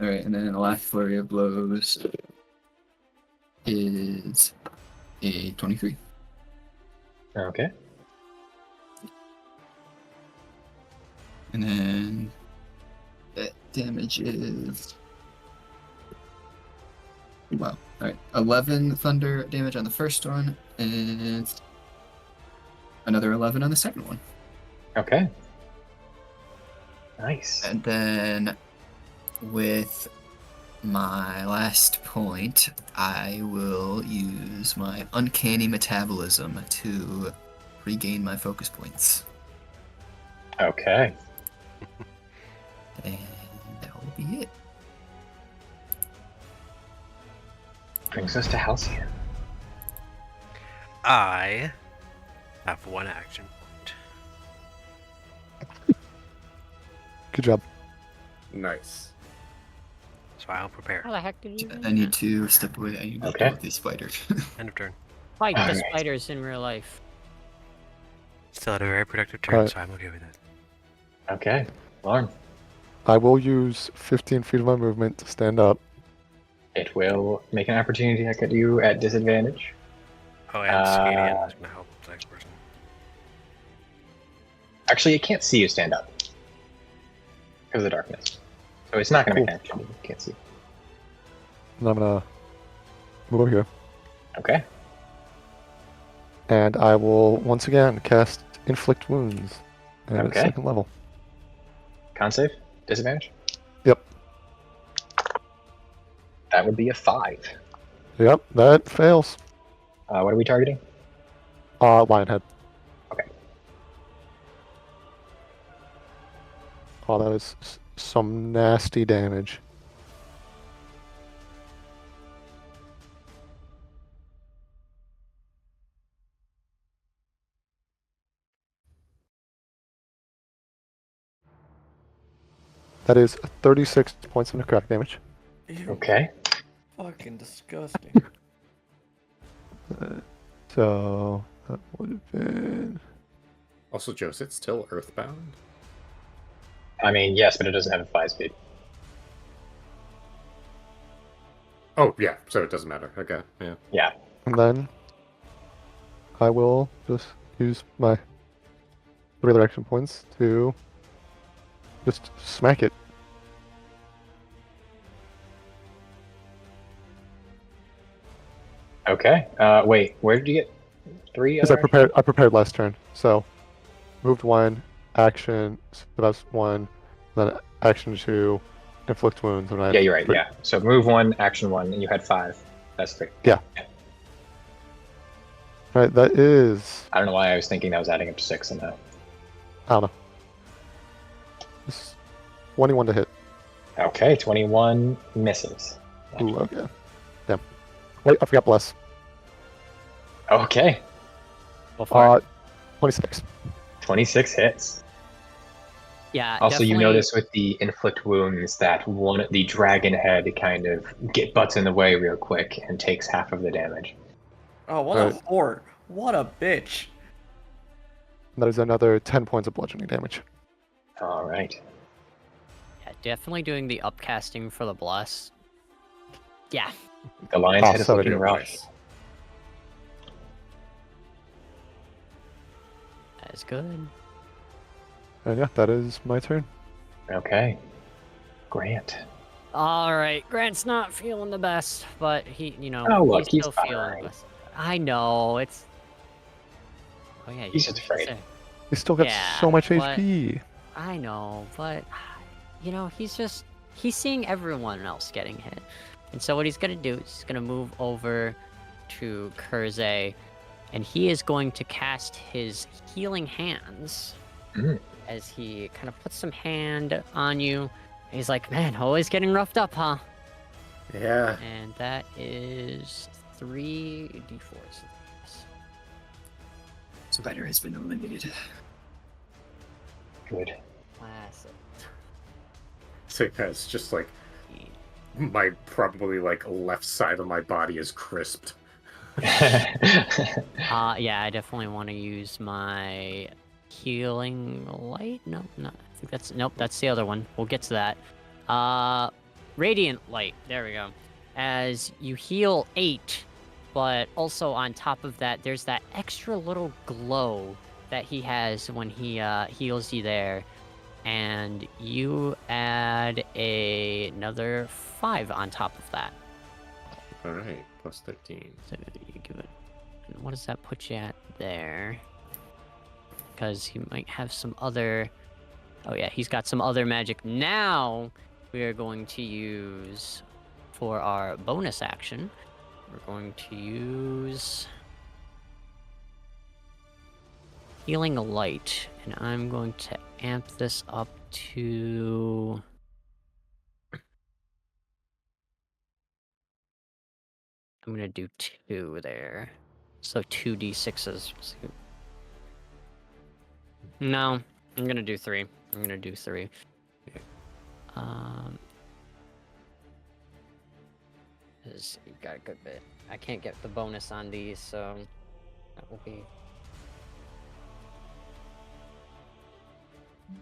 Alright, and then the last Flurry of Blows is a 23. Okay. And then that damage is... Wow. Alright, 11 thunder damage on the first one, and another 11 on the second one. Okay. Nice. And then with my last point, I will use my uncanny metabolism to regain my focus points. Okay. And that will be it. Brings us to Halcyon. I have 1 action point. Good job. Nice. So I'll prepare. How the heck did you? I need to step away. I need to Okay. deal with these spiders. End of turn. Fight the Alright. spiders in real life. Still had a very productive turn, Alright. so I'm okay with it. Okay. Lorn. I will use 15 feet of my movement to stand up. It will make an opportunity attack at you at disadvantage. Oh, and Scadian is gonna help the next person. Actually, it can't see you stand up because of the darkness. So it's not going to make an opportunity. It can't see. And I'm gonna move over here. Okay. And I will once again cast Inflict Wounds at Okay. second level. Con save? Disadvantage? Yep. That would be a 5. Yep, that fails. What are we targeting? Lionhead. Okay. Oh, that is some nasty damage. That is 36 points of necrotic damage. Ew, Okay. fucking disgusting. So that would have been. Also, Joe, is it still Earthbound? I mean, yes, but it doesn't have a 5 speed. Oh, yeah, so it doesn't matter. Okay, yeah. Yeah. And then I will just use my 3 other action points to just smack it. Okay. Wait, where did you get 3 Because other I prepared last turn. So moved 1, action, so that's 1, then action 2, inflict wounds, and I Yeah, you're right. 3. Yeah. So move 1, action 1, and you had 5. That's 3. Yeah. Alright, that is. I don't know why I was thinking that was adding up to 6 somehow. I don't know. It's 21 to hit. Okay, 21 misses. Ooh, okay. Damn. Wait, I forgot bless. Okay, Go for it. 26. 26 hits. Yeah. Also, you definitely- notice with the inflict wounds that the dragon head kind of butts in the way real quick and takes half of the damage. Oh, what a whore. What a bitch. That is another 10 points of bludgeoning damage. All right. Yeah, definitely doing the upcasting for the bless. Yeah. The lion's head is so looking it is. rough. That is good. And yeah, that is my turn. Okay. Grant. All right, Grant's not feeling the best, but Oh, look, he's still feeling fine. the best. I know it's. Oh yeah, He's you just should afraid. say. He's still got Yeah, so much but- HP. I know, but he's seeing everyone else getting hit, and so what he's gonna do is he's gonna move over to Kurze, and he is going to cast his healing hands Mm. as he kind of puts some hand on you. He's like, man, always getting roughed up, huh? Yeah. And that is 3d4s. Spider has been eliminated. Good. Classic. So yeah, it's just like my probably like left side of my body is crisped. Yeah, I definitely want to use my healing light. No, I think that's the other one. We'll get to that. Radiant light. There we go. As you heal 8, but also on top of that, there's that extra little glow that he has when he heals you there, and you add another 5 on top of that. All right, plus 13. So you give it. What does that put you at there? Because he might have some other. Oh yeah, he's got some other magic. Now we are going to use for our bonus action. We're going to use Healing Light, and I'm going to amp this up to. I'm gonna do 2 there. So 2d6s. No, I'm gonna do 3. I'm gonna do 3. Cause you got a good bit. I can't get the bonus on these, so that will be.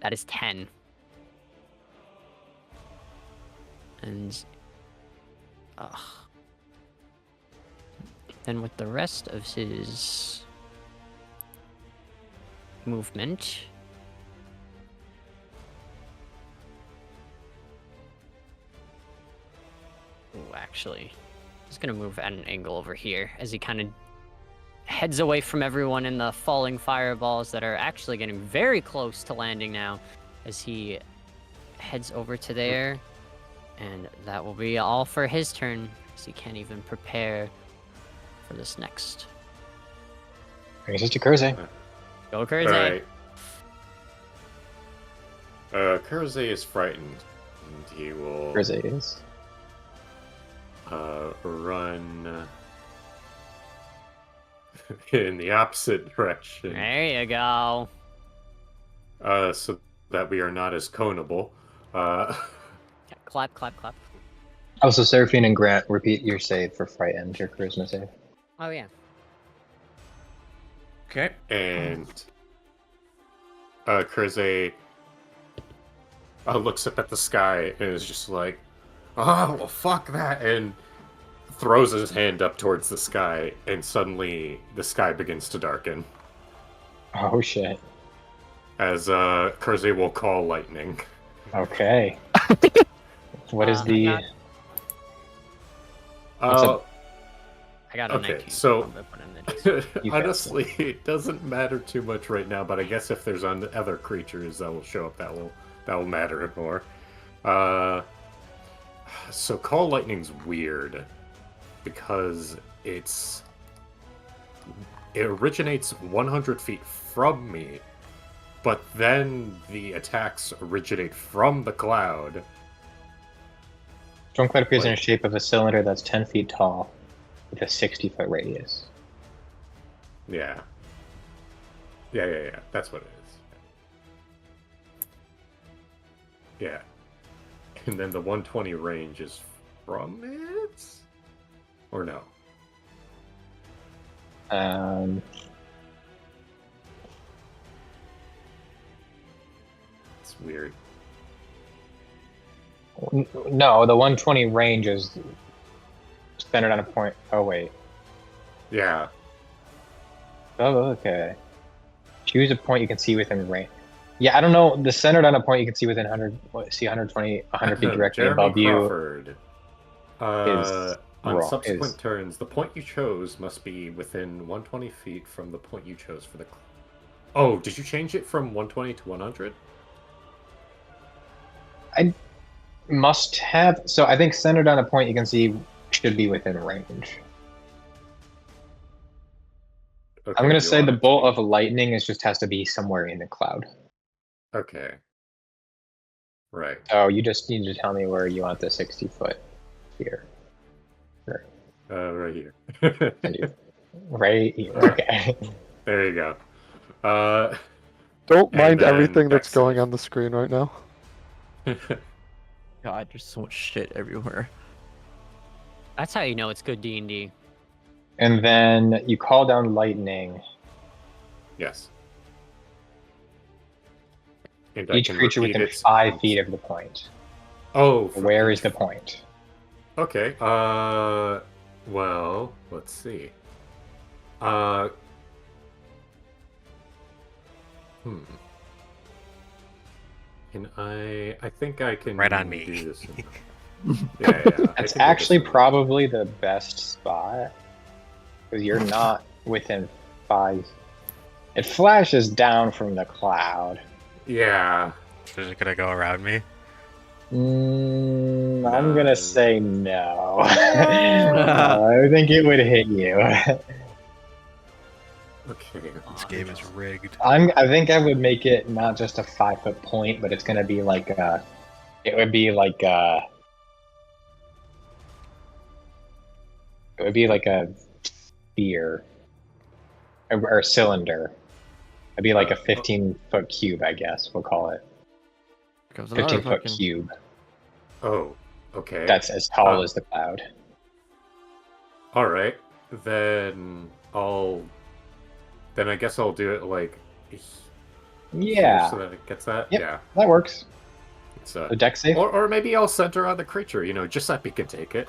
That is 10. And then with the rest of his movement, actually, He's gonna move at an angle over here as he kind of heads away from everyone in the falling fireballs that are actually getting very close to landing now, as he heads over to there. And that will be all for his turn, as he can't even prepare for this next. Brings us to Kurze. Go Kurze! Alright. Kurze is frightened, and he will Kurze is. run in the opposite direction, There you go. so that we are not as conable. Clap, clap, clap. Also, Seraphine and Grant, repeat your save for frightened, your charisma save. Oh yeah. Okay. And Kurze looks up at the sky and is just like, oh, well, fuck that, and throws his hand up towards the sky, and suddenly the sky begins to darken. Oh shit. As Kurze will call lightning. Okay. What is the... I got a Okay, 19. so- I'm gonna put in the You got honestly, it doesn't matter too much right now, but I guess if there's other creatures that will show up, that will matter more. So call lightning's weird because it originates 100 feet from me, but then the attacks originate from the cloud. Storm cloud appears in a Like- shape of a cylinder that's 10 feet tall with a 60-foot radius. Yeah. Yeah. That's what it is. Yeah. And then the 120 range is from it? Or no? It's weird. No, the 120 range is centered on a point. Oh, wait. Yeah. Oh, okay. Choose a point you can see within range. Yeah, I don't know. The centered on a point you can see within 100 feet directly Jeremy above you. Crawford. On wrong, subsequent is- turns, the point you chose must be within 120 feet from the point you chose for the... Oh, did you change it from 120 to 100? Must have. So I think centered on a point you can see should be within range. Okay, I'm do gonna you say want the it to bolt be- of lightning is just has to be somewhere in the cloud. Okay. Right. So you just need to tell me where you want the 60-foot sphere. Right here. And you- right here. Okay. There you go. Don't And mind then everything that's dex going save. on the screen right now. God, there's so much shit everywhere. That's how you know it's good D&D. And then you call down lightning. Yes. And I Each can creature repeat within its 5 moves. feet of the point. Oh, Where is the point? Okay. Well, let's see. Can I think I can Right on me. do this. Yeah. I That's can do this actually in- probably the best spot. Because you're not within 5. It flashes down from the cloud. Yeah. Is it gonna go around me? I'm No. gonna say no. I think it would hit you. Okay. This game is rigged. I think I would make it not just a 5-foot point, but it's gonna be like a. It would be like a. It would be like a sphere, or a cylinder. It'd be like a 15-foot cube, I guess we'll call it. Because another 15-foot fucking... cube. Oh. Okay. That's as tall as the cloud. All right. Then I guess I'll do it like. Yeah, So that it gets that. Yep. Yeah. that works. It's A deck save. or maybe I'll center on the creature. Just so he can take it.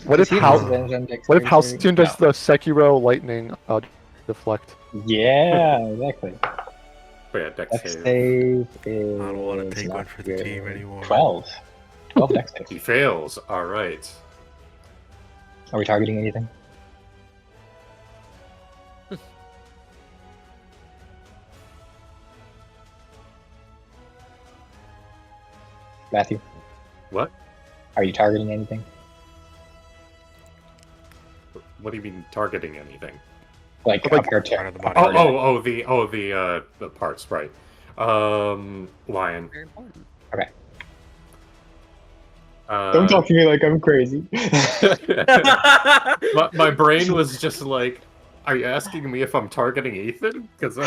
What if what if Halcyon does the Sekiro lightning deflect? Yeah, exactly. But yeah, deck Deck save. save is. I don't want to take not one for the good. team anymore. 12. 12 dex save. He fails. All right. Are we targeting anything? Matthew, What? are you targeting anything? What do you mean targeting anything? Like Like- a part Part of the body. The parts, right? Lion. Very important. Don't talk to me like I'm crazy. my brain was just like, are you asking me if I'm targeting Ethan? Because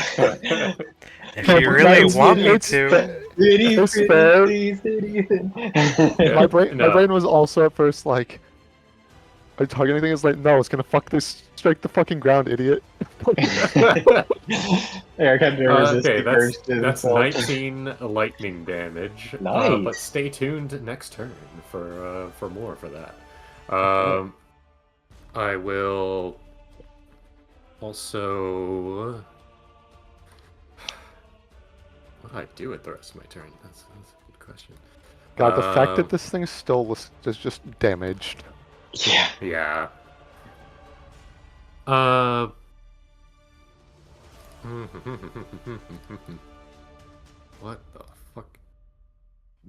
If you really want me It's to. fair. It's fair. My No. brain was also at first like, are you targeting anything? It's like, no, it's gonna fuck this, strike the fucking ground, idiot. Eric had to resist Okay, the urge to that's insult. 19 lightning damage. Nice. But stay tuned next turn for more for that. I will also. What do I do with the rest of my turn? That's a good question. God, the fact that this thing still is just damaged. Yeah. Yeah. What the fuck?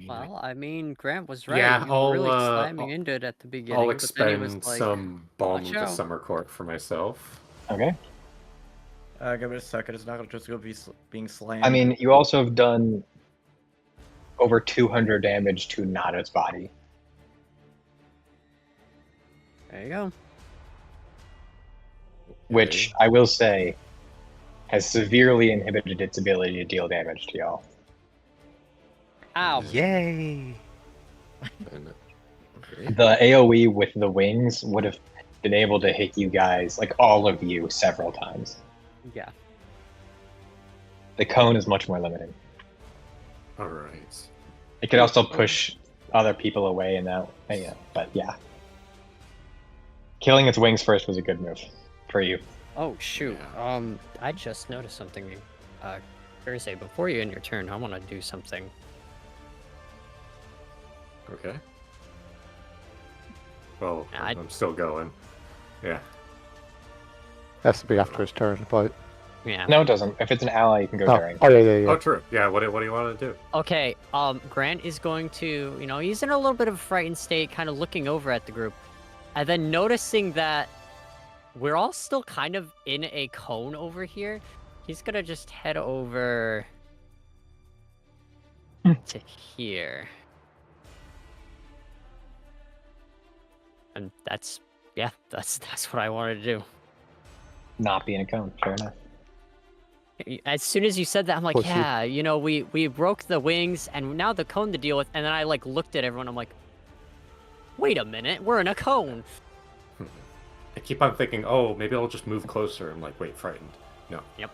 Well, I mean, Grant was right. Yeah, you were really I'll, slamming into it at the beginning, I'll but then he expend was like, some Balm of "Watch the out." Summer Court for myself. Okay. Give it a second. It's not gonna just go be being slammed. I mean, you also have done over 200 damage to Nada's body. there you go. Which I will say has severely inhibited its ability to deal damage to y'all. Ow. Yay! Okay. The AoE with the wings would have been able to hit you guys, like all of you, several times. Yeah. The cone is much more limited. All right. It could also push other people away in that. Yeah, but yeah. Killing its wings first was a good move for you. Oh shoot. I just noticed something. Kurze, before you end your turn, I want to do something. Okay. Well, I- I'm still going. Yeah. Has to be after his turn, but Yeah. No, it doesn't. If it's an ally, you can go oh, during. oh yeah. Oh, true. Yeah. What do you want to do? Okay. Grant is going to, he's in a little bit of a frightened state, kind of looking over at the group, and then noticing that we're all still kind of in a cone over here. He's gonna just head over to here. And that's what I wanted to do. Not be in a cone. Fair enough. As soon as you said that, I'm like, Pussy. yeah, we broke the wings, and now the cone to deal with. And then I like looked at everyone. I'm like, wait a minute, we're in a cone. I keep on thinking, oh, maybe I'll just move closer. I'm like, wait, frightened. No. Yep.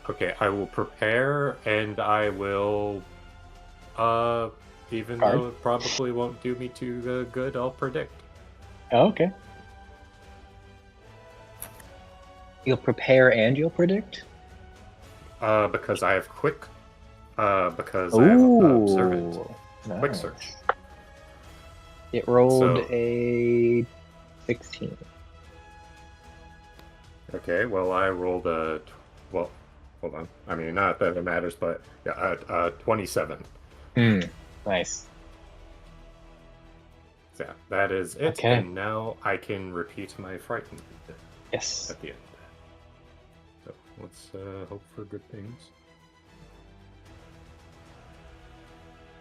Okay, I will prepare, and I will, even Guard? though it probably won't do me too good, I'll predict. Oh, okay. You'll prepare and you'll predict? Because I have quick, because I have observant. Quick nice. search. It rolled So- a 16. Okay, well, I rolled a, well, hold on. I mean, not that it matters, but yeah, 27. Nice. So, yeah, that is it. Okay. And now I can repeat my frightened Yes. at the end. So let's hope for good things.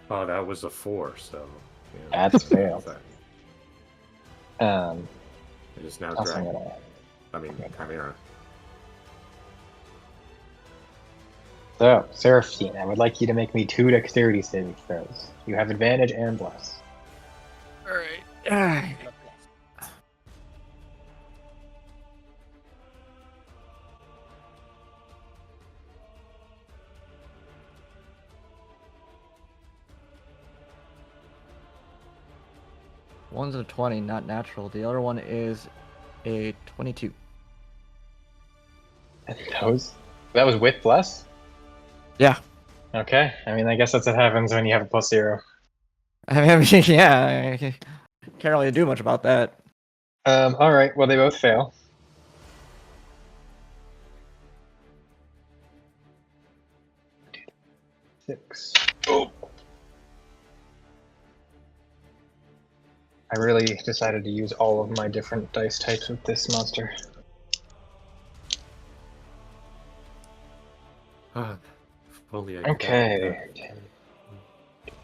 Oh, that was a 4, so yeah. That's failed. It Um, is now also dragon. gonna... I mean, Chimera. So, Seraphine, I would like you to make me 2 dexterity saving throws. You have advantage and bless. Alright. One's a 20, not natural. The other one is a 22. That was with plus? Yeah. Okay. I mean, I guess that's what happens when you have a +0. I mean, yeah, I can't really do much about that. All right. Well, they both fail. Six. Oh. I really decided to use all of my different dice types with this monster. If only I could have Okay. that.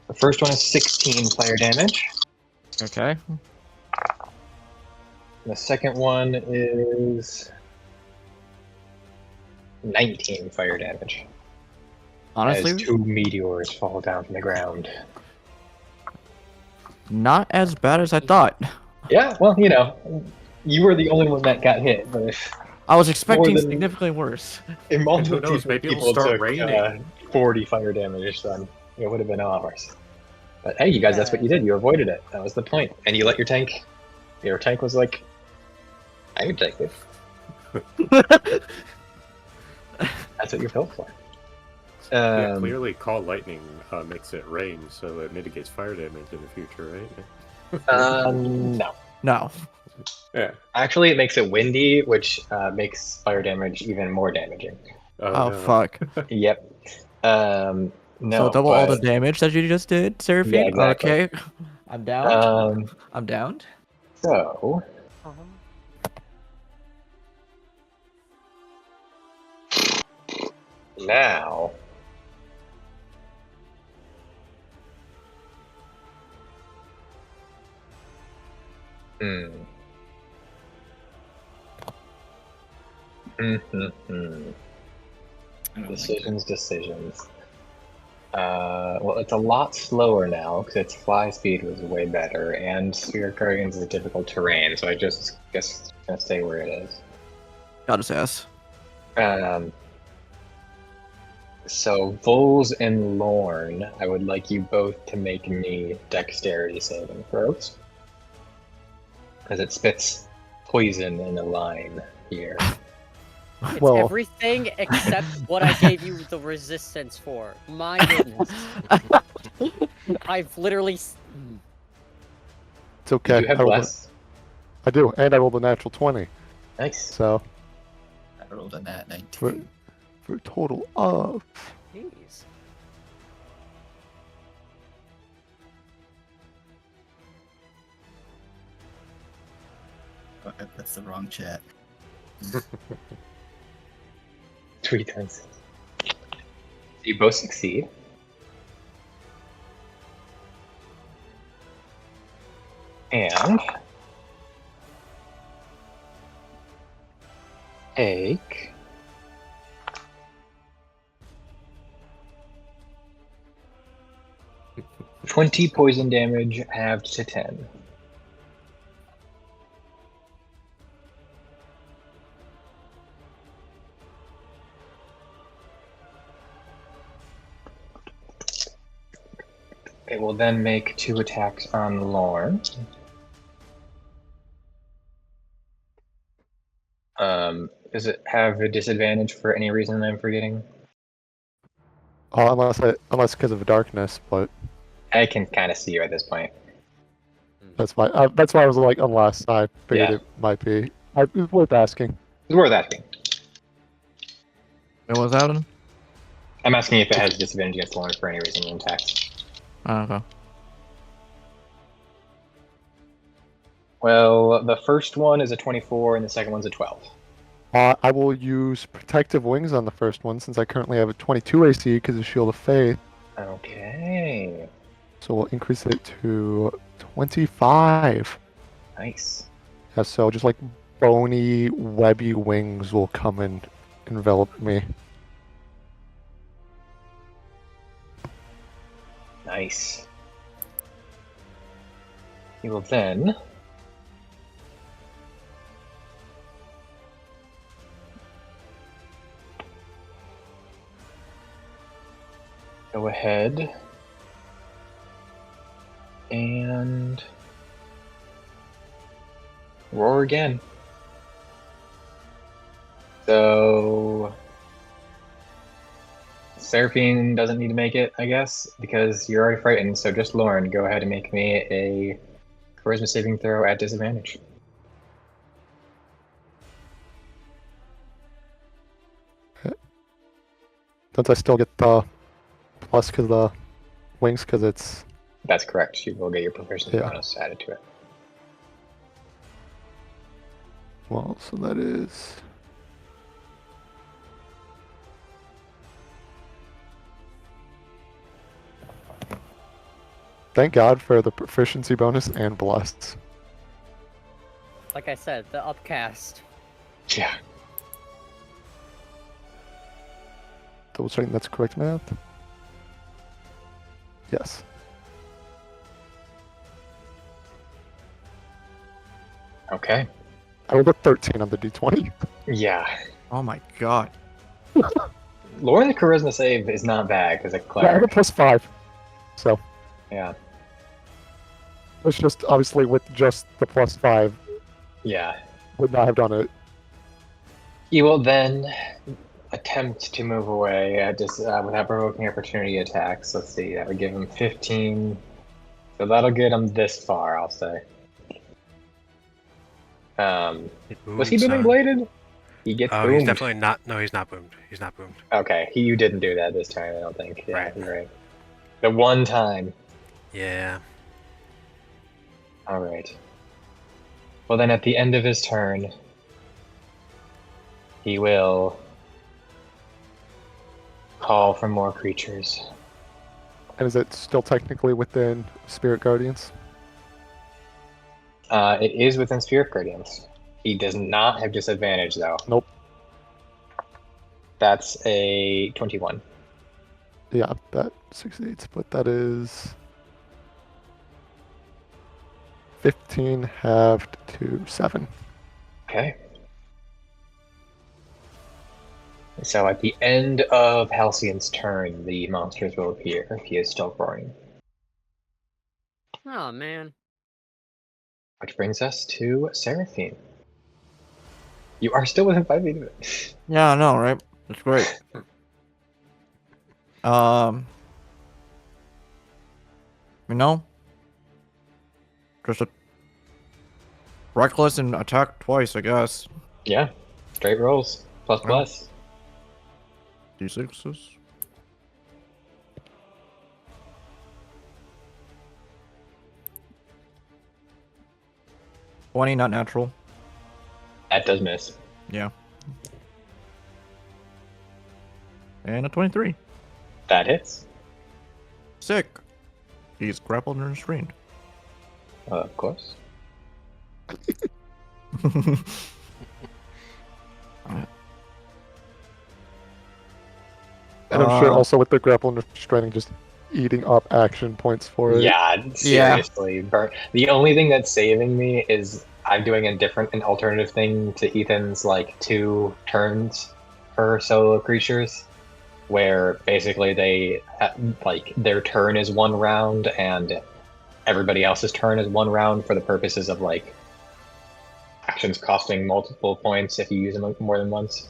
The first one is 16 fire damage. Okay. The second one is 19 fire damage. Honestly, As 2 meteors fall down from the ground. not as bad as I thought. Yeah, well, you know, you were the only one that got hit, but if I was expecting than- significantly worse. if multiple who knows, maybe it'll people start took raining. 40 fire damage, then it would have been ours. But hey, you guys, that's what you did. You avoided it. That was the point. And you let your tank... Your tank was like, I can take this. That's what you're built for. Yeah, clearly Call Lightning makes it rain, so it mitigates fire damage in the future, right? No. No. Yeah. Actually, it makes it windy, which makes fire damage even more damaging. Oh, no. fuck. Yep. No. So double all the but- damage that you just did, Seraphine? Yeah, exactly. Okay. I'm down. I'm down. So... Now... Hmm. Decisions. Well, it's a lot slower now because its fly speed was way better, and Spirit Guardians is difficult terrain, so I just guess gonna stay where it is. Got his ass. So Vols and Lorn, I would like you both to make me dexterity saving throws. Because it spits poison in a line here. It's Well- everything except what I gave you the resistance for. My goodness. I've literally. It's okay. Do you have I rolled less? I do, and I rolled a natural 20. Nice. So I rolled a nat 19. for a total of Jeez. Oh, that's the wrong chat. 3 times. You both succeed. And take 20 poison damage halved to 10. It will then make 2 attacks on Lorn. Does it have a disadvantage for any reason I'm forgetting? unless because of darkness, but I can kind of see you at this point. that's why I was like unless I figured Yeah. it might be. It was worth asking. It's worth asking. What was that one? I'm asking if it has disadvantage against Lorn for any reason in attacks. Oh, okay. Well, the first one is a 24 and the second one's a 12. I will use protective wings on the first one since I currently have a 22 AC because of Shield of Faith. Okay. So we'll increase it to 25. Nice. Yeah, so just like bony, webby wings will come and envelop me. Nice. You will then go ahead and roar again. So Seraphine doesn't need to make it, I guess, because you're already frightened. So just Lorn, go ahead and make me a charisma saving throw at disadvantage. Don't I still get the plus because the wings? Because it's That's correct. You will get your proficiency Yeah. bonus added to it. well, so that is. Thank God for the proficiency bonus and blessed. Like I said, the upcast. Yeah. Double checking that's correct math. Yes. Okay. I rolled a 13 on the d20. Yeah. Oh my god. Lorn, the charisma save is not bad because a Yeah, I have a cleric. plus 5. So Yeah. it's just obviously with just the plus 5 Yeah. would not have done it. He will then attempt to move away without provoking opportunity attacks. Let's see, that would give him 15. So that'll get him this far, I'll say. Was he booming bladed? He gets Oh, boomed. he's definitely not. No, he's not boomed. He's not boomed. Okay, you didn't do that this time, I don't think. Yeah, Right. you're right. The one time. Yeah. Alright. Well, then at the end of his turn, he will call for more creatures. And is it still technically within Spirit Guardians? It is within Spirit Guardians. He does not have disadvantage, though. Nope. That's a 21. Yeah, that succeeds, but that is 15 halved to 7. Okay. So at the end of Halcyon's turn, the monsters will appear if he is still roaring. Oh man. Which brings us to Seraphine. You are still within 5 feet of it. Yeah, I know, right? That's great. You know, just a reckless and attack twice, I guess. Yeah. Straight rolls. Plus Oh. plus. D6s. $20, not natural. That does miss. Yeah. And a 23. That hits. Sick. He's grappled and restrained. Of course. And I'm sure also with the grapple and restraining, just eating up action points for it. Yeah, seriously. The only thing that's saving me is I'm doing an alternative thing to Ethan's, like, 2 turns per solo creatures, where basically they, like, their turn is 1 round and everybody else's turn is 1 round for the purposes of, like, actions costing multiple points if you use them more than once.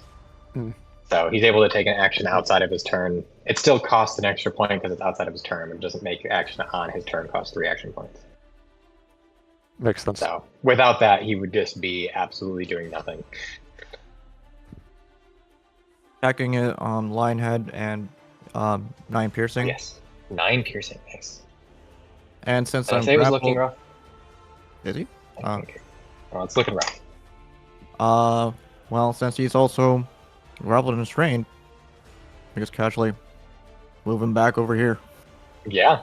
Hmm. So he's able to take an action outside of his turn. It still costs an extra point because it's outside of his turn, but it doesn't make action on his turn cost 3 action points. Makes sense. So without that, he would just be absolutely doing nothing. Attacking it on line head and 9 piercing. Yes. 9 piercing, nice. And since Did I I'm say it was grappled, looking rough? is he? I think. Well, it's looking rough. Well, since he's also grappled and restrained, I just casually move him back over here. Yeah.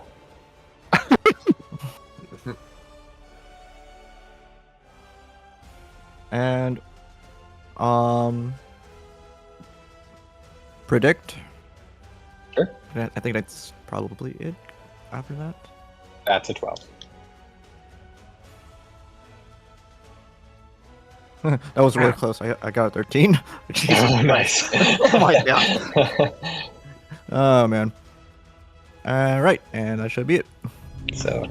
And predict. Sure. I think that's probably it after that. That's a 12. That was really close. I got a 13. Oh, nice. Oh my god. Oh man. Alright, and that should be it. So,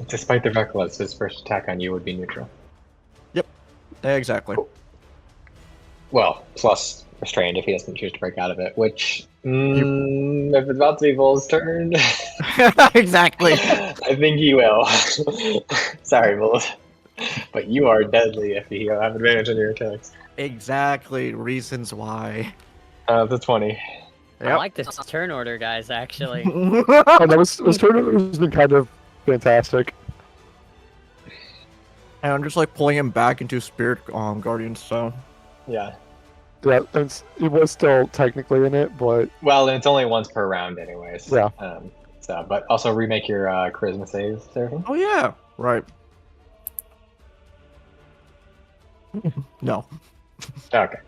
despite the reckless, his first attack on you would be neutral. Exactly. Well, plus restrained if he doesn't choose to break out of it, which, if it's about to be Vol's turn, Exactly. I think he will. Sorry, Vol. But you are deadly if you have advantage on your attacks. Exactly. Reasons why. The 20. I like this turn order, guys. Actually, Oh, no, this tournament has been kind of fantastic. And I'm just like pulling him back into Spirit Guardian Stone. Yeah. Yeah, it was still technically in it, but Well, it's only once per round, anyways. Yeah. But also remake your charisma saves, Seraphine. Oh yeah. Right. No. Okay.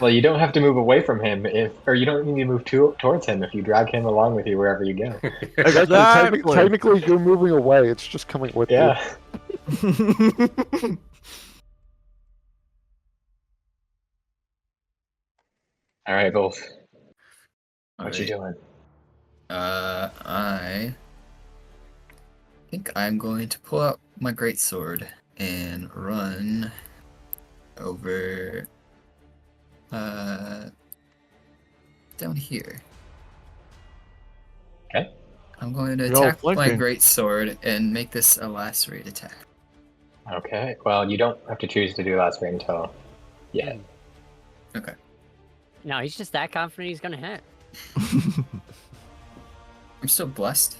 Well, you don't have to move away from him or you don't need to move towards him if you drag him along with you wherever you go. Exactly. technically you're moving away. It's just coming with you. Yeah. All right, both. What you doing? I think I'm going to pull out my greatsword and run over down here. Okay. I'm going to You're all attack my flanking. greatsword and make this a lacerate attack. Okay. Well, you don't have to choose to do last range until yet. Okay. no, he's just that confident he's gonna hit. I'm still blessed?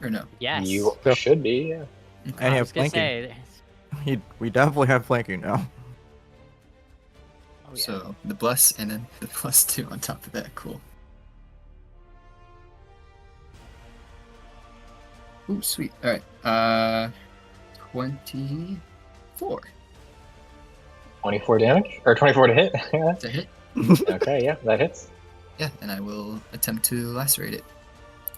Or no? Yes. You Yeah. should be. Yeah. And I you was have gonna flanking. say. We definitely have flanking now. Oh, yeah. So the bless and then the +2 on top of that. Cool. Ooh, sweet. Alright. 24 24 damage or 24 to hit. to hit. Okay. Yeah, that hits. Yeah, and I will attempt to lacerate it.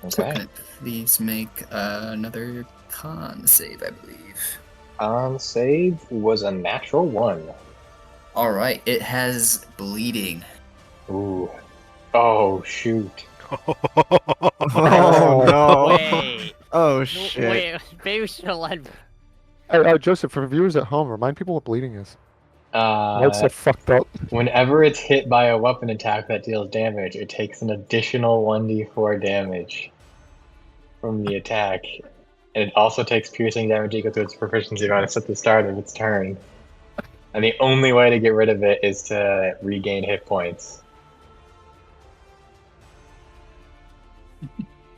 So Okay. can it please make another con save, I believe. Save was a natural 1. Alright, it has bleeding. Ooh. Oh shoot. Oh no. Wait. Oh shit. Wait. Maybe we should have led. Hey, Joseph, for viewers at home, remind people what bleeding is. That's so fucked up. Whenever it's hit by a weapon attack that deals damage, it takes an additional 1d4 damage from the attack. And it also takes piercing damage equal to its proficiency bonus at the start of its turn. And the only way to get rid of it is to regain hit points.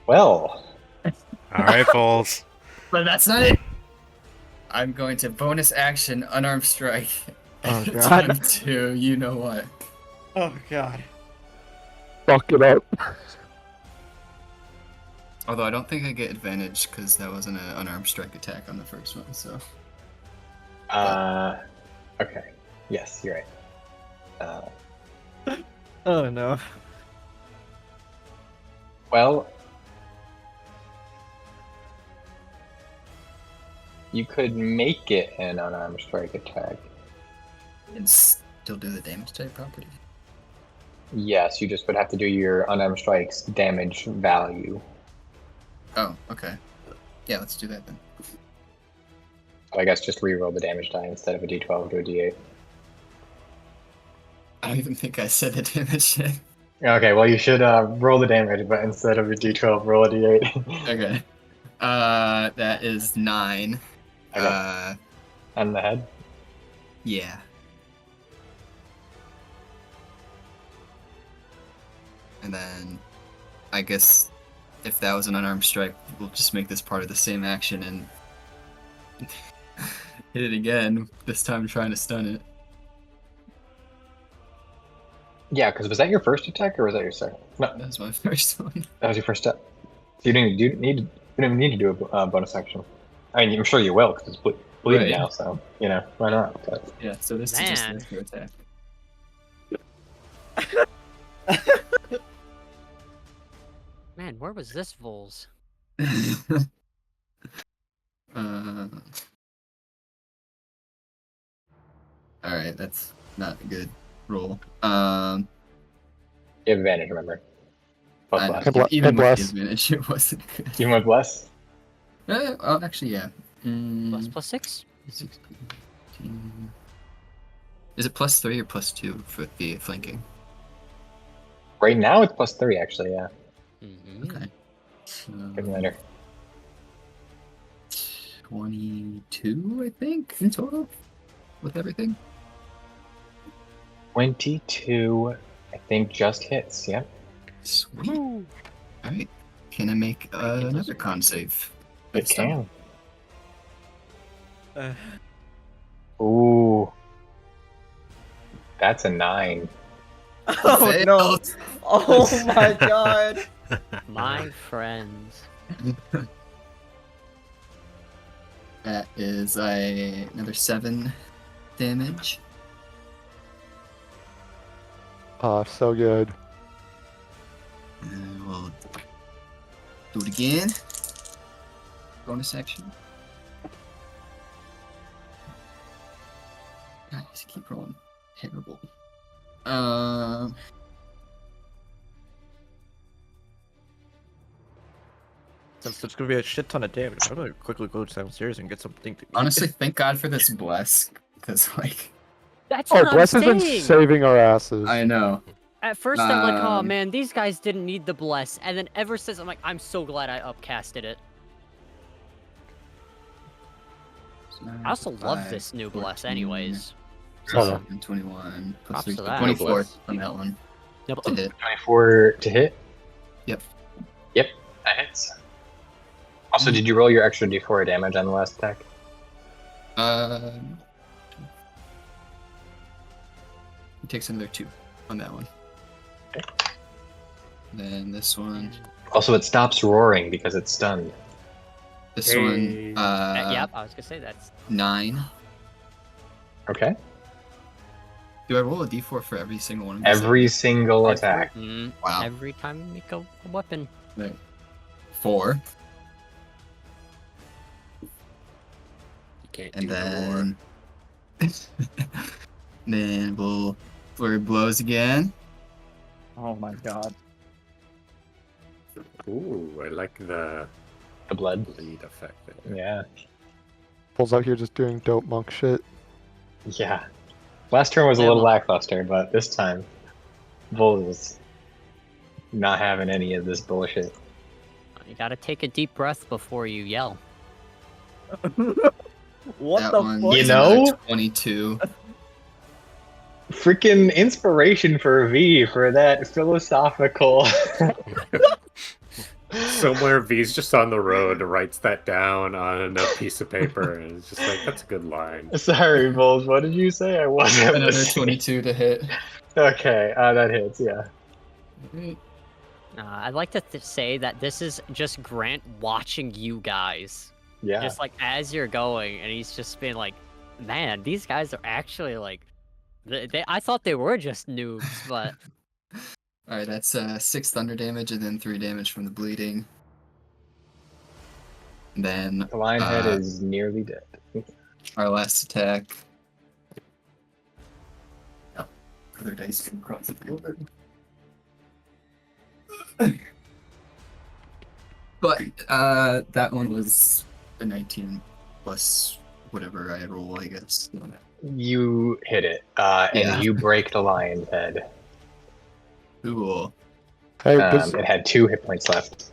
Well, All right, Vols. But that's not it! I'm going to bonus action unarmed strike. Oh, and God. attempt to you know what. Oh god. Fuck it up. Although I don't think I get advantage because that wasn't an unarmed strike attack on the first one, so. okay. Yes, you're right. Oh no. Well, you could make it an unarmed strike attack. And still do the damage type property. Yes, you just would have to do your unarmed strike's damage value. Oh, okay. Yeah, let's do that then. So I guess just reroll the damage die instead of a d12 to a d8. I don't even think I said the damage yet. Okay, well you should roll the damage, but instead of a d12, roll a d8. Okay. That is 9. Okay. On the head? Yeah. And then, I guess, if that was an unarmed strike, we'll just make this part of the same action and hit it again, this time trying to stun it. Yeah, because was that your first attack or was that your second? No, That was my first one. that was your first step. So you didn't need to do a bonus action. I mean, I'm sure you will because it's bleeding Right. now, so you know why not? But Yeah, so this is just an extra attack. Man, where was this Vols? Alright, that's not a good roll. you have advantage, remember. Plus I bless. know, Bla- even and with bless. the advantage, it wasn't good. Even with bless. Oh, actually, yeah. Plus 6? 16, Is it +3 or +2 for the flanking? Right now it's +3 actually. Yeah. Okay. So, Doesn't matter. 22, I think, in total, with everything. 22, I think, just hits. Yep. Sweet. All right. Can I make another con save? It can. Uh. Ooh. That's a 9. Oh no! Oh my god! My friends. That is another 7 damage. So good. And we'll do it again. Bonus action. Guys, keep rolling. Terrible. Since there's gonna be a shit ton of damage, I'm gonna quickly go downstairs and get something to eat. Honestly, thank God for this bless, because like That's Oh, what I'm Bless has been saying. saving our asses. I know. At first, I'm like, oh Um, man, these guys didn't need the bless, and then ever since, I'm like, I'm so glad I upcasted it. I also love this new bless, anyways. Oh, no. 21 Props plus to that. 24 on that one. Yep. To hit. 24 to hit. Yep. Yep, that hits. Also, did you roll your extra d4 of damage on the last attack? He takes another 2 on that one. Then this one. Also, it stops roaring because it's stunned. This Hey. one. Yep, I was gonna say that's 9. Okay. Do I roll a d4 for every single one of these? Every single attack. Wow. every time you make a weapon. 4. You can't And do no more. then. Then we'll flurry blows again. Oh my god. Ooh, I like the The blood. bleed effect there. Yeah. Pulls out here just doing dope monk shit. Yeah. Last turn was a Yeah, little well- lackluster, but this time, Vols is not having any of this bullshit. You gotta take a deep breath before you yell. What That the one fuck? You is know? another 22. Freaking inspiration for V for that philosophical. Somewhere V's just on the road, writes that down on a piece of paper, and it's just like, that's a good line. Sorry, Vols. What did you say? I wasn't. Another listening. 22 to hit. Okay, that hits. Yeah. I'd like to say that this is just Grant watching you guys. Yeah. Just like as you're going, and he's just been like, man, these guys are actually like, I thought they were just noobs, but Alright, that's 6 thunder damage and then 3 damage from the bleeding. And then The lion head is nearly dead. our last attack. Oh, other dice can cross the field. But that one was a 19 plus whatever I roll, I guess. You hit it, and Yeah. you break the lion's head. Cool. Hey, this, It had 2 hit points left.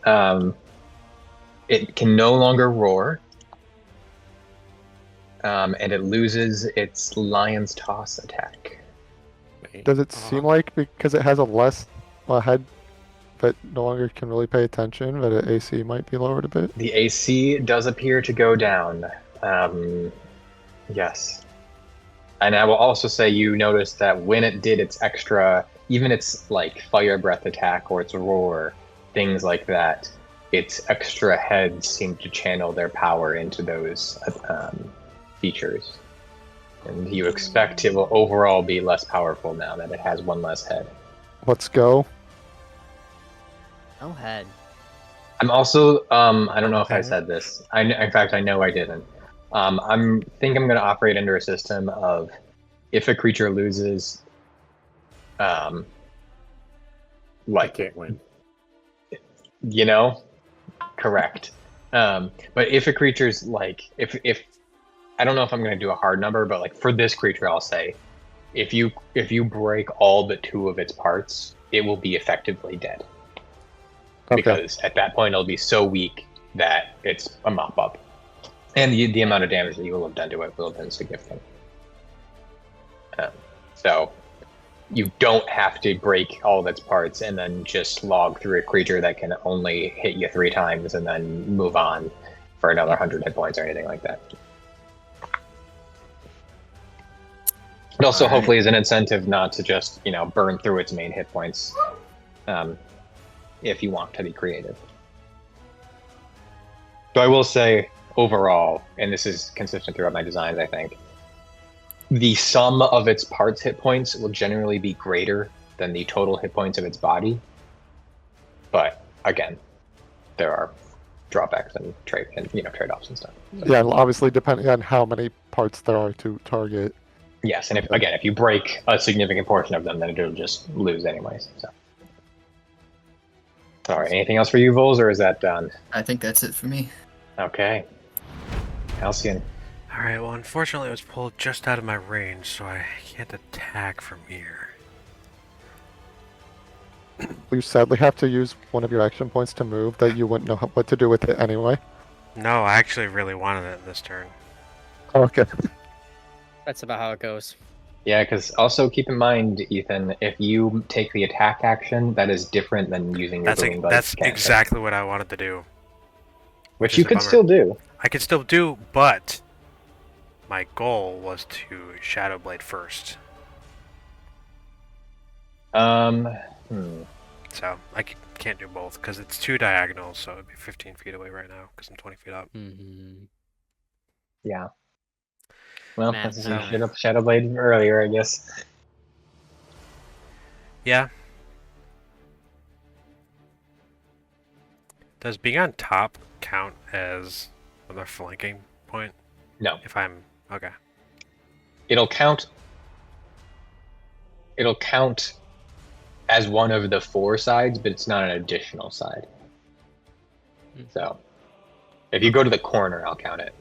It can no longer roar, and it loses its lion's toss attack. does it seem like because it has a head that no longer can really pay attention, that its AC might be lowered a bit? The AC does appear to go down. Yes. And I will also say you noticed that when it did its extra, even its like fire breath attack or its roar, things like that, its extra heads seem to channel their power into those features. And you expect it will overall be less powerful now that it has one less head. Let's go. no head. I'm also, I don't know if I Okay. said this. In fact, I know I didn't. I'm going to operate under a system of if a creature loses, I like, can't win. you know, correct. But if a creature's like, if I don't know if I'm going to do a hard number, but like for this creature, I'll say if you break all but 2 of its parts, it will be effectively dead. Okay. Because at that point it'll be so weak that it's a mop up. And the amount of damage that you will have done to it will have been significant. So you don't have to break all of its parts and then just log through a creature that can only hit you 3 times and then move on for another 100 hit points or anything like that. It also hopefully is an incentive not to just, burn through its main hit points if you want to be creative. So I will say, overall, and this is consistent throughout my designs, I think, the sum of its parts hit points will generally be greater than the total hit points of its body. But again, there are drawbacks and trade-offs and stuff. Yeah, obviously depending on how many parts there are to target. Yes, and if you break a significant portion of them, then it'll just lose anyways. So. All right, anything else for you, Vols, or is that done? I think that's it for me. Okay. Halcyon. Alright, well, unfortunately it was pulled just out of my range, so I can't attack from here. You sadly have to use one of your action points to move that you wouldn't know what to do with it anyway. No, I actually really wanted it this turn. Okay. That's about how it goes. Yeah, because also keep in mind, Ethan, if you take the attack action, that is different than using your booming blade. That's exactly what I wanted to do. Which you could still do. I could still do, but my goal was to Shadow Blade first. So I can't do both because it's 2 diagonals, so it'd be 15 feet away right now because I'm 20 feet up. Mm-hmm. Yeah. Well, that's you should have Shadow Blade earlier, I guess. Yeah. Does being on top count as another flanking point? No. If I'm okay. It'll count as one of the 4 sides, but it's not an additional side. So if you go to the corner, I'll count it.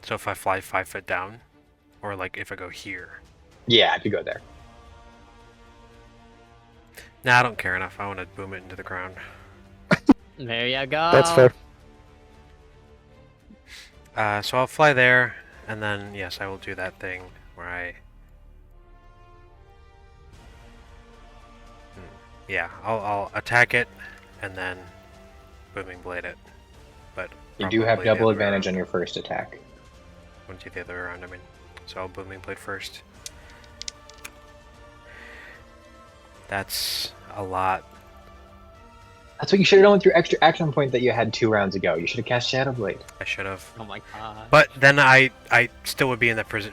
So if I fly 5 foot down, or like if I go here. Yeah, if you go there. Nah, I don't care enough. I want to boom it into the ground. There you go. That's fair. So I'll fly there, and then yes, I will do that thing where I. Yeah, I'll attack it, and then booming blade it. But you do have probably double the other advantage way on your first attack. Wouldn't you the other way around? I mean, so I'll booming blade first. That's a lot. That's what you should have done with your extra action point that you had 2 rounds ago. You should have cast Shadow Blade. I should have. Oh my god. But then I still would be in that position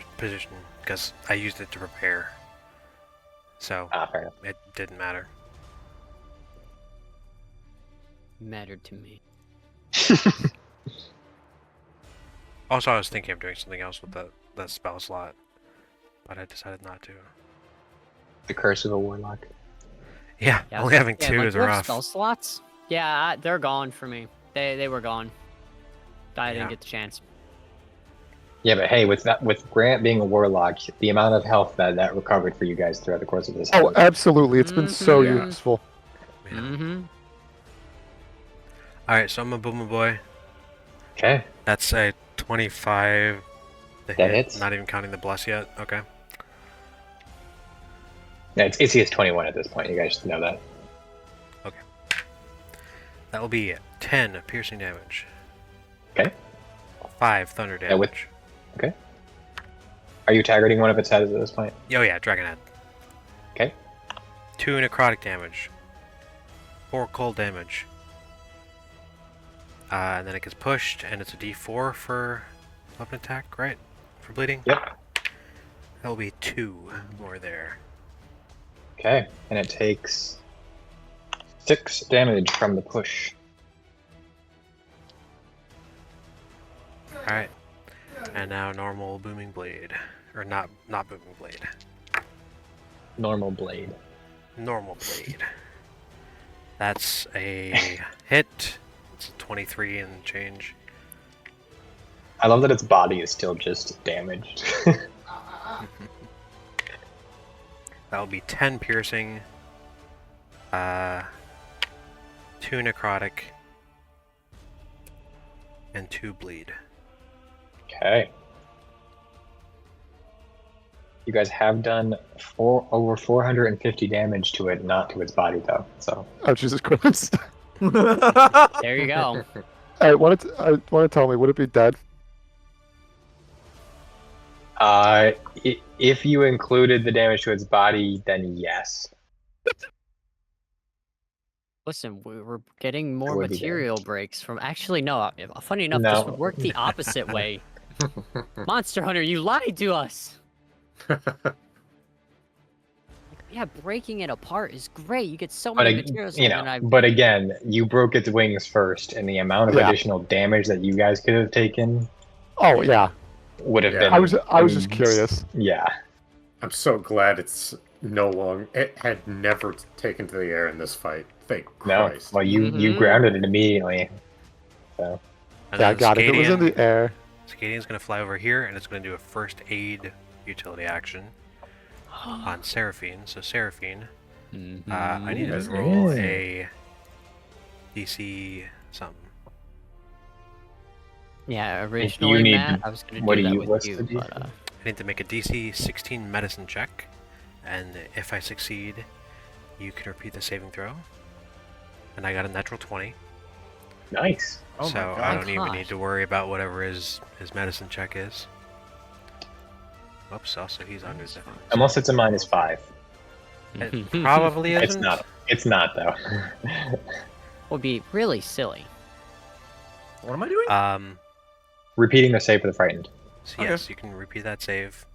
because I used it to prepare. So fair enough. it didn't matter. Mattered to me. Also, I was thinking of doing something else with that spell slot, but I decided not to. The Curse of a Warlock. Yeah, only having 2 like, is you have rough. spell slots? Yeah, they're gone for me. They were gone. I didn't Yeah. get the chance. Yeah, but hey, with Grant being a warlock, the amount of health that recovered for you guys throughout the course of this. Oh, absolutely. It's been so Mhm. useful. Yeah. Mm-hmm. Alright, so I'm a boomer boy. Okay. That's a 25 to That hit, hits. not even counting the bless yet. Okay. Yeah, its AC is 21 at this point. You guys should know that. That will be 10 piercing damage. Okay. 5 thunder damage. Yeah, Okay. Are you targeting one of its heads at this point? Oh yeah, dragon head. Okay. 2 necrotic damage. 4 cold damage. And then it gets pushed, and it's a D4 for weapon attack, right? For bleeding? Yep. That will be 2 more there. Okay. And it takes 6 damage from the push. Alright. And now normal booming blade. Or not booming blade. Normal blade. Normal blade. That's a hit. It's a 23 and change. I love that its body is still just damaged. That'll be 10 piercing, 2 necrotic, and 2 bleed. Okay. You guys have done over 450 damage to it, not to its body though. So. Oh Jesus Christ! There you go. I want to tell me, would it be dead? If you included the damage to its body, then yes. Listen, we're getting more would be material breaks from. Actually, no. Funny enough, No. this would work the opposite way. Monster Hunter, you lied to us. Yeah, breaking it apart is great. You get so But many materials. you know, but again, you broke its wings first, and the amount of Yeah. additional damage that you guys could have taken Oh yeah. would have Yeah. been. I was just curious. Yeah. I'm so glad it's no longer. It had never taken to the air in this fight. Thank No. Christ. Well, you Mhm. grounded it immediately. So. And Yeah, I then got it. It was in the air. Scadian's going to fly over here, and it's going to do a first aid utility action on Seraphine. So Seraphine, I need to That's roll nice. a DC something. Yeah, originally, need- Matt, I was gonna what do do that you- with what's you, the but I need to make a DC 16 medicine check, and if I succeed, you can repeat the saving throw. And I got a natural 20, Nice. Oh so my I god. don't even gosh. need to worry about whatever his medicine check is. Whoops, also he's under the... Unless it's a -5. It probably isn't. It's not. It's not though. would be really silly. What am I doing? Repeating the save for the frightened. So Okay. yes, you can repeat that save.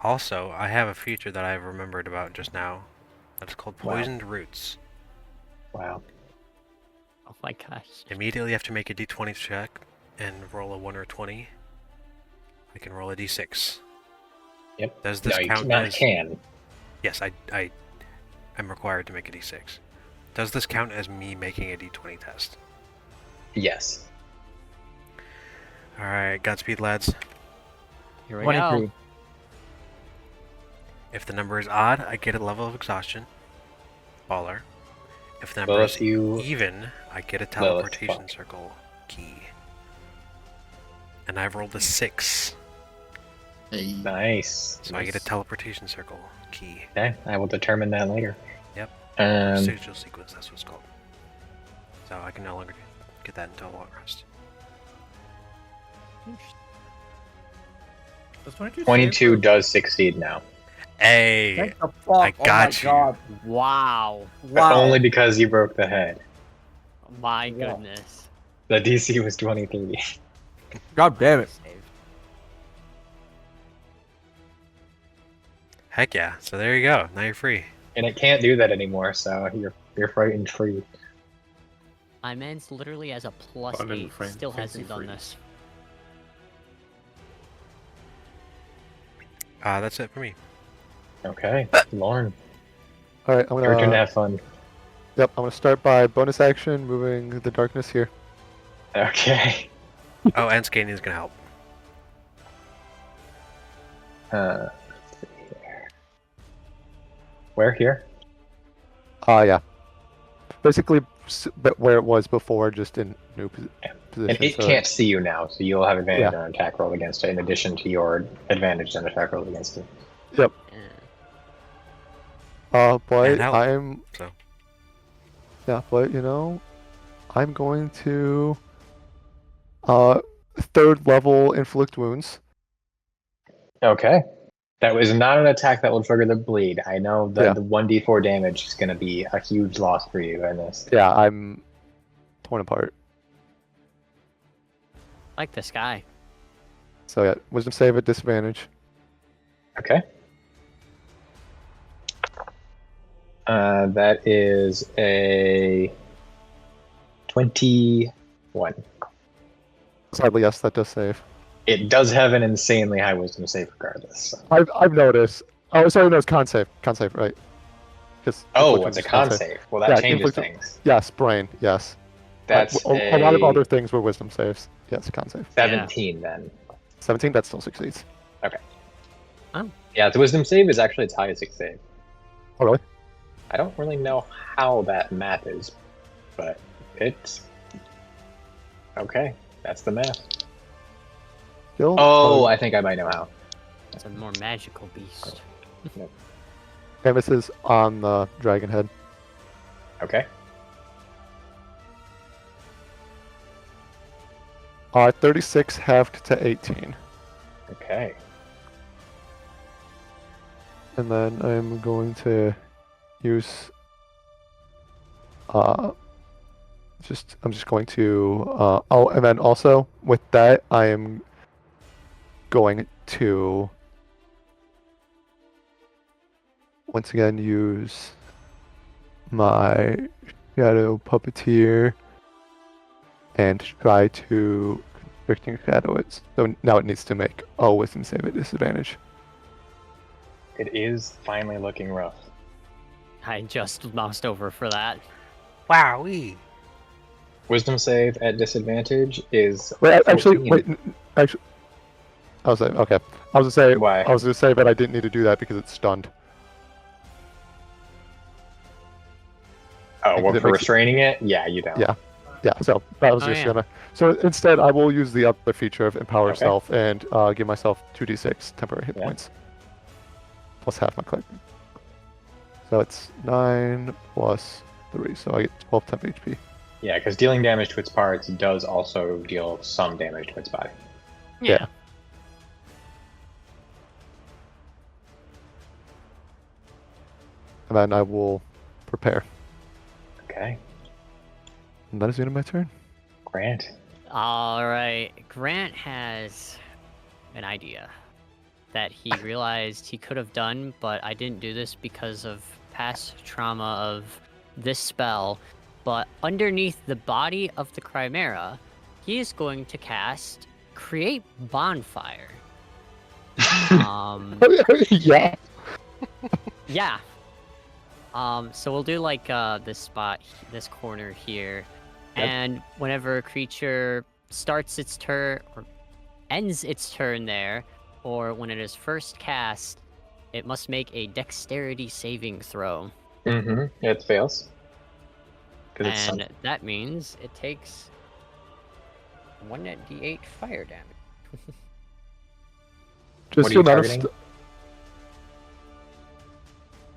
Also, I have a feature that I've remembered about just now. That's called Wow. Poisoned Roots. Wow. Oh my gosh. Immediately after make a d20 check and roll a 1 or 20, I can roll a d6. Yep. Does this No, you count not as... can. Yes, I'm required to make a d6. Does this count as me making a d20 test? Yes. Alright, Godspeed, lads. Here we go. 23. If the number is odd, I get a level of exhaustion. Baller. If the number Well, is if you even, I get a Lilith, teleportation fuck. circle key. And I've rolled a 6, Hey, nice. so I get a teleportation circle key. Okay, I will determine that later. Yep. Um, Sigil sequence, that's what it's called. So I can no longer get that until long rest. Does 22 22 save? does succeed now, Hey! Thank the fuck. I got oh my you. God. Wow. but only because you broke the head. My Yeah. goodness. The DC was 23. God damn it. Save. Heck yeah, so there you go, now you're free. And it can't do that anymore, so you're frightened free. My man's literally as a plus Fun and 8, fancy still hasn't done free. this. That's it for me. Okay, Lorn, All right, I'm your turn to gonna. have fun. Yep, I'm gonna start by bonus action, moving the darkness here. Okay. Oh, and Scanian's gonna help. Let's see here. Where here? Yeah. Basically, but where it was before, just in new position. And it so- can't see you now, so you'll have advantage Yeah. on an attack roll against it, in addition to your advantage on attack roll against it. Yep. Yeah. But And help. I'm. So. Yeah, but you know, I'm going to. Third level inflict wounds. Okay. That was not an attack that will trigger the bleed. I know that Yeah. the 1d4 damage is going to be a huge loss for you in this. Yeah, I'm torn apart. Like this guy. So yeah, wisdom save at disadvantage. Okay. That is a 21. Sadly, yes, that does save. It does have an insanely high wisdom save regardless. So. I've noticed. Oh, sorry, no, it's con save. Con save, right? Just Oh, inflict it's a wounds con is save. Well, that Yeah, changes inflict- things. Yes, brain. Yes. That's a lot of other things were wisdom saves. Yes, con save. 17 then. 17, that still succeeds. Yeah, the wisdom save is actually its highest save. Oh, really? I don't really know how that math is, but it's okay. That's the math. Skill? Oh, I think I might know how. It's a more magical beast. This is on the dragon head. Okay. 36 halved to 18. Okay. And then I'm going to use I'm just going to oh, and then also with that I am going to once again use my shadow puppeteer and try to constricting shadow it. So now it needs to make a wisdom save at disadvantage. It is finally looking rough. I just moused over for that. Wowee. Wisdom save at disadvantage is. Wait, actually, 14. actually, I was saying, okay. I was gonna say, Why? I was gonna say that I didn't need to do that because it's stunned. Oh, Because well, it for makes it- restraining it? Yeah, you don't. Yeah. Yeah, so I was Oh, just yeah. gonna. So instead, I will use the other feature of Empower Okay. Self and give myself 2d6 temporary hit Yeah. points. Plus half my click. So it's 9 plus 3, so I get 12 temp HP. Yeah, because dealing damage to its parts does also deal some damage to its body. Yeah. And then I will prepare. Okay. And that is the end of my turn. Grant. Alright, Grant has an idea that he realized he could have done, but I didn't do this because of past trauma of this spell. But underneath the body of the Chimera, he is going to cast Create Bonfire. Yeah. Yeah. So we'll do like this spot, this corner here, Yep. and whenever a creature starts its turn or ends its turn there, or when it is first cast, it must make a Dexterity saving throw, Mm-hmm. It fails. 'Cause it's and that means it takes 1d8 fire damage. Just What are you the amount of targeting?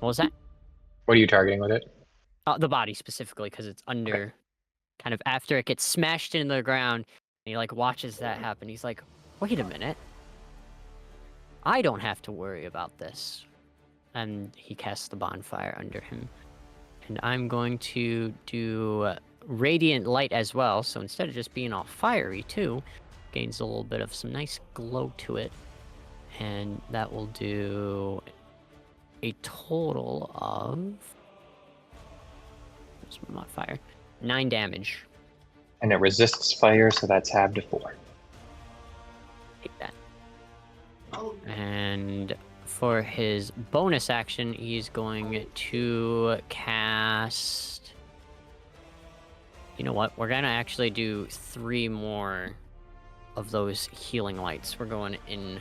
What was that? What are you targeting with it? The body specifically, because it's under, kind of after it gets smashed into the ground, and he like watches that happen. He's like, "Wait a minute, I don't have to worry about this," and he casts the bonfire under him. And I'm going to do radiant light as well. So instead of just being all fiery too, gains a little bit of some nice glow to it, and that will do a total of. Modifier 9 damage. And it resists fire, so that's halved to 4. Take that. And for his bonus action, he's going to cast. You know what? We're gonna actually do 3 more of those healing lights. We're going in.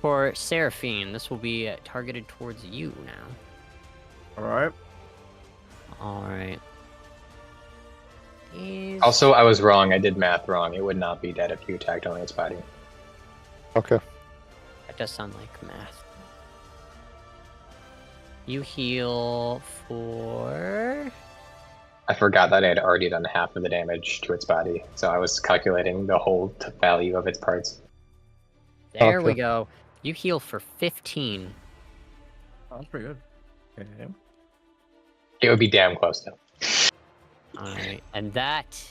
For Seraphine, this will be targeted towards you now. Alright. Alright. Also, I was wrong. I did math wrong. It would not be dead if you attacked only its body. Okay. That does sound like math. You heal for. I forgot that I had already done half of the damage to its body, so I was calculating the whole value of its parts. There we Okay. go. You heal for 15. Oh, that's pretty good. Okay. It would be damn close, though. Alright, and that.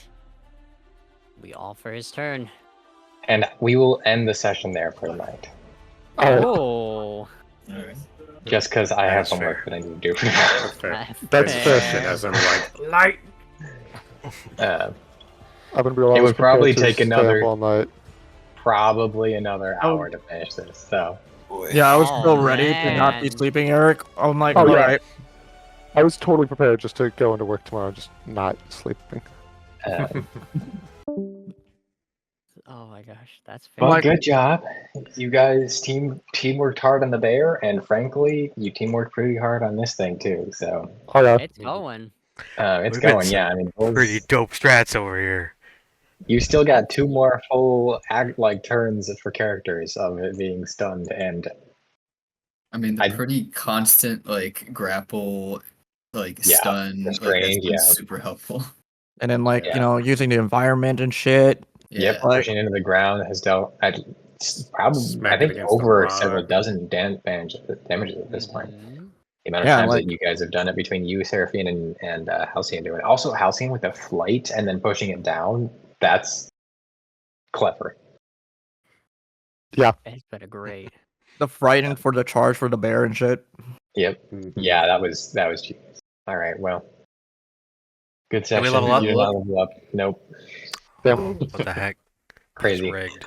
Be all for his turn. And we will end the session there for the night. Oh! Just because I have That's homework fair. that I need to do. That's fair. That's fair. Shit, as in like light. uh, I've been real. It would probably to take stay up another- all night. probably another hour to finish this, so. Yeah, I was Oh, still ready to not be man. sleeping, Eric. I'm like, Oh, yeah. alright. I was totally prepared just to go into work tomorrow, just not sleeping. Uh, Oh my gosh, that's Well, fair. good job. You guys team worked hard on the bear, and frankly, you team worked pretty hard on this thing too. So Oh yeah. It's going. it's We've been going. Yeah, I some mean, pretty dope strats over here. you still got 2 more full turns for characters of it being stunned, and I mean, the I- pretty constant like grapple, like Yeah, stun, like that's restrained, been yeah. super helpful. And then like Yeah. using the environment and shit. Yep, Like- pushing into the ground has dealt probably I Smack it think against the over several rock. dozen damages at this point. Mhm. The amount of Yeah, times like- that you guys have done it between you, Seraphine, and Halcyon doing it. Also, Halcyon with the flight and then pushing it down. That's clever. It's been a great. The frighten for the charge for the bear and shit. Yep. Mhm. Yeah, that was genius. All right. Well, good Did we session. level up? You did not level up. Nope. Damn. What the heck? Crazy. It's rigged.